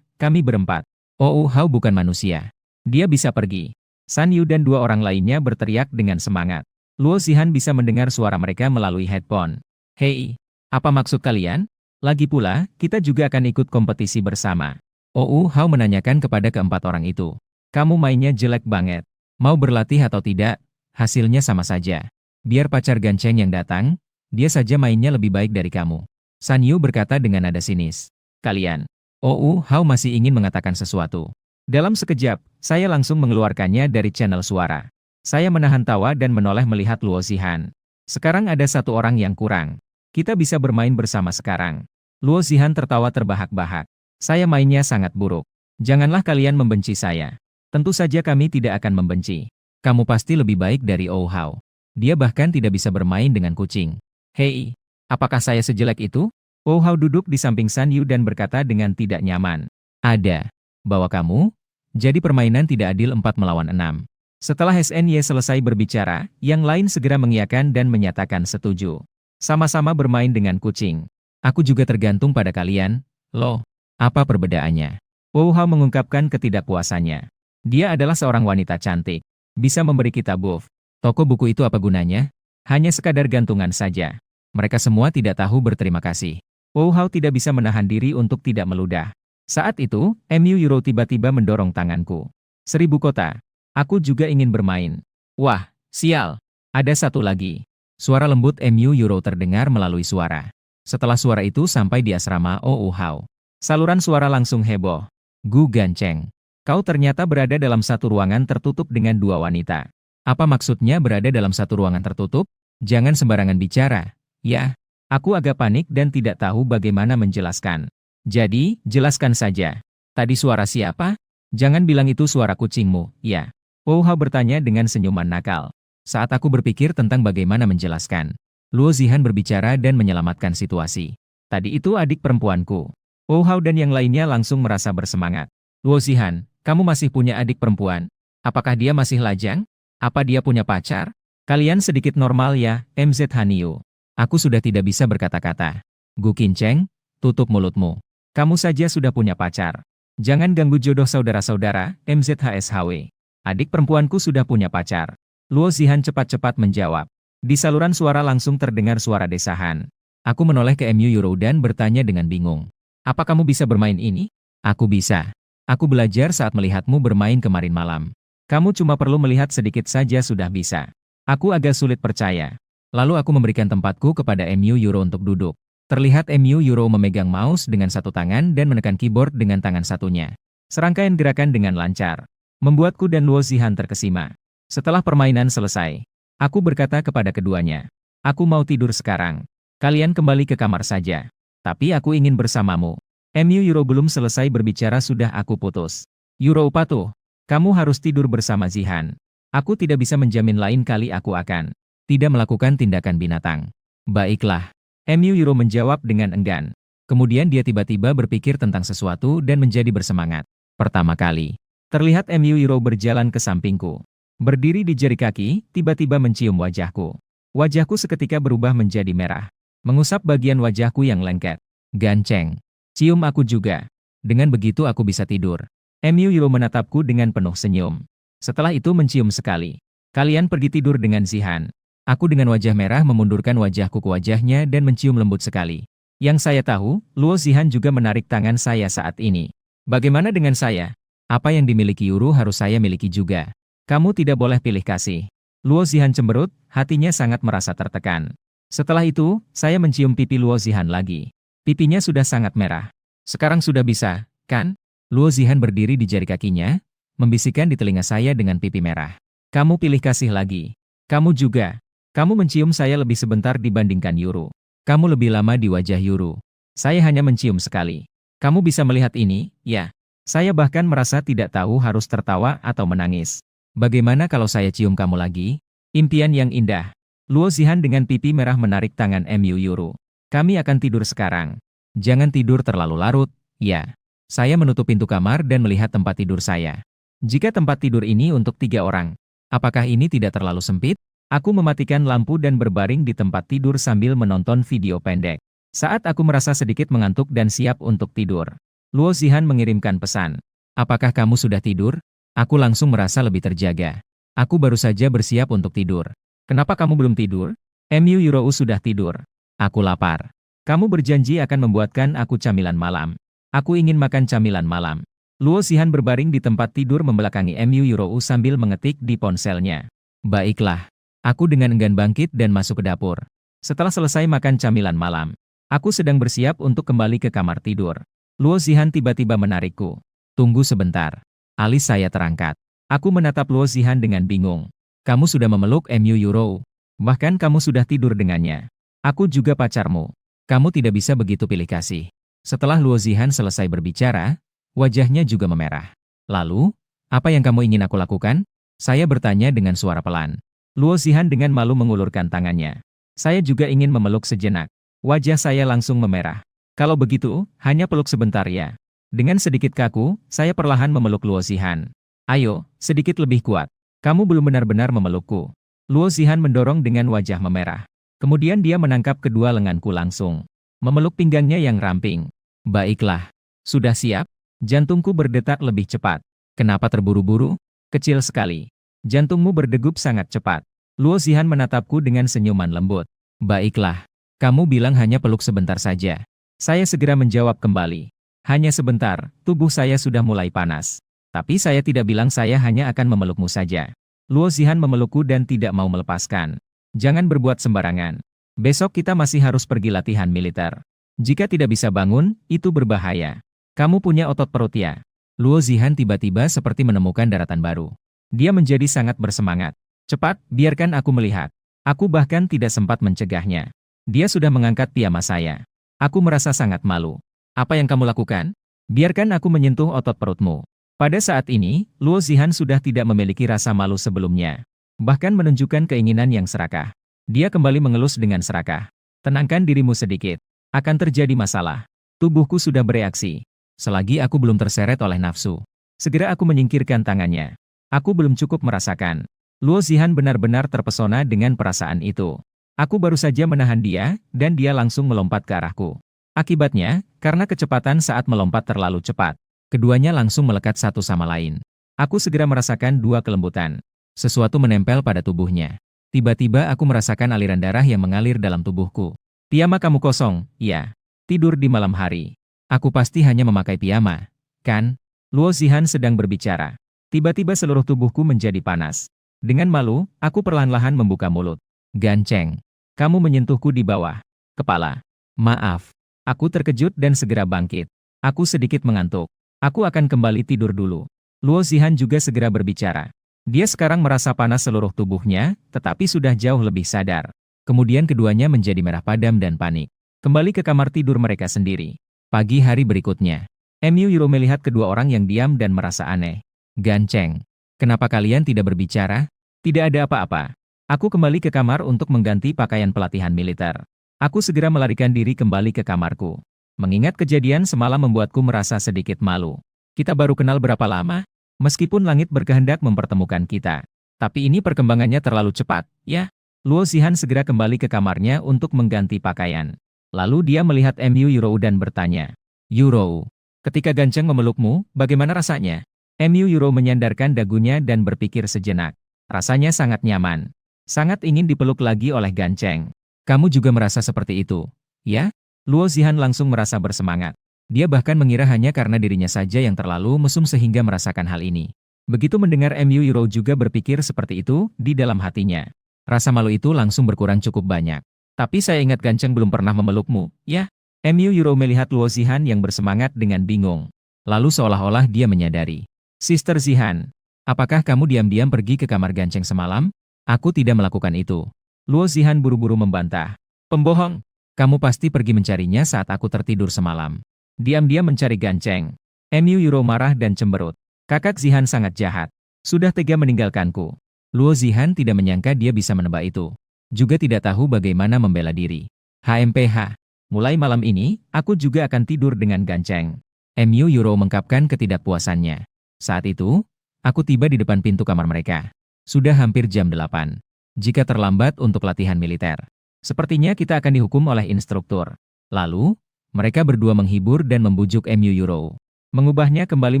Speaker 1: kami berempat. Oh, Hao bukan manusia. Dia bisa pergi. San Yu dan 2 orang lainnya berteriak dengan semangat. Luo Zihan bisa mendengar suara mereka melalui headphone. Hei, apa maksud kalian? Lagi pula, kita juga akan ikut kompetisi bersama. Hao menanyakan kepada keempat orang itu. Kamu mainnya jelek banget. Mau berlatih atau tidak, hasilnya sama saja. Biar pacar Gan Cheng yang datang, dia saja mainnya lebih baik dari kamu. San Yu berkata dengan nada sinis. Kalian. Hao masih ingin mengatakan sesuatu. Dalam sekejap, saya langsung mengeluarkannya dari channel suara. Saya menahan tawa dan menoleh melihat Luo Zihan. Sekarang ada 1 orang yang kurang. Kita bisa bermain bersama sekarang. Luo Zihan tertawa terbahak-bahak. Saya mainnya sangat buruk. Janganlah kalian membenci saya. Tentu saja kami tidak akan membenci. Kamu pasti lebih baik dari Hao. Dia bahkan tidak bisa bermain dengan kucing. Hei, apakah saya sejelek itu? Hao duduk di samping San Yu dan berkata dengan tidak nyaman. Ada. Bawa kamu? Jadi permainan tidak adil 4 melawan 6. Setelah SNY selesai berbicara, yang lain segera mengiyakan dan menyatakan setuju. Sama-sama bermain dengan kucing. Aku juga tergantung pada kalian, loh. Apa perbedaannya? Hao mengungkapkan ketidakpuasannya. Dia adalah seorang wanita cantik. Bisa memberi kita buff. Toko buku itu apa gunanya? Hanya sekadar gantungan saja. Mereka semua tidak tahu berterima kasih. Hao tidak bisa menahan diri untuk tidak meludah. Saat itu, Mu Yuru tiba-tiba mendorong tanganku. 1000 kota. Aku juga ingin bermain. Wah, sial. Ada satu lagi. Suara lembut Mu Yuru terdengar melalui suara. Setelah suara itu sampai di asrama Hao. Saluran suara langsung heboh. Gu Gan Cheng. Kau ternyata berada dalam satu ruangan tertutup dengan 2 wanita. Apa maksudnya berada dalam satu ruangan tertutup? Jangan sembarangan bicara. Ya, aku agak panik dan tidak tahu bagaimana menjelaskan. Jadi, jelaskan saja. Tadi suara siapa? Jangan bilang itu suara kucingmu, ya. Hao bertanya dengan senyuman nakal. Saat aku berpikir tentang bagaimana menjelaskan, Luo Zihan berbicara dan menyelamatkan situasi. Tadi itu adik perempuanku. Hao dan yang lainnya langsung merasa bersemangat. Luo Zihan, kamu masih punya adik perempuan? Apakah dia masih lajang? Apa dia punya pacar? Kalian sedikit normal ya, MZ Hanyu. Aku sudah tidak bisa berkata-kata. Gu Qincheng, tutup mulutmu. Kamu saja sudah punya pacar. Jangan ganggu jodoh saudara-saudara, MZHSHW. Adik perempuanku sudah punya pacar. Luo Zihan cepat-cepat menjawab. Di saluran suara langsung terdengar suara desahan. Aku menoleh ke MU Euro dan bertanya dengan bingung. Apa kamu bisa bermain ini? Aku bisa. Aku belajar saat melihatmu bermain kemarin malam. Kamu cuma perlu melihat sedikit saja sudah bisa. Aku agak sulit percaya. Lalu aku memberikan tempatku kepada MU Euro untuk duduk. Terlihat MU Euro memegang mouse dengan satu tangan dan menekan keyboard dengan tangan satunya. Serangkaian gerakan dengan lancar. Membuatku dan Luo Zihan terkesima. Setelah permainan selesai, aku berkata kepada keduanya. Aku mau tidur sekarang. Kalian kembali ke kamar saja. Tapi aku ingin bersamamu. MU Euro belum selesai berbicara sudah aku putus. Euro Upatu, kamu harus tidur bersama Zihan. Aku tidak bisa menjamin lain kali aku akan tidak melakukan tindakan binatang. Baiklah. MU Euro menjawab dengan enggan. Kemudian dia tiba-tiba berpikir tentang sesuatu dan menjadi bersemangat. Pertama kali, terlihat MU Euro berjalan ke sampingku. Berdiri di jari kaki, tiba-tiba mencium wajahku. Wajahku seketika berubah menjadi merah. Mengusap bagian wajahku yang lengket. Ganceng. Cium aku juga. Dengan begitu aku bisa tidur. MU Euro menatapku dengan penuh senyum. Setelah itu mencium sekali. Kalian pergi tidur dengan Zihan. Aku dengan wajah merah memundurkan wajahku ke wajahnya dan mencium lembut sekali. Yang saya tahu, Luo Zihan juga menarik tangan saya saat ini. Bagaimana dengan saya? Apa yang dimiliki Yuru harus saya miliki juga. Kamu tidak boleh pilih kasih. Luo Zihan cemberut, hatinya sangat merasa tertekan. Setelah itu, saya mencium pipi Luo Zihan lagi. Pipinya sudah sangat merah. Sekarang sudah bisa, kan? Luo Zihan berdiri di jari kakinya, membisikkan di telinga saya dengan pipi merah. Kamu pilih kasih lagi. Kamu juga. Kamu mencium saya lebih sebentar dibandingkan Yuru. Kamu lebih lama di wajah Yuru. Saya hanya mencium sekali. Kamu bisa melihat ini, ya? Saya bahkan merasa tidak tahu harus tertawa atau menangis. Bagaimana kalau saya cium kamu lagi? Impian yang indah. Luo Zihan dengan pipi merah menarik tangan MU Yuru. Kami akan tidur sekarang. Jangan tidur terlalu larut, ya. Saya menutup pintu kamar dan melihat tempat tidur saya. Jika tempat tidur ini untuk 3 orang, apakah ini tidak terlalu sempit? Aku mematikan lampu dan berbaring di tempat tidur sambil menonton video pendek. Saat aku merasa sedikit mengantuk dan siap untuk tidur, Luo Zihan mengirimkan pesan. Apakah kamu sudah tidur? Aku langsung merasa lebih terjaga. Aku baru saja bersiap untuk tidur. Kenapa kamu belum tidur? MU Euro sudah tidur. Aku lapar. Kamu berjanji akan membuatkan aku camilan malam. Aku ingin makan camilan malam. Luo Zihan berbaring di tempat tidur membelakangi MU Euro sambil mengetik di ponselnya. Baiklah. Aku dengan enggan bangkit dan masuk ke dapur. Setelah selesai makan camilan malam, aku sedang bersiap untuk kembali ke kamar tidur. Luo Zihan tiba-tiba menarikku. Tunggu sebentar. Alis saya terangkat. Aku menatap Luo Zihan dengan bingung. Kamu sudah memeluk MU Euro. Bahkan kamu sudah tidur dengannya. Aku juga pacarmu. Kamu tidak bisa begitu pilih kasih. Setelah Luo Zihan selesai berbicara, wajahnya juga memerah. Lalu, apa yang kamu ingin aku lakukan? Saya bertanya dengan suara pelan. Luo Zihan dengan malu mengulurkan tangannya. Saya juga ingin memeluk sejenak. Wajah saya langsung memerah. Kalau begitu, hanya peluk sebentar ya. Dengan sedikit kaku, saya perlahan memeluk Luo Zihan. Ayo, sedikit lebih kuat. Kamu belum benar-benar memelukku. Luo Zihan mendorong dengan wajah memerah. Kemudian dia menangkap kedua lenganku langsung. Memeluk pinggangnya yang ramping. Baiklah. Sudah siap? Jantungku berdetak lebih cepat. Kenapa terburu-buru? Kecil sekali. Jantungmu berdegup sangat cepat. Luo Zihan menatapku dengan senyuman lembut. Baiklah. Kamu bilang hanya peluk sebentar saja. Saya segera menjawab kembali. Hanya sebentar, tubuh saya sudah mulai panas. Tapi saya tidak bilang saya hanya akan memelukmu saja. Luo Zihan memelukku dan tidak mau melepaskan. Jangan berbuat sembarangan. Besok kita masih harus pergi latihan militer. Jika tidak bisa bangun, itu berbahaya. Kamu punya otot perut ya? Luo Zihan tiba-tiba seperti menemukan daratan baru. Dia menjadi sangat bersemangat. Cepat, biarkan aku melihat. Aku bahkan tidak sempat mencegahnya. Dia sudah mengangkat piyama saya. Aku merasa sangat malu. Apa yang kamu lakukan? Biarkan aku menyentuh otot perutmu. Pada saat ini, Luo Zihan sudah tidak memiliki rasa malu sebelumnya. Bahkan menunjukkan keinginan yang serakah. Dia kembali mengelus dengan serakah. Tenangkan dirimu sedikit. Akan terjadi masalah. Tubuhku sudah bereaksi. Selagi aku belum terseret oleh nafsu. Segera aku menyingkirkan tangannya. Aku belum cukup merasakan. Luo Zihan benar-benar terpesona dengan perasaan itu. Aku baru saja menahan dia, dan dia langsung melompat ke arahku. Akibatnya, karena kecepatan saat melompat terlalu cepat, keduanya langsung melekat satu sama lain. Aku segera merasakan dua kelembutan. Sesuatu menempel pada tubuhnya. Tiba-tiba aku merasakan aliran darah yang mengalir dalam tubuhku. Piyama kamu kosong, ya. Tidur di malam hari. Aku pasti hanya memakai piyama, kan? Luo Zihan sedang berbicara. Tiba-tiba seluruh tubuhku menjadi panas. Dengan malu, aku perlahan-lahan membuka mulut. Ganceng, kamu menyentuhku di bawah kepala. Maaf. Aku terkejut dan segera bangkit. Aku sedikit mengantuk. Aku akan kembali tidur dulu. Luo Zihan juga segera berbicara. Dia sekarang merasa panas seluruh tubuhnya, tetapi sudah jauh lebih sadar. Kemudian keduanya menjadi merah padam dan panik. Kembali ke kamar tidur mereka sendiri. Pagi hari berikutnya, Mu Yuro melihat kedua orang yang diam dan merasa aneh. Ganceng, kenapa kalian tidak berbicara? Tidak ada apa-apa. Aku kembali ke kamar untuk mengganti pakaian pelatihan militer. Aku segera melarikan diri kembali ke kamarku. Mengingat kejadian semalam membuatku merasa sedikit malu. Kita baru kenal berapa lama? Meskipun langit berkehendak mempertemukan kita. Tapi ini perkembangannya terlalu cepat, ya? Luo Zihan segera kembali ke kamarnya untuk mengganti pakaian. Lalu dia melihat Mu Yuro dan bertanya. Yuro, ketika Ganceng memelukmu, bagaimana rasanya? Mu Yuro menyandarkan dagunya dan berpikir sejenak. Rasanya sangat nyaman. Sangat ingin dipeluk lagi oleh Ganceng. Kamu juga merasa seperti itu, ya? Luo Zihan langsung merasa bersemangat. Dia bahkan mengira hanya karena dirinya saja yang terlalu mesum sehingga merasakan hal ini. Begitu mendengar Mu Yuro juga berpikir seperti itu di dalam hatinya. Rasa malu itu langsung berkurang cukup banyak. Tapi saya ingat Ganceng belum pernah memelukmu, ya? Mu Yuro melihat Luo Zihan yang bersemangat dengan bingung. Lalu seolah-olah dia menyadari. Sister Zihan, apakah kamu diam-diam pergi ke kamar Ganceng semalam? Aku tidak melakukan itu. Luo Zihan buru-buru membantah. Pembohong, kamu pasti pergi mencarinya saat aku tertidur semalam. Diam-diam mencari Ganceng. Mu Yuro marah dan cemberut. Kakak Zihan sangat jahat. Sudah tega meninggalkanku. Luo Zihan tidak menyangka dia bisa menebak itu. Juga tidak tahu bagaimana membela diri. HMPH. Mulai malam ini, aku juga akan tidur dengan Ganceng. Mu Yuro mengungkapkan ketidakpuasannya. Saat itu, aku tiba di depan pintu kamar mereka. Sudah hampir jam 8. Jika terlambat untuk latihan militer, sepertinya kita akan dihukum oleh instruktur. Lalu, mereka berdua menghibur dan membujuk Mu Yuro. Mengubahnya kembali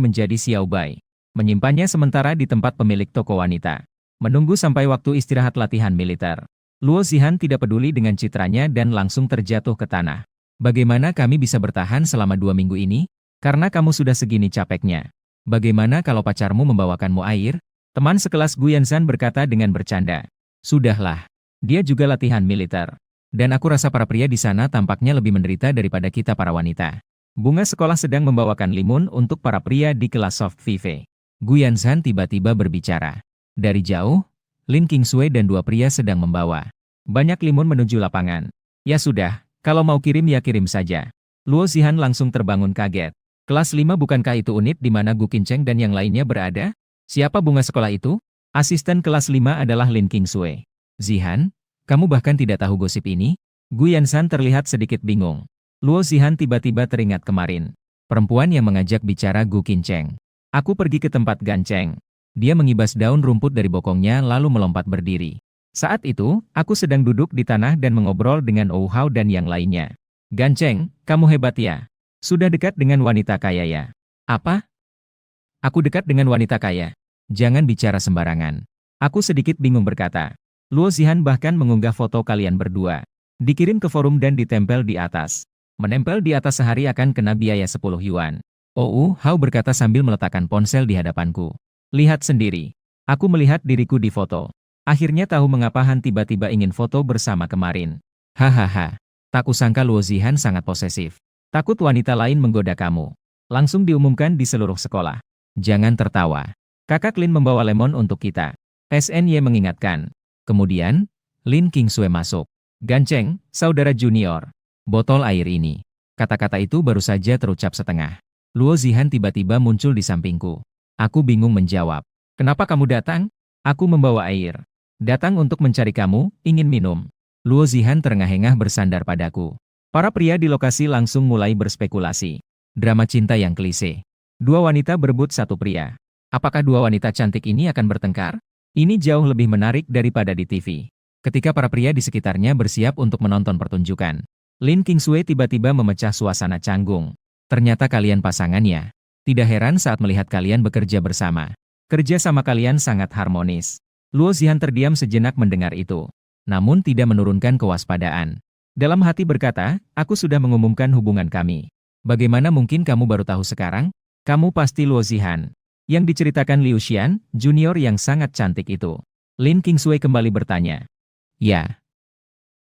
Speaker 1: menjadi Xiao Bai. Menyimpannya sementara di tempat pemilik toko wanita. Menunggu sampai waktu istirahat latihan militer. Luo Zihan tidak peduli dengan citranya dan langsung terjatuh ke tanah. Bagaimana kami bisa bertahan selama 2 minggu ini? Karena kamu sudah segini capeknya. Bagaimana kalau pacarmu membawakanmu air? Teman sekelas Gu Yanzhan berkata dengan bercanda. Sudahlah. Dia juga latihan militer. Dan aku rasa para pria di sana tampaknya lebih menderita daripada kita para wanita. Bunga sekolah sedang membawakan limun untuk para pria di kelas Soft Vive. Gu Yanzhan tiba-tiba berbicara. Dari jauh, Lin Qingsui dan 2 pria sedang membawa banyak limun menuju lapangan. Ya sudah, kalau mau kirim ya kirim saja. Luo Zihan langsung terbangun kaget. Kelas 5 bukankah itu unit di mana Gu Qincheng dan yang lainnya berada? Siapa bunga sekolah itu? Asisten kelas 5 adalah Lin Qingsui. Zihan, kamu bahkan tidak tahu gosip ini? Gu Yanzhan terlihat sedikit bingung. Luo Zihan tiba-tiba teringat kemarin. Perempuan yang mengajak bicara Gu Qincheng. Aku pergi ke tempat Ganceng. Dia mengibas daun rumput dari bokongnya lalu melompat berdiri. Saat itu, aku sedang duduk di tanah dan mengobrol dengan Ou Hao dan yang lainnya. Ganceng, kamu hebat ya. Sudah dekat dengan wanita kaya ya. Apa? Aku dekat dengan wanita kaya. Jangan bicara sembarangan. Aku sedikit bingung berkata. Luo Zihan bahkan mengunggah foto kalian berdua. Dikirim ke forum dan ditempel di atas. Menempel di atas sehari akan kena biaya 10 yuan. Ou Hao berkata sambil meletakkan ponsel di hadapanku. Lihat sendiri. Aku melihat diriku di foto. Akhirnya tahu mengapa Han tiba-tiba ingin foto bersama kemarin. Hahaha. Tak kusangka Luo Zihan sangat posesif. Takut wanita lain menggoda kamu. Langsung diumumkan di seluruh sekolah. Jangan tertawa. Kakak Lin membawa lemon untuk kita. SNY mengingatkan. Kemudian, Lin Qingsui masuk. Ganceng, saudara junior. Botol air ini. Kata-kata itu baru saja terucap setengah. Luo Zihan tiba-tiba muncul di sampingku. Aku bingung menjawab. Kenapa kamu datang? Aku membawa air. Datang untuk mencari kamu, ingin minum. Luo Zihan terengah-engah bersandar padaku. Para pria di lokasi langsung mulai berspekulasi. Drama cinta yang klise. 2 wanita berebut 1 pria. Apakah dua wanita cantik ini akan bertengkar? Ini jauh lebih menarik daripada di TV. Ketika para pria di sekitarnya bersiap untuk menonton pertunjukan, Lin Kingsway tiba-tiba memecah suasana canggung. Ternyata kalian pasangan ya. Tidak heran saat melihat kalian bekerja bersama. Kerja sama kalian sangat harmonis. Luo Zihan terdiam sejenak mendengar itu, namun tidak menurunkan kewaspadaan. Dalam hati berkata, aku sudah mengumumkan hubungan kami. Bagaimana mungkin kamu baru tahu sekarang? Kamu pasti Luo Zihan yang diceritakan Liu Xian, junior yang sangat cantik itu. Lin Kingsway kembali bertanya. Ya,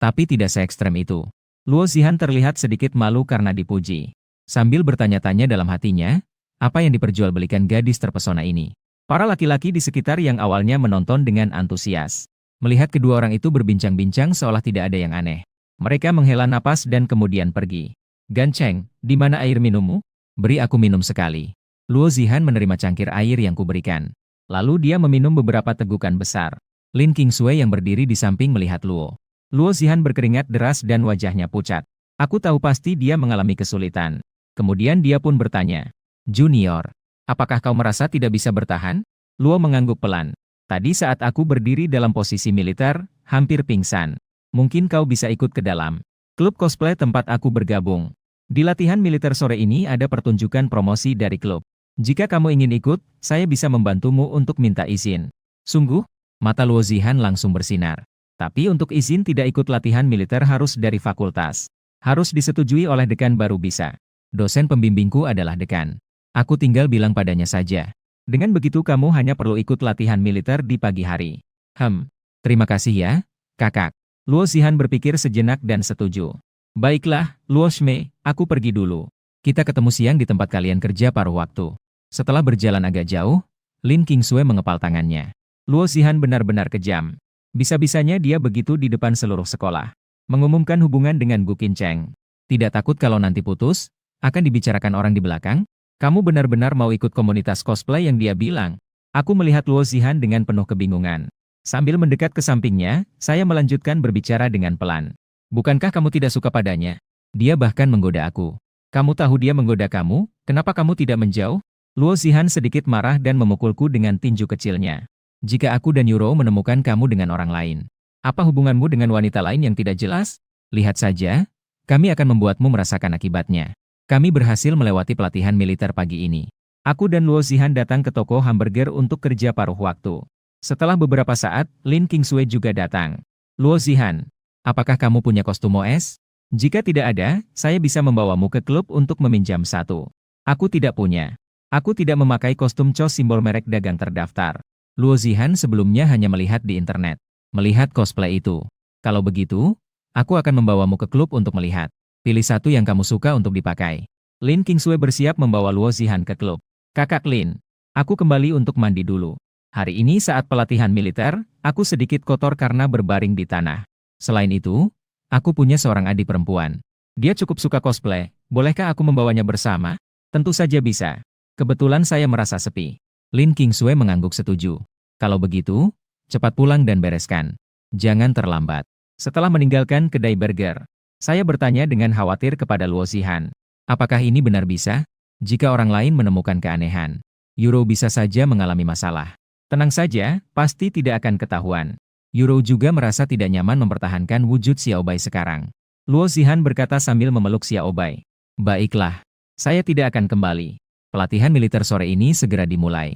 Speaker 1: tapi tidak se-ekstrem itu. Luo Zihan terlihat sedikit malu karena dipuji. Sambil bertanya-tanya dalam hatinya, apa yang diperjualbelikan gadis terpesona ini? Para laki-laki di sekitar yang awalnya menonton dengan antusias, melihat kedua orang itu berbincang-bincang seolah tidak ada yang aneh. Mereka menghela napas dan kemudian pergi. Ganceng, di mana air minummu? Beri aku minum sekali. Luo Zihan menerima cangkir air yang kuberikan. Lalu dia meminum beberapa tegukan besar. Lin Kingsway yang berdiri di samping melihat Luo. Luo Zihan berkeringat deras dan wajahnya pucat. Aku tahu pasti dia mengalami kesulitan. Kemudian dia pun bertanya. Junior, apakah kau merasa tidak bisa bertahan? Luo mengangguk pelan. Tadi saat aku berdiri dalam posisi militer, hampir pingsan. Mungkin kau bisa ikut ke dalam klub cosplay tempat aku bergabung. Di latihan militer sore ini ada pertunjukan promosi dari klub. Jika kamu ingin ikut, saya bisa membantumu untuk minta izin. Sungguh? Mata Luo Zihan langsung bersinar. Tapi untuk izin tidak ikut latihan militer harus dari fakultas. Harus disetujui oleh dekan baru bisa. Dosen pembimbingku adalah dekan. Aku tinggal bilang padanya saja. Dengan begitu kamu hanya perlu ikut latihan militer di pagi hari. Terima kasih ya, kakak. Luo Zihan berpikir sejenak dan setuju. Baiklah, Luo Shmei, aku pergi dulu. Kita ketemu siang di tempat kalian kerja paruh waktu. Setelah berjalan agak jauh, Lin Kingsway mengepal tangannya. Luo Zihan benar-benar kejam. Bisa-bisanya dia begitu di depan seluruh sekolah. Mengumumkan hubungan dengan Gu Qincheng. Tidak takut kalau nanti putus, akan dibicarakan orang di belakang? Kamu benar-benar mau ikut komunitas cosplay yang dia bilang? Aku melihat Luo Zihan dengan penuh kebingungan. Sambil mendekat ke sampingnya, saya melanjutkan berbicara dengan pelan. Bukankah kamu tidak suka padanya? Dia bahkan menggoda aku. Kamu tahu dia menggoda kamu, kenapa kamu tidak menjauh? Luo Zihan sedikit marah dan memukulku dengan tinju kecilnya. Jika aku dan Yuro menemukan kamu dengan orang lain, apa hubunganmu dengan wanita lain yang tidak jelas? Lihat saja, kami akan membuatmu merasakan akibatnya. Kami berhasil melewati pelatihan militer pagi ini. Aku dan Luo Zihan datang ke toko hamburger untuk kerja paruh waktu. Setelah beberapa saat, Lin Kingsway juga datang. Luo Zihan, apakah kamu punya kostum OS? Jika tidak ada, saya bisa membawamu ke klub untuk meminjam satu. Aku tidak punya. Aku tidak memakai kostum COS simbol merek dagang terdaftar. Luo Zihan sebelumnya hanya melihat di internet. Melihat cosplay itu. Kalau begitu, aku akan membawamu ke klub untuk melihat. Pilih satu yang kamu suka untuk dipakai. Lin Kingsway bersiap membawa Luo Zihan ke klub. Kakak Lin, aku kembali untuk mandi dulu. Hari ini saat pelatihan militer, aku sedikit kotor karena berbaring di tanah. Selain itu, aku punya seorang adik perempuan. Dia cukup suka cosplay. Bolehkah aku membawanya bersama? Tentu saja bisa. Kebetulan saya merasa sepi. Lin Kingsway mengangguk setuju. Kalau begitu, cepat pulang dan bereskan. Jangan terlambat. Setelah meninggalkan kedai burger, saya bertanya dengan khawatir kepada Luo Zihan. Apakah ini benar bisa? Jika orang lain menemukan keanehan, Yuro bisa saja mengalami masalah. Tenang saja, pasti tidak akan ketahuan. Yuro juga merasa tidak nyaman mempertahankan wujud Xiaobai sekarang. Luo Zihan berkata sambil memeluk Xiaobai. Baiklah, saya tidak akan kembali. Pelatihan militer sore ini segera dimulai.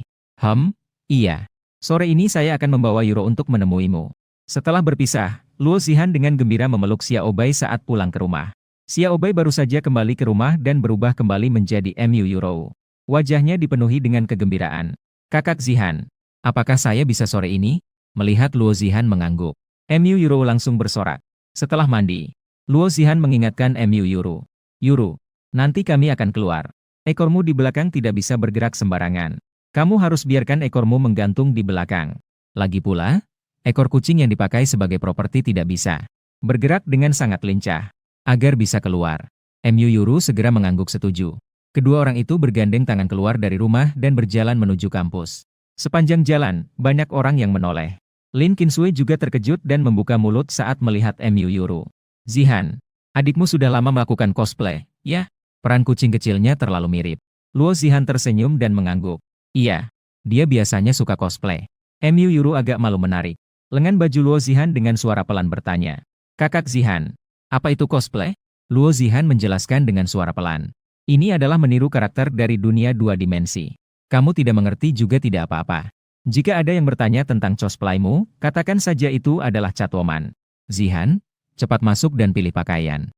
Speaker 1: Iya. Sore ini saya akan membawa Yuro untuk menemuimu. Setelah berpisah, Luo Zihan dengan gembira memeluk Xiaobai saat pulang ke rumah. Xiaobai baru saja kembali ke rumah dan berubah kembali menjadi Mu Yuro. Wajahnya dipenuhi dengan kegembiraan. Kakak Zihan, apakah saya bisa sore ini? Melihat Luo Zihan mengangguk, Mu Yuro langsung bersorak. Setelah mandi, Luo Zihan mengingatkan Mu Yuro. Yuro, nanti kami akan keluar. Ekormu di belakang tidak bisa bergerak sembarangan. Kamu harus biarkan ekormu menggantung di belakang. Lagi pula, ekor kucing yang dipakai sebagai properti tidak bisa bergerak dengan sangat lincah. Agar bisa keluar. Mu Yuru segera mengangguk setuju. Kedua orang itu bergandeng tangan keluar dari rumah dan berjalan menuju kampus. Sepanjang jalan, banyak orang yang menoleh. Lin Kingsway juga terkejut dan membuka mulut saat melihat Mu Yuru. Zihan, adikmu sudah lama melakukan cosplay, ya? Peran kucing kecilnya terlalu mirip. Luo Zihan tersenyum dan mengangguk. Iya. Dia biasanya suka cosplay. Mu Yuru agak malu menarik lengan baju Luo Zihan dengan suara pelan bertanya. Kakak Zihan, apa itu cosplay? Luo Zihan menjelaskan dengan suara pelan. Ini adalah meniru karakter dari dunia dua dimensi. Kamu tidak mengerti juga tidak apa-apa. Jika ada yang bertanya tentang cosplaymu, katakan saja itu adalah Catwoman. Zihan, cepat masuk dan pilih pakaian.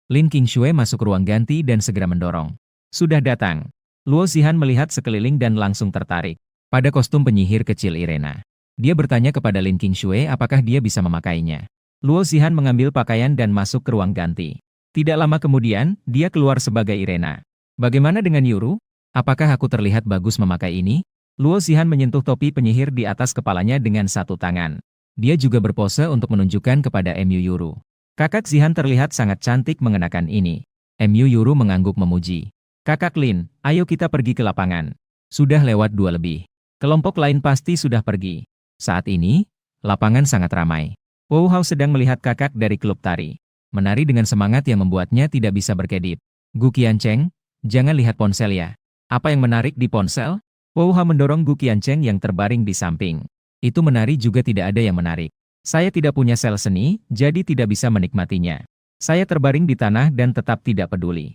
Speaker 1: Lin Qingshui masuk ruang ganti dan segera mendorong. Sudah datang. Luo Zihan melihat sekeliling dan langsung tertarik pada kostum penyihir kecil Irena. Dia bertanya kepada Lin Qingshui apakah dia bisa memakainya. Luo Zihan mengambil pakaian dan masuk ke ruang ganti. Tidak lama kemudian, dia keluar sebagai Irena. Bagaimana dengan Yuru? Apakah aku terlihat bagus memakai ini? Luo Zihan menyentuh topi penyihir di atas kepalanya dengan satu tangan. Dia juga berpose untuk menunjukkan kepada Mu Yuru. Kakak Zihan terlihat sangat cantik mengenakan ini. Mu Yuru mengangguk memuji. Kakak Lin, ayo kita pergi ke lapangan. Sudah lewat 2 lebih. Kelompok lain pasti sudah pergi. Saat ini, lapangan sangat ramai. Wu Hao sedang melihat kakak dari klub tari. Menari dengan semangat yang membuatnya tidak bisa berkedip. Gu Qiancheng, jangan lihat ponsel ya. Apa yang menarik di ponsel? Wu Hao mendorong Gu Qiancheng yang terbaring di samping. Itu menari juga tidak ada yang menarik. Saya tidak punya sel seni, jadi tidak bisa menikmatinya. Saya terbaring di tanah dan tetap tidak peduli.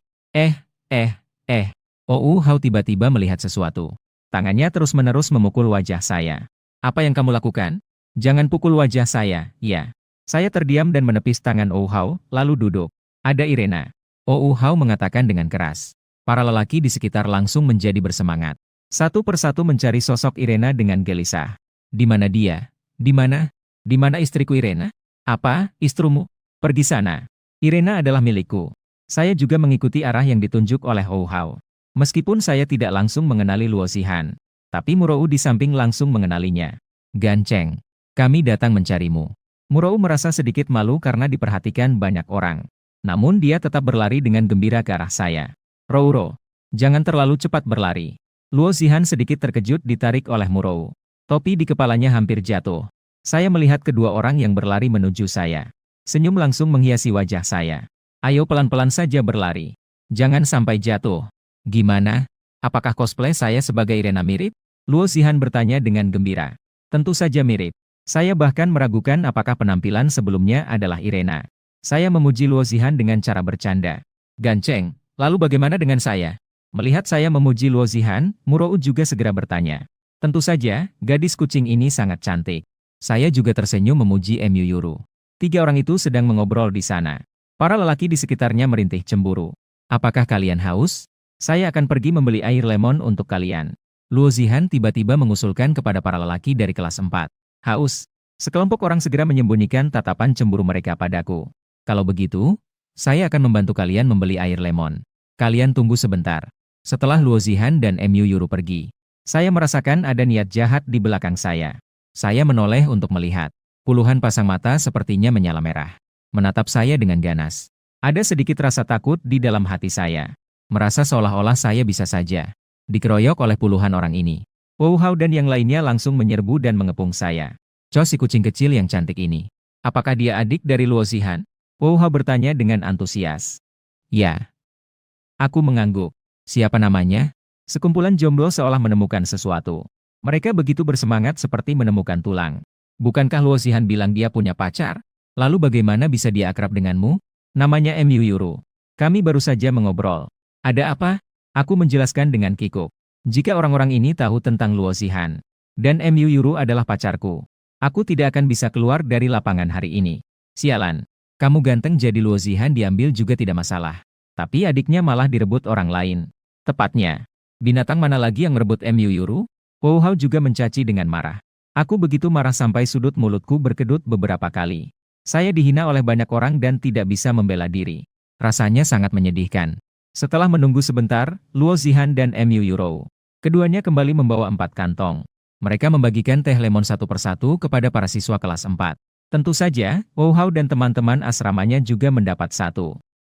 Speaker 1: Wu Hao tiba-tiba melihat sesuatu. Tangannya terus-menerus memukul wajah saya. Apa yang kamu lakukan? Jangan pukul wajah saya, ya. Saya terdiam dan menepis tangan Wu Hao, lalu duduk. Ada Irena. Wu Hao mengatakan dengan keras. Para lelaki di sekitar langsung menjadi bersemangat. Satu persatu mencari sosok Irena dengan gelisah. Di mana dia? Di mana? Di mana istriku Irena? Apa, istrimu? Pergi sana. Irena adalah milikku. Saya juga mengikuti arah yang ditunjuk oleh Wu Hao. Meskipun saya tidak langsung mengenali Luo Zihan, tapi Murou di samping langsung mengenalinya. Gancheng, kami datang mencarimu. Murou merasa sedikit malu karena diperhatikan banyak orang. Namun dia tetap berlari dengan gembira ke arah saya. Rouro, jangan terlalu cepat berlari. Luo Zihan sedikit terkejut ditarik oleh Murou. Topi di kepalanya hampir jatuh. Saya melihat kedua orang yang berlari menuju saya. Senyum langsung menghiasi wajah saya. Ayo pelan-pelan saja berlari. Jangan sampai jatuh. Gimana? Apakah cosplay saya sebagai Irena mirip? Luo Zihan bertanya dengan gembira. Tentu saja mirip. Saya bahkan meragukan apakah penampilan sebelumnya adalah Irena. Saya memuji Luo Zihan dengan cara bercanda. Gancheng, lalu bagaimana dengan saya? Melihat saya memuji Luo Zihan, Murou juga segera bertanya. Tentu saja, gadis kucing ini sangat cantik. Saya juga tersenyum memuji Mu Yuru. 3 orang itu sedang mengobrol di sana. Para lelaki di sekitarnya merintih cemburu. Apakah kalian haus? Saya akan pergi membeli air lemon untuk kalian. Luo Zihan tiba-tiba mengusulkan kepada para lelaki dari kelas 4. Haus. Sekelompok orang segera menyembunyikan tatapan cemburu mereka padaku. Kalau begitu, saya akan membantu kalian membeli air lemon. Kalian tunggu sebentar. Setelah Luo Zihan dan Mu Yuru pergi, saya merasakan ada niat jahat di belakang saya. Saya menoleh untuk melihat. Puluhan pasang mata sepertinya menyala merah. Menatap saya dengan ganas. Ada sedikit rasa takut di dalam hati saya. Merasa seolah-olah saya bisa saja dikeroyok oleh puluhan orang ini. Wu Hao dan yang lainnya langsung menyerbu dan mengepung saya. Si kucing kecil yang cantik ini. Apakah dia adik dari Luo Zihan? Wu Hao bertanya dengan antusias. Ya. Aku mengangguk. Siapa namanya? Sekumpulan jomblo seolah menemukan sesuatu. Mereka begitu bersemangat seperti menemukan tulang. Bukankah Luo Zihan bilang dia punya pacar? Lalu bagaimana bisa dia akrab denganmu? Namanya Mu Yuru. Kami baru saja mengobrol. Ada apa? Aku menjelaskan dengan kikuk. Jika orang-orang ini tahu tentang Luo Zihan, dan Mu Yuru adalah pacarku, aku tidak akan bisa keluar dari lapangan hari ini. Sialan. Kamu ganteng jadi Luo Zihan diambil juga tidak masalah. Tapi adiknya malah direbut orang lain. Tepatnya. Binatang mana lagi yang merebut Mu Yuru? Wu Hao juga mencaci dengan marah. Aku begitu marah sampai sudut mulutku berkedut beberapa kali. Saya dihina oleh banyak orang dan tidak bisa membela diri. Rasanya sangat menyedihkan. Setelah menunggu sebentar, Luo Zihan dan Mu Yuru. Keduanya kembali membawa 4 kantong. Mereka membagikan teh lemon satu persatu kepada para siswa kelas 4. Tentu saja, Wu Hao dan teman-teman asramanya juga mendapat 1.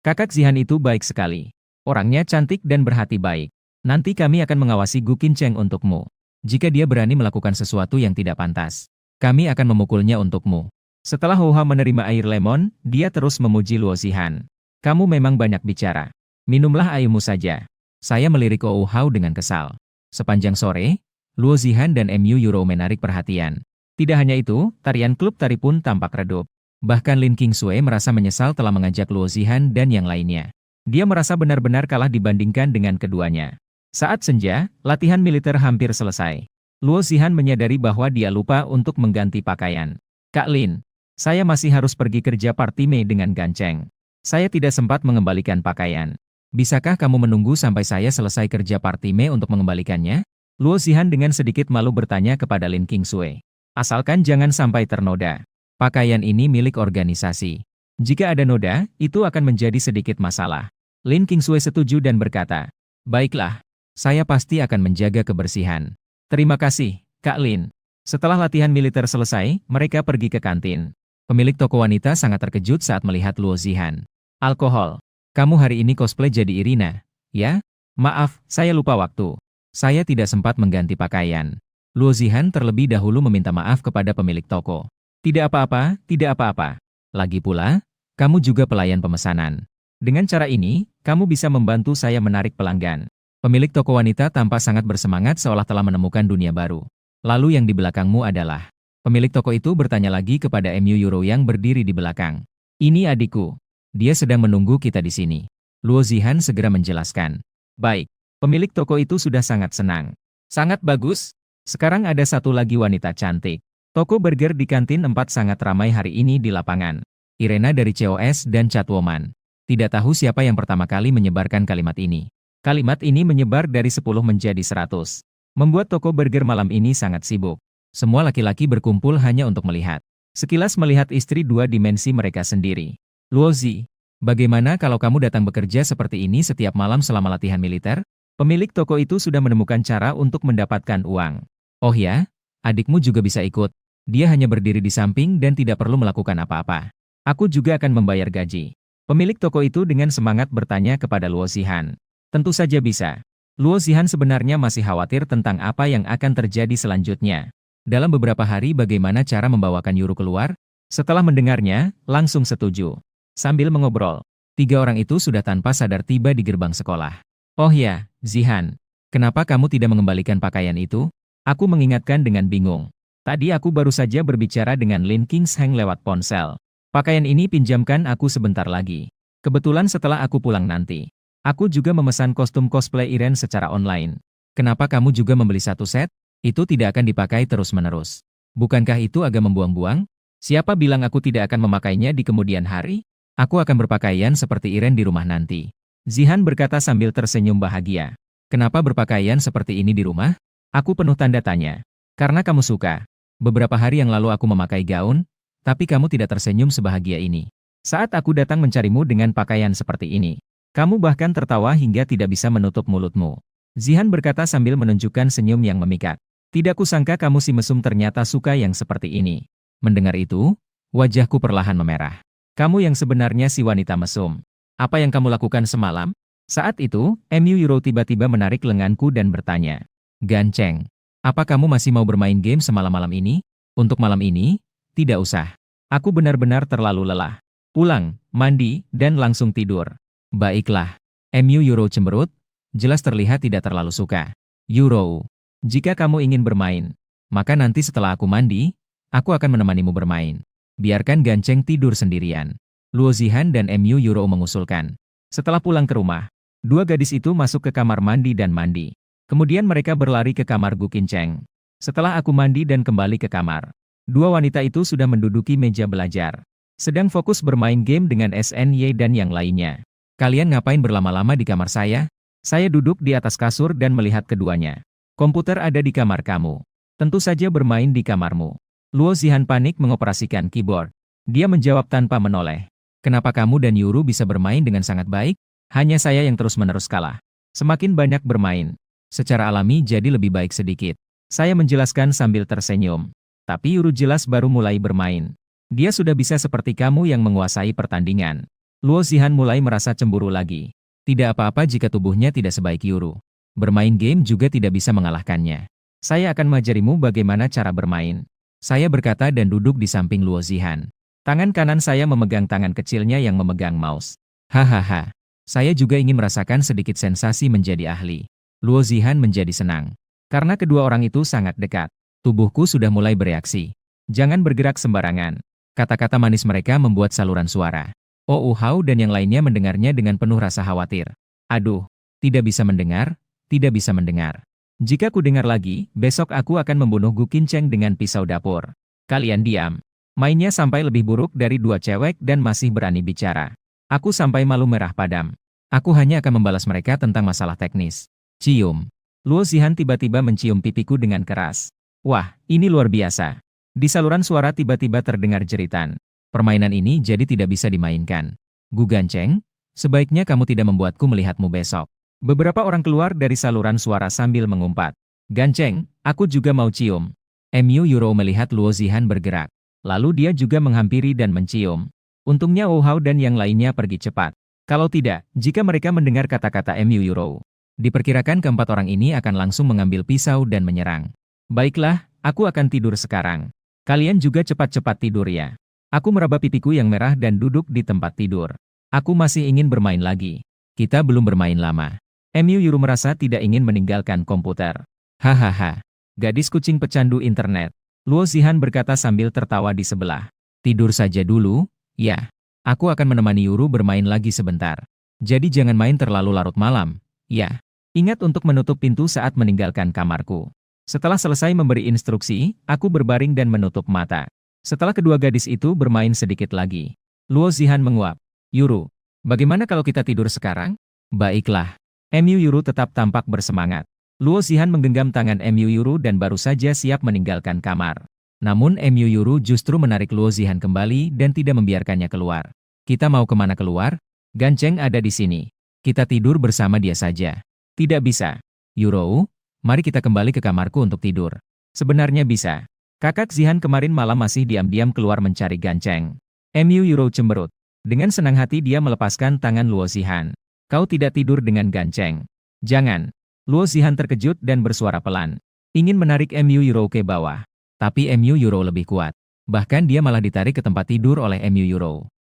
Speaker 1: Kakak Zihan itu baik sekali. Orangnya cantik dan berhati baik. Nanti kami akan mengawasi Gu Qiancheng untukmu. Jika dia berani melakukan sesuatu yang tidak pantas, kami akan memukulnya untukmu. Setelah Wu Hao menerima air lemon, dia terus memuji Luo Zihan. Kamu memang banyak bicara. Minumlah airmu saja. Saya melirik Wu Hao dengan kesal. Sepanjang sore, Luo Zihan dan MU Euro menarik perhatian. Tidak hanya itu, tarian klub tari pun tampak redup. Bahkan Lin Qingsui merasa menyesal telah mengajak Luo Zihan dan yang lainnya. Dia merasa benar-benar kalah dibandingkan dengan keduanya. Saat senja, latihan militer hampir selesai. Luo Zihan menyadari bahwa dia lupa untuk mengganti pakaian. Kak Lin, saya masih harus pergi kerja party Mei dengan Ganceng. Saya tidak sempat mengembalikan pakaian. Bisakah kamu menunggu sampai saya selesai kerja party Mei untuk mengembalikannya? Luo Zihan dengan sedikit malu bertanya kepada Lin Qingsui. Asalkan jangan sampai ternoda. Pakaian ini milik organisasi. Jika ada noda, itu akan menjadi sedikit masalah. Lin Qingsui setuju dan berkata, baiklah, saya pasti akan menjaga kebersihan. Terima kasih, Kak Lin. Setelah latihan militer selesai, mereka pergi ke kantin. Pemilik toko wanita sangat terkejut saat melihat Luo Zihan. Alkohol. Kamu hari ini cosplay jadi Irina, ya? Maaf, saya lupa waktu. Saya tidak sempat mengganti pakaian. Luo Zihan terlebih dahulu meminta maaf kepada pemilik toko. Tidak apa-apa, tidak apa-apa. Lagi pula, kamu juga pelayan pemesanan. Dengan cara ini, kamu bisa membantu saya menarik pelanggan. Pemilik toko wanita tampak sangat bersemangat seolah telah menemukan dunia baru. Lalu yang di belakangmu adalah... Pemilik toko itu bertanya lagi kepada MU Euro yang berdiri di belakang. Ini adikku. Dia sedang menunggu kita di sini. Luo Zihan segera menjelaskan. Baik, pemilik toko itu sudah sangat senang. Sangat bagus. Sekarang ada satu lagi wanita cantik. Toko burger di kantin 4 sangat ramai hari ini di lapangan. Irena dari COS dan Catwoman. Tidak tahu siapa yang pertama kali menyebarkan kalimat ini. Kalimat ini menyebar dari 10 menjadi 100. Membuat toko burger malam ini sangat sibuk. Semua laki-laki berkumpul hanya untuk melihat. Sekilas melihat istri 2 dimensi mereka sendiri. Luo Zi, bagaimana kalau kamu datang bekerja seperti ini setiap malam selama latihan militer? Pemilik toko itu sudah menemukan cara untuk mendapatkan uang. Oh ya, adikmu juga bisa ikut. Dia hanya berdiri di samping dan tidak perlu melakukan apa-apa. Aku juga akan membayar gaji. Pemilik toko itu dengan semangat bertanya kepada Luo Zihan. Tentu saja bisa. Luo Zihan sebenarnya masih khawatir tentang apa yang akan terjadi selanjutnya. Dalam beberapa hari bagaimana cara membawakan Yuru keluar? Setelah mendengarnya, langsung setuju. Sambil mengobrol, 3 orang itu sudah tanpa sadar tiba di gerbang sekolah. Oh ya, Zihan, kenapa kamu tidak mengembalikan pakaian itu? Aku mengingatkan dengan bingung. Tadi aku baru saja berbicara dengan Lin Qingsui lewat ponsel. Pakaian ini pinjamkan aku sebentar lagi. Kebetulan setelah aku pulang nanti. Aku juga memesan kostum cosplay Iren secara online. Kenapa kamu juga membeli satu set? Itu tidak akan dipakai terus-menerus. Bukankah itu agak membuang-buang? Siapa bilang aku tidak akan memakainya di kemudian hari? Aku akan berpakaian seperti Iren di rumah nanti. Zihan berkata sambil tersenyum bahagia. Kenapa berpakaian seperti ini di rumah? Aku penuh tanda tanya. Karena kamu suka. Beberapa hari yang lalu aku memakai gaun, tapi kamu tidak tersenyum sebahagia ini. Saat aku datang mencarimu dengan pakaian seperti ini. Kamu bahkan tertawa hingga tidak bisa menutup mulutmu. Zihan berkata sambil menunjukkan senyum yang memikat. Tidak kusangka kamu si mesum ternyata suka yang seperti ini. Mendengar itu, wajahku perlahan memerah. Kamu yang sebenarnya si wanita mesum. Apa yang kamu lakukan semalam? Saat itu, MU Euro tiba-tiba menarik lenganku dan bertanya. Ganceng, apa kamu masih mau bermain game semalam-malam ini? Untuk malam ini, tidak usah. Aku benar-benar terlalu lelah. Pulang, mandi, dan langsung tidur. Baiklah. MU Euro cemberut, jelas terlihat tidak terlalu suka. Euro, jika kamu ingin bermain, maka nanti setelah aku mandi, aku akan menemanimu bermain. Biarkan Ganceng tidur sendirian. Luo Zihan dan MU Euro mengusulkan. Setelah pulang ke rumah, 2 gadis itu masuk ke kamar mandi dan mandi. Kemudian mereka berlari ke kamar Gu Qincheng. Setelah aku mandi dan kembali ke kamar, 2 wanita itu sudah menduduki meja belajar. Sedang fokus bermain game dengan SNY dan yang lainnya. Kalian ngapain berlama-lama di kamar saya? Saya duduk di atas kasur dan melihat keduanya. Komputer ada di kamar kamu. Tentu saja bermain di kamarmu. Luo Zihan panik mengoperasikan keyboard. Dia menjawab tanpa menoleh. Kenapa kamu dan Yuru bisa bermain dengan sangat baik? Hanya saya yang terus-menerus kalah. Semakin banyak bermain. Secara alami jadi lebih baik sedikit. Saya menjelaskan sambil tersenyum. Tapi Yuru jelas baru mulai bermain. Dia sudah bisa seperti kamu yang menguasai pertandingan. Luo Zihan mulai merasa cemburu lagi. Tidak apa-apa jika tubuhnya tidak sebaik Yuru. Bermain game juga tidak bisa mengalahkannya. Saya akan mengajarimu bagaimana cara bermain. Saya berkata dan duduk di samping Luo Zihan. Tangan kanan saya memegang tangan kecilnya yang memegang mouse. Hahaha. Saya juga ingin merasakan sedikit sensasi menjadi ahli. Luo Zihan menjadi senang. Karena kedua orang itu sangat dekat, tubuhku sudah mulai bereaksi. Jangan bergerak sembarangan. Kata-kata manis mereka membuat saluran suara Oh Hao dan yang lainnya mendengarnya dengan penuh rasa khawatir. Aduh, tidak bisa mendengar, tidak bisa mendengar. Jika ku dengar lagi, besok aku akan membunuh Gu Qincheng dengan pisau dapur. Kalian diam. Mainnya sampai lebih buruk dari dua cewek dan masih berani bicara. Aku sampai malu merah padam. Aku hanya akan membalas mereka tentang masalah teknis. Cium. Luo Zihan tiba-tiba mencium pipiku dengan keras. Wah, ini luar biasa. Di saluran suara tiba-tiba terdengar jeritan. Permainan ini jadi tidak bisa dimainkan. Gu Gancheng, sebaiknya kamu tidak membuatku melihatmu besok. Beberapa orang keluar dari saluran suara sambil mengumpat. Gancheng, aku juga mau cium. Mu Yuro melihat Luo Zihan bergerak. Lalu dia juga menghampiri dan mencium. Untungnya Oh Hao dan yang lainnya pergi cepat. Kalau tidak, jika mereka mendengar kata-kata Mu Yuro, diperkirakan keempat orang ini akan langsung mengambil pisau dan menyerang. Baiklah, aku akan tidur sekarang. Kalian juga cepat-cepat tidur ya. Aku meraba pipiku yang merah dan duduk di tempat tidur. Aku masih ingin bermain lagi. Kita belum bermain lama. Mu Yuru merasa tidak ingin meninggalkan komputer. Hahaha. Gadis kucing pecandu internet. Luo Zihan berkata sambil tertawa di sebelah. Tidur saja dulu, ya. Aku akan menemani Yuru bermain lagi sebentar. Jadi jangan main terlalu larut malam, ya. Ingat untuk menutup pintu saat meninggalkan kamarku. Setelah selesai memberi instruksi, aku berbaring dan menutup mata. Setelah kedua gadis itu bermain sedikit lagi, Luo Zihan menguap. Yuru, bagaimana kalau kita tidur sekarang? Baiklah. Mu Yuru tetap tampak bersemangat. Luo Zihan menggenggam tangan Mu Yuru dan baru saja siap meninggalkan kamar. Namun Mu Yuru justru menarik Luo Zihan kembali dan tidak membiarkannya keluar. Kita mau kemana keluar? Gancheng ada di sini. Kita tidur bersama dia saja. Tidak bisa. Yuro, mari kita kembali ke kamarku untuk tidur. Sebenarnya bisa. Kakak Zihan kemarin malam masih diam-diam keluar mencari Gancheng. Mu Yuro cemberut. Dengan senang hati dia melepaskan tangan Luo Zihan. Kau tidak tidur dengan Gancheng. Jangan. Luo Zihan terkejut dan bersuara pelan. Ingin menarik Mu Yuro ke bawah. Tapi Mu Yuro lebih kuat. Bahkan dia malah ditarik ke tempat tidur oleh Mu Yuro.